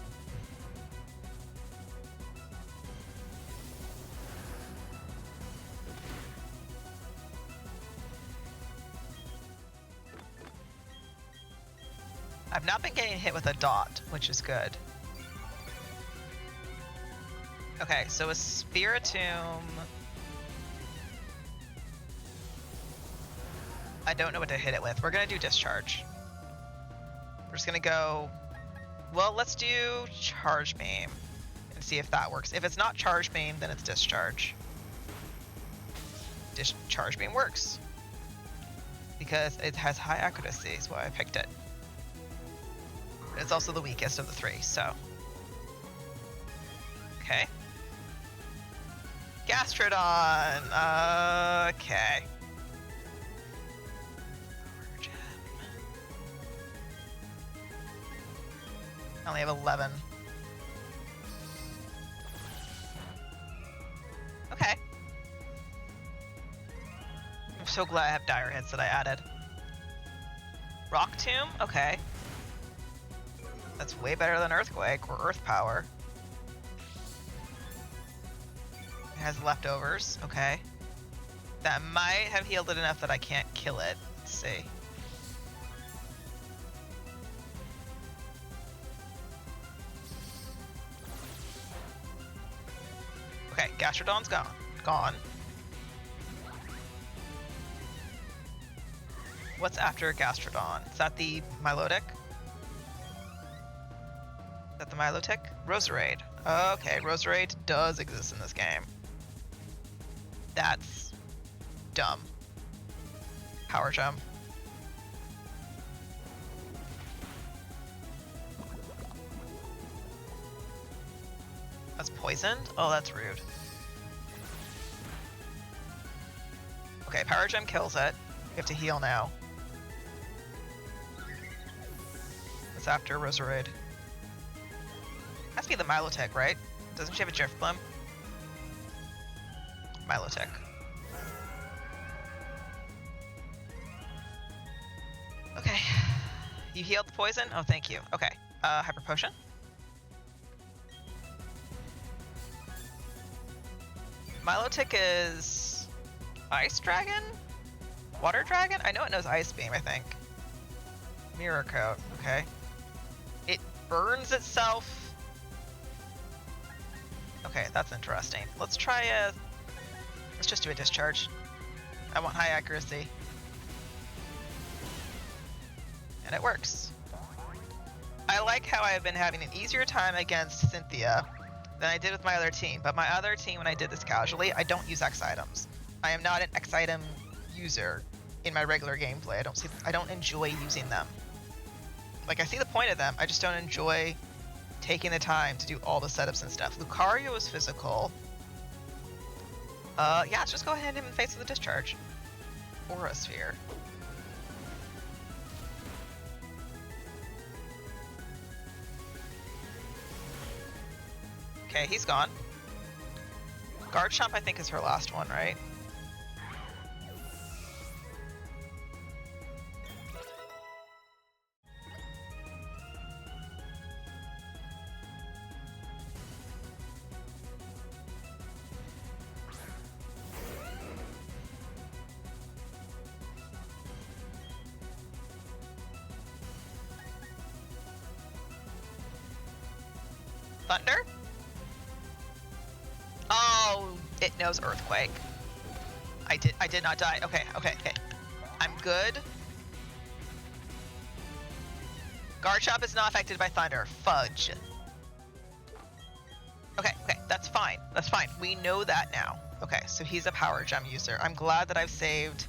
I've not been getting hit with a dot, which is good. Okay, so a Spiritomb... I don't know what to hit it with. We're gonna do Discharge. We're just gonna go... Well, let's do Charge Beam and see if that works. If it's not Charge Beam, then it's Discharge. Charge Beam works. Because it has high accuracy, is why I picked it. It's also the weakest of the three, so... Okay. Gastrodon! Okay. I only have 11. Okay. I'm so glad I have dire hits that I added. Rock Tomb? Okay. That's way better than Earthquake or Earth Power. It has leftovers. Okay. That might have healed it enough that I can't kill it. Let's see. Okay, Gastrodon's gone. Gone. What's after Gastrodon? Is that the Milotic? Is that the Milotic? Roserade. Okay, Roserade does exist in this game. That's dumb. Power Gem. That's poisoned? Oh, that's rude. Okay, Power Gem kills it. We have to heal now. What's after Roserade? Has to be the Milotic, right? Doesn't she have a Drifblim? Milotic. Okay. You healed the poison? Oh, thank you. Okay. Hyper Potion? Milotic is... Ice Dragon? Water Dragon? I know it knows Ice Beam, I think. Mirror Coat. Okay. It burns itself. Okay, that's interesting. Let's try a... Let's just do a Discharge. I want high accuracy. And it works. I like how I've been having an easier time against Cynthia than I did with my other team. But my other team, when I did this casually, I don't use X items. I am not an X item user in my regular gameplay. I don't enjoy using them. Like, I see the point of them, I just don't enjoy taking the time to do all the setups and stuff. Lucario is physical. Yeah, let's just go ahead and hit him in the face with a Discharge. Aura Sphere. Okay, he's gone. Garchomp, I think, is her last one, right? Thunder? Oh, it knows Earthquake. I did not die. Okay. I'm good. Garchomp is not affected by Thunder. Fudge. Okay, that's fine. That's fine. We know that now. Okay, so he's a Power Gem user. I'm glad that I've saved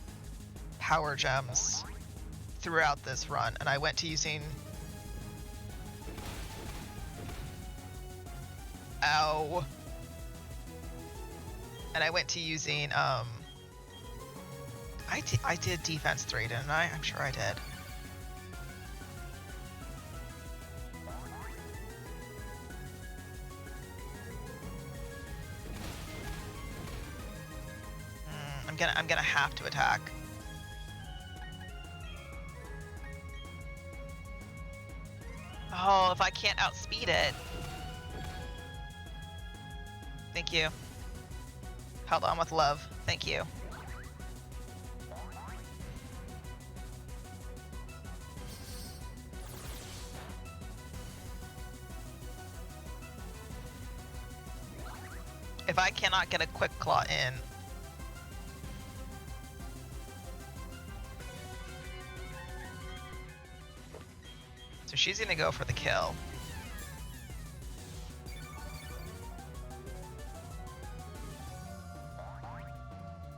Power Gems throughout this run, and I went to using... Ow. And I went to using, I did Defense 3, didn't I? I'm sure I did. I'm gonna have to attack. Well, if I can't outspeed it... Thank you. Held on with love. Thank you. If I cannot get a quick claw in... So she's gonna go for the kill.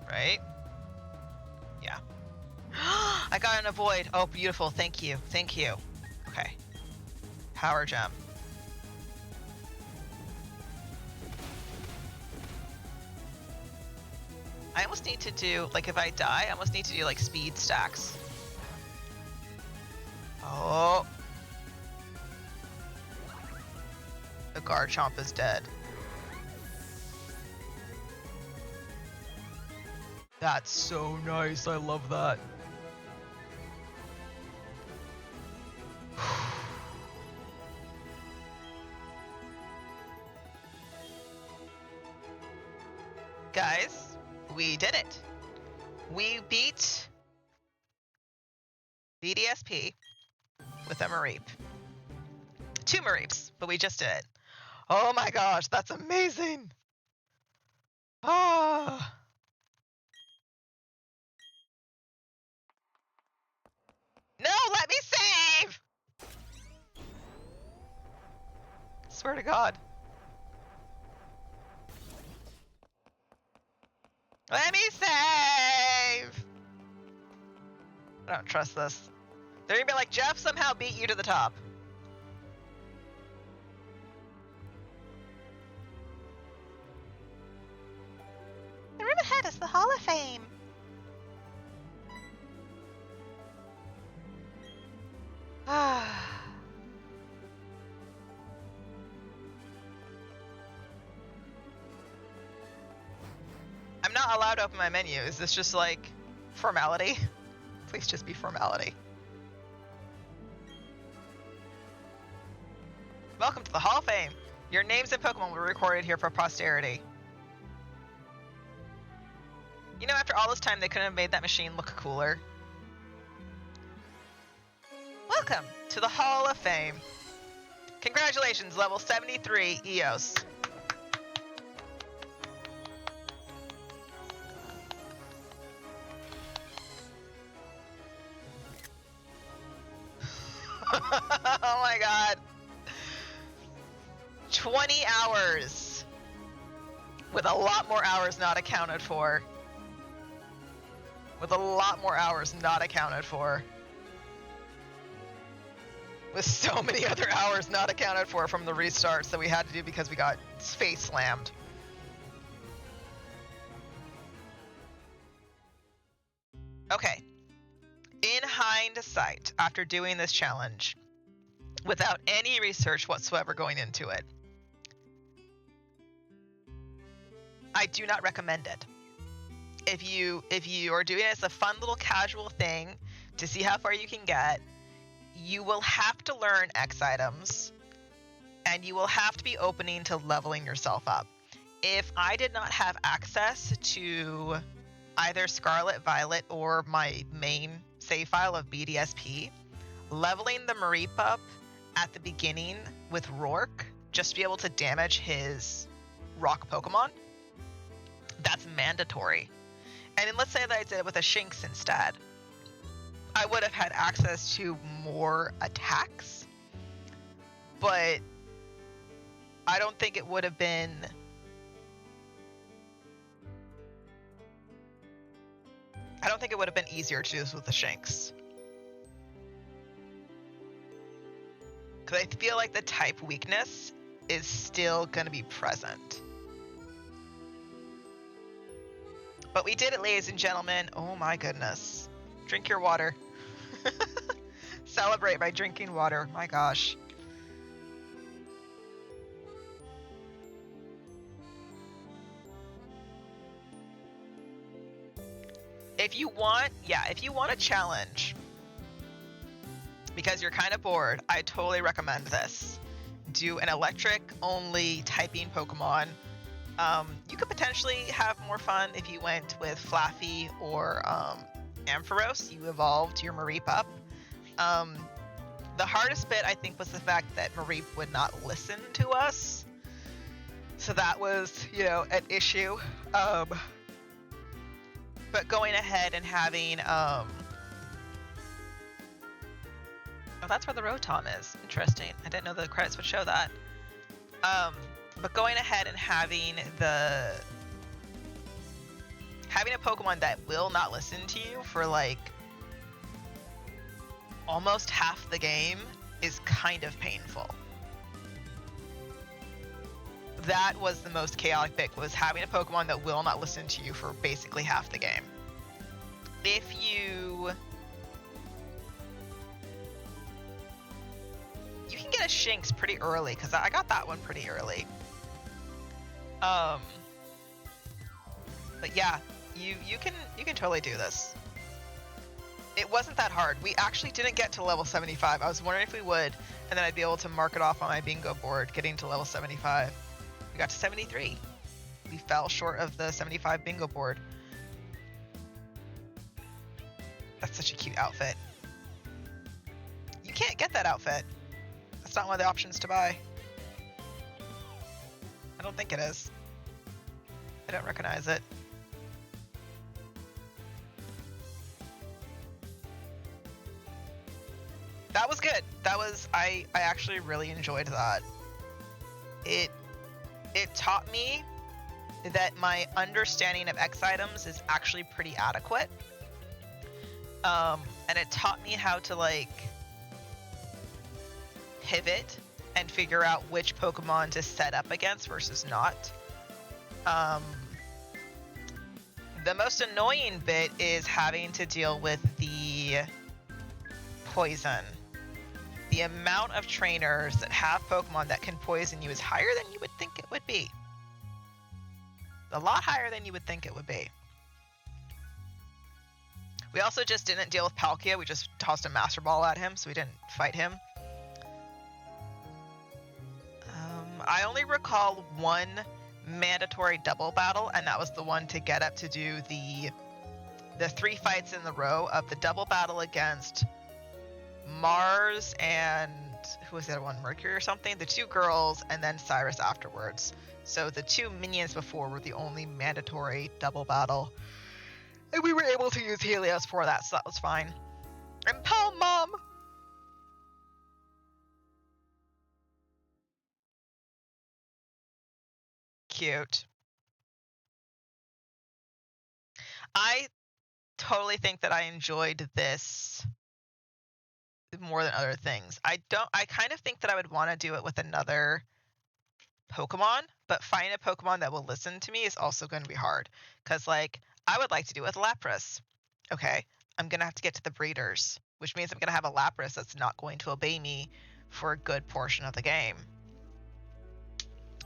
Right? Yeah. I got an avoid. Oh, beautiful. Thank you. Thank you. Okay. Power jump. I almost need to do, like, if I die, I almost need to do, like, speed stacks. Oh. The Garchomp is dead. That's so nice. I love that. Guys, we did it. We beat BDSP with a Mareep. 2 Mareeps, but we just did it. Oh my gosh, that's amazing. Ah. No, let me save! Swear to God. Let me save! I don't trust this. They're gonna be like, Jeff somehow beat you to the top. The room ahead is the Hall of Fame. I'm not allowed to open my menu. Is this just like formality? Please just be formality. Welcome to the Hall of Fame. Your names and Pokemon will be recorded here for posterity. You know, after all this time, they couldn't have made that machine look cooler. Welcome to the Hall of Fame. Congratulations, level 73 EOS. Oh my God. 20 hours. With a lot more hours not accounted for. With a lot more hours not accounted for. With so many other hours not accounted for from the restarts that we had to do because we got face slammed. Okay. In hindsight, after doing this challenge, without any research whatsoever going into it, I do not recommend it. If you are doing it as a fun little casual thing to see how far you can get, you will have to learn X items, and you will have to be opening to leveling yourself up. If I did not have access to either Scarlet Violet or my main save file of BDSP, leveling the Mareep up at the beginning with Rourke, just to be able to damage his rock Pokemon, that's mandatory. And then let's say that I did it with a Shinx instead. I would have had access to more attacks, but I don't think it would have been... I don't think it would have been easier to do this with the Shinx. Because I feel like the type weakness is still going to be present. But we did it, ladies and gentlemen. Oh my goodness. Drink your water. Celebrate by drinking water. My gosh. If you want a challenge because you're kind of bored, I totally recommend this. Do an electric-only typing Pokemon. You could potentially have more fun if you went with Flaffy or Ampharos. You evolved your Mareep up. The hardest bit, I think, was the fact that Mareep would not listen to us. So that was, an issue. But going ahead and having... oh, that's where the Rotom is. Interesting. I didn't know the credits would show that. But going ahead and having a Pokemon that will not listen to you for almost half the game is kind of painful. That was the most chaotic bit, was having a Pokemon that will not listen to you for basically half the game. If you can get a Shinx pretty early, because I got that one pretty early. But yeah, you can totally do this. It wasn't that hard. We actually didn't get to level 75. I was wondering if we would, and then I'd be able to mark it off on my bingo board, getting to level 75. We got to 73. We fell short of the 75 bingo board. That's such a cute outfit. You can't get that outfit. That's not one of the options to buy. I don't think it is. I don't recognize it. That was good. I actually really enjoyed that. It taught me that my understanding of X items is actually pretty adequate. And it taught me how to pivot and figure out which Pokemon to set up against versus not. The most annoying bit is having to deal with the poison. The amount of trainers that have Pokemon that can poison you is higher than you would think it would be. A lot higher than you would think it would be. We also just didn't deal with Palkia. We just tossed a Master Ball at him, so we didn't fight him. I only recall one mandatory double battle, and that was the one to get up to do the 3 fights in the row of the double battle against Mars and who was the other one, Mercury or something, the 2 girls, and then Cyrus afterwards. So the 2 minions before were the only mandatory double battle, and we were able to use Helios for that, so that was fine. And Palm Mom! Cute. I totally think that I enjoyed this more than other things. I kind of think that I would want to do it with another Pokemon, but finding a Pokemon that will listen to me is also going to be hard. Because, I would like to do it with Lapras. Okay, I'm going to have to get to the breeders, which means I'm going to have a Lapras that's not going to obey me for a good portion of the game.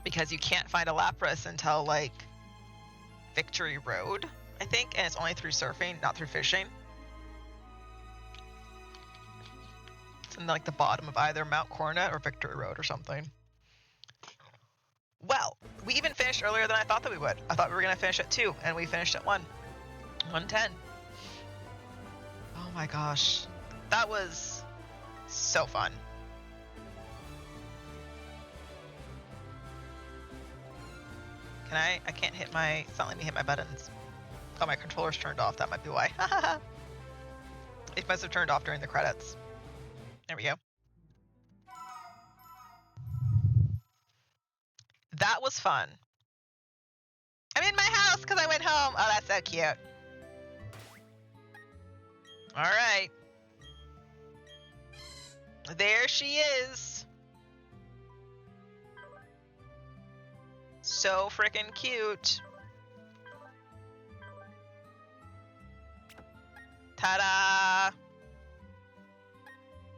Because you can't find a Lapras until, Victory Road, I think, and it's only through surfing, not through fishing. It's in, the bottom of either Mount Coronet or Victory Road or something. Well, we even finished earlier than I thought that we would. I thought we were going to finish at 2, and we finished at 1:10. Oh my gosh. That was so fun. I can't hit my... It's not letting me hit my buttons. Oh, my controller's turned off. That might be why. It must have turned off during the credits. There we go. That was fun. I'm in my house because I went home. Oh, that's so cute. All right. There she is. So freaking cute. Ta-da!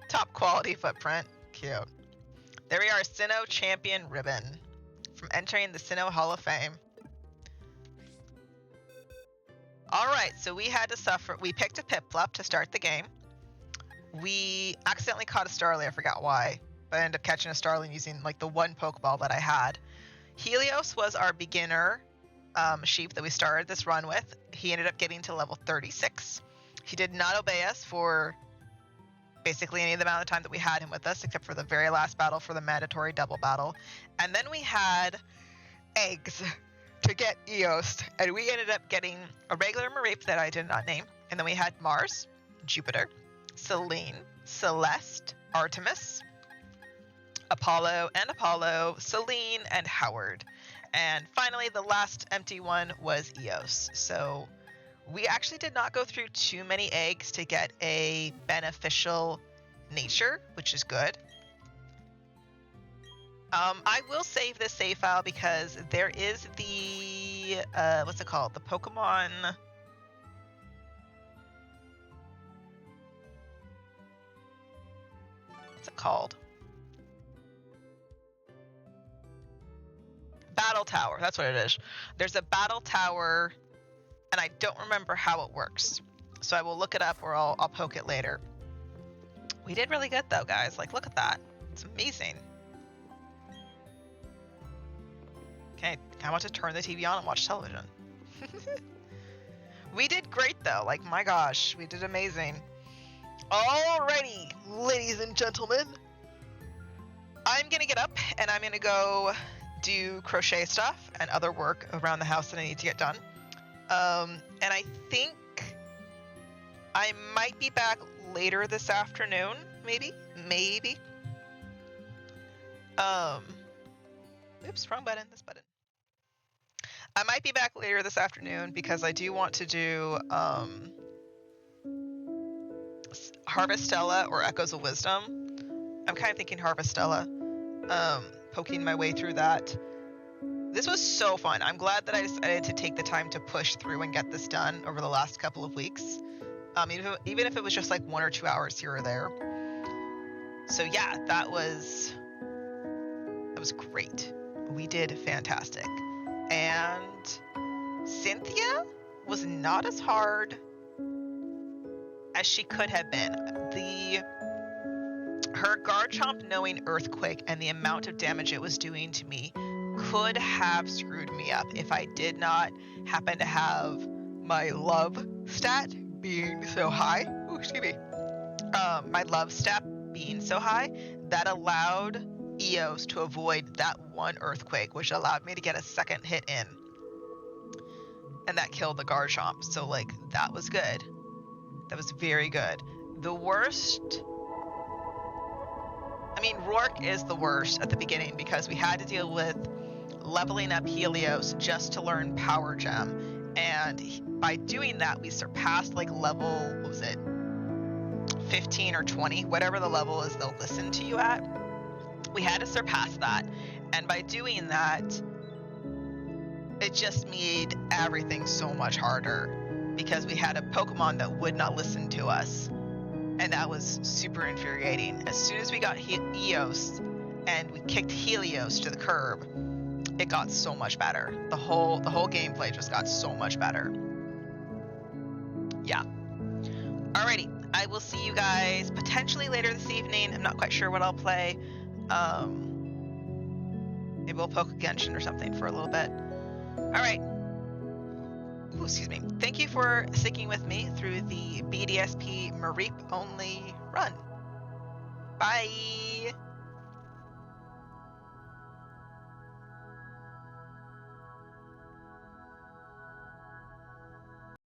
Top quality footprint. Cute. There we are, Sinnoh Champion Ribbon. From entering the Sinnoh Hall of Fame. Alright, so we had to suffer. We picked a Piplup to start the game. we accidentally caught a Starly. I forgot why, but I ended up catching a Starling using like the one Pokeball that I had. Helios was our beginner sheep that we started this run with. He ended up getting to level 36. He did not obey us for basically any of the amount of time that we had him with us, except for the very last battle for the mandatory double battle. And then we had eggs to get Eos, and we ended up getting a regular Mareep that I did not name. And then we had Mars, Jupiter, Selene, Celeste, Artemis, Apollo, Selene, and Howard. And finally, the last empty one was Eos. So we actually did not go through too many eggs to get a beneficial nature, which is good. I will save this save file because there is the, what's it called? The Pokemon... What's it called? Battle Tower. That's what it is. There's a Battle Tower, and I don't remember how it works. So I will look it up, or I'll poke it later. We did really good, though, guys. Like, look at that. It's amazing. Okay, I want to turn the TV on and watch television. We did great, though. Like, my gosh, we did amazing. Alrighty, ladies and gentlemen. I'm going to get up, and I'm going to go do crochet stuff and other work around the house that I need to get done. And I think I might be back later this afternoon, maybe. Oops, wrong button, this button. I might be back later this afternoon because I do want to do Harvestella or Echoes of Wisdom. I'm kind of thinking Harvestella. Poking my way through that. This was so fun. I'm glad that I decided to take the time to push through and get this done over the last couple of weeks. Even if it was just like 1 or 2 hours here or there. So yeah, that was great. We did fantastic. And Cynthia was not as hard as she could have been. Her Garchomp knowing Earthquake and the amount of damage it was doing to me could have screwed me up if I did not happen to have my love stat being so high. Ooh, excuse me. My love stat being so high, that allowed Eos to avoid that one Earthquake, which allowed me to get a second hit in. And that killed the Garchomp. So, like, that was good. That was very good. The worst... I mean, Rourke is the worst at the beginning because we had to deal with leveling up Helios just to learn Power Gem. And by doing that, we surpassed, like, level, what was it? 15 or 20, whatever the level is they'll listen to you at. We had to surpass that. And by doing that, it just made everything so much harder because we had a Pokemon that would not listen to us. And that was super infuriating. As soon as we got Eos and we kicked Helios to the curb, it got so much better. The whole gameplay just got so much better. Yeah. Alrighty. I will see you guys potentially later this evening. I'm not quite sure what I'll play. Maybe we'll poke a Genshin or something for a little bit. Alright. Ooh, excuse me. Thank you for sticking with me through the BDSP Mareep only run. Bye!